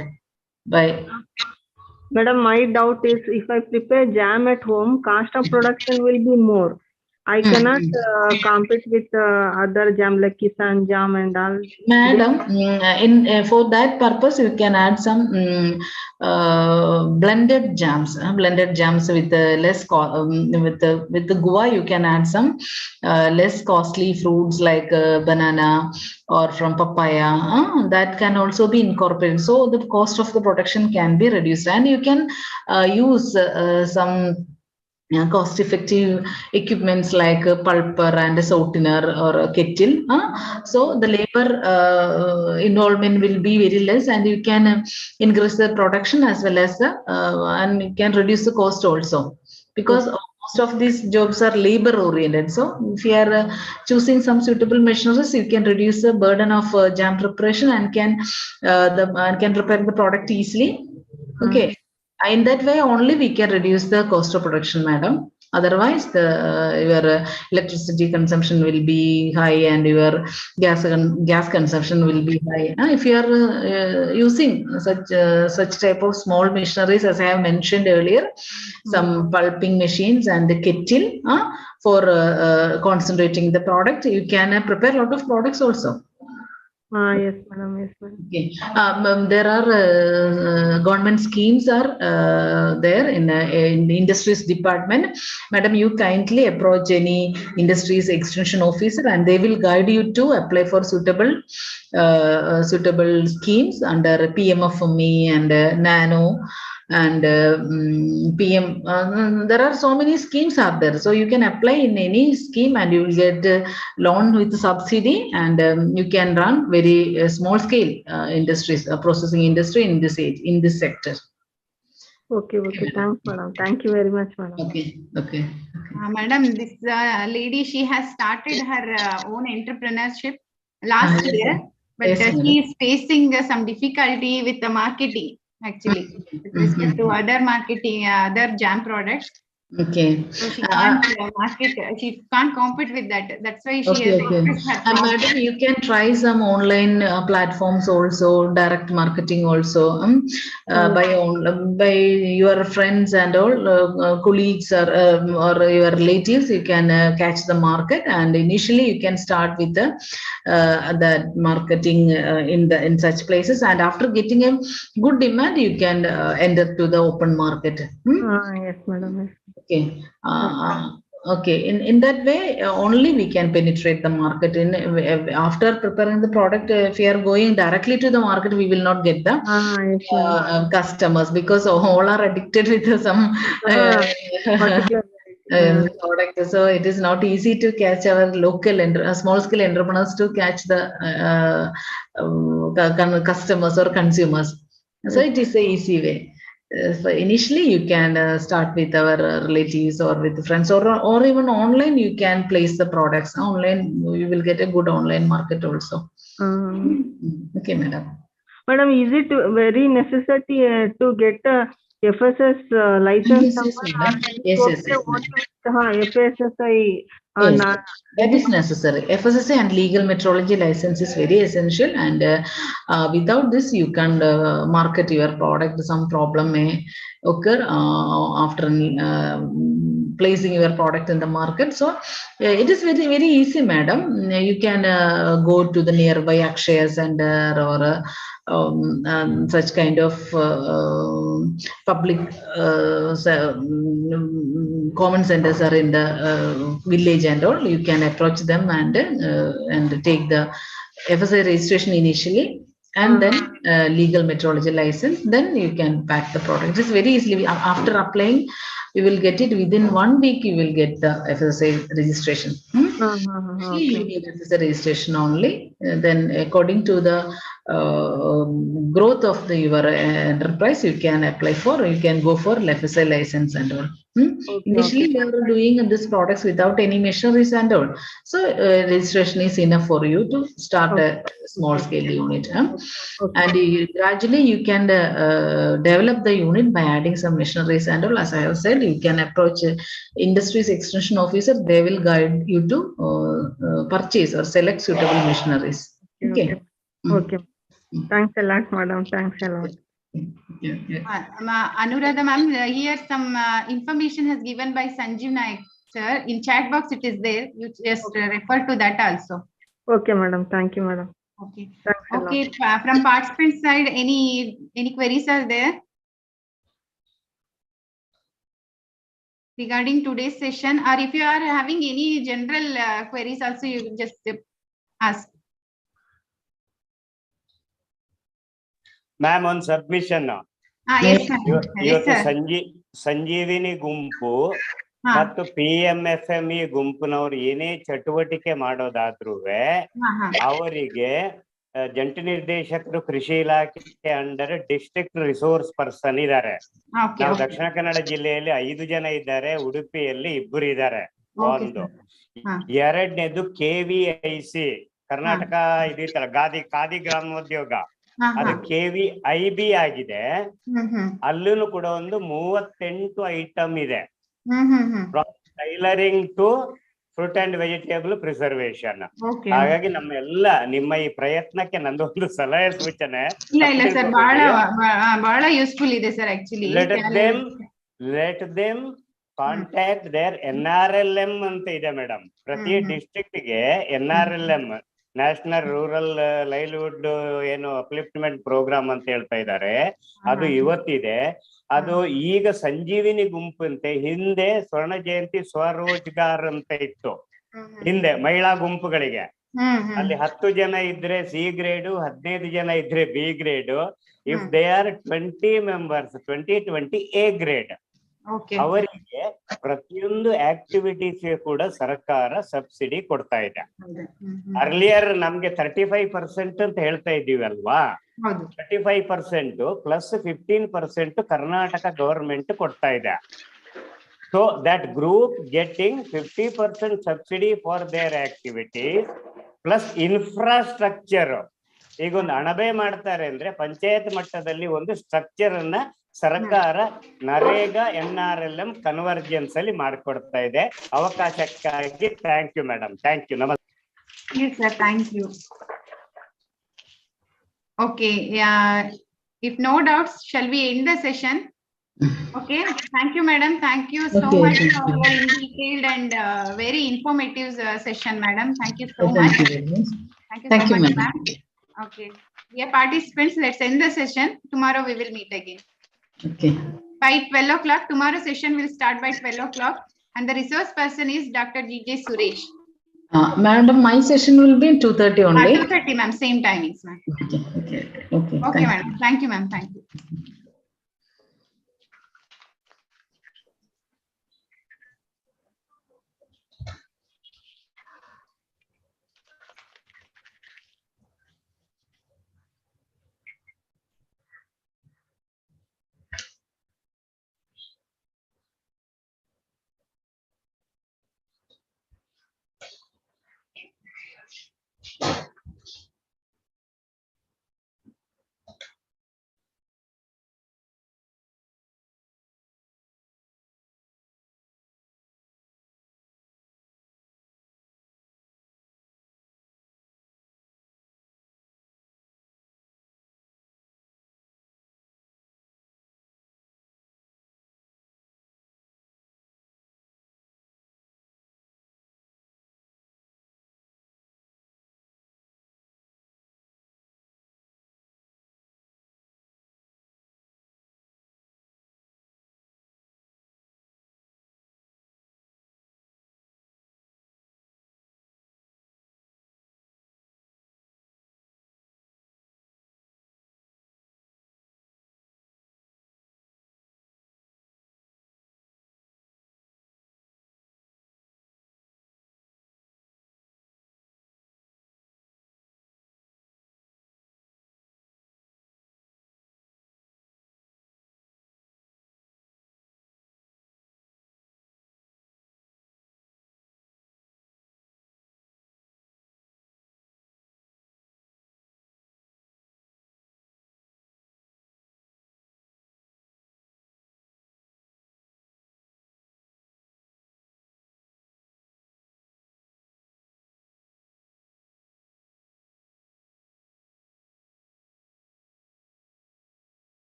Madam, my doubt is if I prepare jam at home, cost of production will be more. I cannot compete with other jam like Kisan jam and all. Madam, for that purpose, you can add some blended jams. Blended jams with less with the guava, you can add some less costly fruits like banana or from papaya. That can also be incorporated. So the cost of the production can be reduced, and you can use some cost-effective equipments like a pulper and a sortiner or a kettle. So the labor involvement will be very less, and you can increase the production as well as and you can reduce the cost also, because most of these jobs are labor oriented. So if you are choosing some suitable measures, you can reduce the burden of jam preparation and can prepare the product easily. Okay. In that way only we can reduce the cost of production, madam. Otherwise, your electricity consumption will be high and your gas consumption will be high. If you are using such type of small machineries, as I have mentioned earlier, some pulping machines and the kettle for concentrating the product, you can prepare a lot of products also. Yes, madam. Yes, madam. Okay. There are government schemes are there in the industries department. Madam, you kindly approach any industries extension officer and they will guide you to apply for suitable schemes under PMFME and Nano and PM. There are so many schemes are there. So you can apply in any scheme and you will get loan with subsidy and you can run very small scale industries, processing industry in this sector. Okay. Thanks, madam. Thank you very much, madam. Okay. Madam, this lady, she has started her own entrepreneurship last year, but Yes, she is facing some difficulty with the marketing, actually, with respect to other marketing, other jam products. Okay. So she can't market, she can't compete with that. That's why she Okay. has her problem. Madam, you can try some online platforms also, direct marketing also, by your friends and all colleagues or your relatives. You can catch the market, and initially you can start with the marketing in such places, and after getting a good demand, you can enter to the open market. Yes, madam. Okay. Okay. In that way, only we can penetrate the market. After preparing the product, if we are going directly to the market, we will not get the customers because all are addicted with some Particular product. So it is not easy to catch our local and small scale entrepreneurs to catch the customers or consumers. So it is a easy way. So initially you can start with our relatives or with friends or even online you can place the products online. You will get a good online market also. Okay, madam. Madam, is it very necessary to get a FSS license number? Yes. FSSI. That is necessary. FSSA and legal metrology license is very essential, and without this, you can market your product. Some problem may occur after placing your product in the market. So it is very easy, madam. You can go to the nearby Akshaya Center or such kind of public common centers are in the village and all. You can approach them and take the FSI registration initially, and then legal metrology license. Then you can pack the product. It's very easily. After applying, you will get it within 1 week. You will get the FSI registration. You need FSI registration only. Then, according to the growth of your enterprise, you can apply for. You can go for FSI license and all. Initially, we are doing these products without any machineries and all. So registration is enough for you to start a small scale unit. And gradually you can develop the unit by adding some machineries and all. As I have said, you can approach industries extension officer. They will guide you to purchase or select suitable machineries. Okay. Thanks a lot, madam. Thanks a lot. Anuradha ma'am, here some information has given by Sanjeev Naik sir. In chat box it is there. You just refer to that also. Okay, madam. Thank you, madam. Okay. Thanks From participant side, any queries are there regarding today's session, or if you are having any general queries also, you just ask. Ma'am, on submission. Yes, ಸಂಜೀವಿನಿ ಗುಂಪು ಮತ್ತು PMFME ಗುಂಪಿನವರು ಏನೇ ಚಟುವಟಿಕೆ ಮಾಡೋದಾದ್ರೂ ಅವರಿಗೆ ಜಂಟಿ ನಿರ್ದೇಶಕರು ಕೃಷಿ ಇಲಾಖೆ under district resource person ಇದ್ದಾರೆ. ನಾವು ದಕ್ಷಿಣ ಕನ್ನಡ ಜಿಲ್ಲೆಯಲ್ಲಿ 5 ಜನ ಇದ್ದಾರೆ, ಉಡುಪಿಯಲ್ಲಿ 2 ಇದ್ದಾರೆ. ಒಂದು ಎರಡನೇದು KVIC ಕರ್ನಾಟಕ ಇದಿತ್ತಲ್ಲ ಖಾದಿ ಗ್ರಾಮೋದ್ಯೋಗ, ಅದು KVIB ಆಗಿದೆ. ಅಲ್ಲೂ ಕೂಡ ಒಂದು 38 ಐಟಮ್ ಇದೆ. Tailoring to fruit and vegetable preservation. Okay. ಹಾಗಾಗಿ ನಮ್ಮೆಲ್ಲ ನಿಮ್ಮ ಈ ಪ್ರಯತ್ನಕ್ಕೆ ನಂದೊಂದು ಸಲಹೆ ಸೂಚನೆ. ಇಲ್ಲ ಸರ್, ಬಹಳ ಯೂಸ್ಫುಲ್ ಇದೆ sir actually. Let them contact their NRLM ಅಂತ ಇದೆ ಮೇಡಮ್. ಪ್ರತಿ ಡಿಸ್ಟ್ರಿಕ್ಟ್ ಗೆ NRLM, ನ್ಯಾಷನಲ್ ರೂರಲ್ ಲೈವ್ಲಿಹುಡ್ ಏನು ಅಪ್ಲಿಫ್ಟ್ಮೆಂಟ್ ಪ್ರೋಗ್ರಾಮ್ ಅಂತ ಹೇಳ್ತಾ ಇದ್ದಾರೆ. ಅದು ಇವತ್ತಿದೆ. ಅದು ಈಗ ಸಂಜೀವಿನಿ ಗುಂಪು ಅಂತೆ, ಹಿಂದೆ ಸ್ವರ್ಣ ಜಯಂತಿ ಸ್ವರೋಜ್ಗಾರ್ ಅಂತ ಇತ್ತು ಹಿಂದೆ ಮಹಿಳಾ ಗುಂಪುಗಳಿಗೆ. ಅಲ್ಲಿ 10 ಜನ ಇದ್ರೆ ಸಿ ಗ್ರೇಡು, 15 ಜನ ಇದ್ರೆ B grade. If they are 20 members 20 A grade, ಅವರಿಗೆ ಪ್ರತಿಯೊಂದು ಆಕ್ಟಿವಿಟೀಸ್ ಕೂಡ ಸರ್ಕಾರ ಸಬ್ಸಿಡಿ ಕೊಡ್ತಾ ಇದೆ. ಅರ್ಲಿಯರ್ ನಮ್ಗೆ 35% ಅಂತ ಹೇಳ್ತಾ ಇದ್ದೀವಿ ಅಲ್ವಾ? 35% ಪ್ಲಸ್ 15% ಕರ್ನಾಟಕ ಗವರ್ಮೆಂಟ್ ಕೊಡ್ತಾ ಇದೆ. So that group getting 50% subsidy for there activities plus infrastructure. ಈಗ ಒಂದು ಅಣಬೆ ಮಾಡ್ತಾರೆ ಅಂದ್ರೆ ಪಂಚಾಯತ್ ಮಟ್ಟದಲ್ಲಿ ಒಂದು ಸ್ಟ್ರಕ್ಚರ್ ಅನ್ನ ಸರ್ಕಾರ ನರೇಗಾ NRLM ಕನ್ವರ್ಜೆನ್ಸ್ ಅಲ್ಲಿ ಮಾಡಿಕೊಡ್ತಾ ಇದೆ. ಅವಕಾಶಕ್ಕಾಗಿ thank you madam. Thank you. ನಮಸ್ತೆ. Yes sir, thank you. Okay, yeah, if no doubts, shall we end the session? Okay, thank you madam, thank you so much for your detailed and very informative session madam. Thank you so much. Thank you so much ma'am. Okay, dear participants, let's end the session. Tomorrow we will meet again. Okay. By 12 o'clock, tomorrow session will start by 12 o'clock, and the resource person is Dr. GJ Suresh. Madam, my session will be 2:30 only. 2:30 ma'am, same timings ma'am. Okay madam, thank you ma'am, thank you.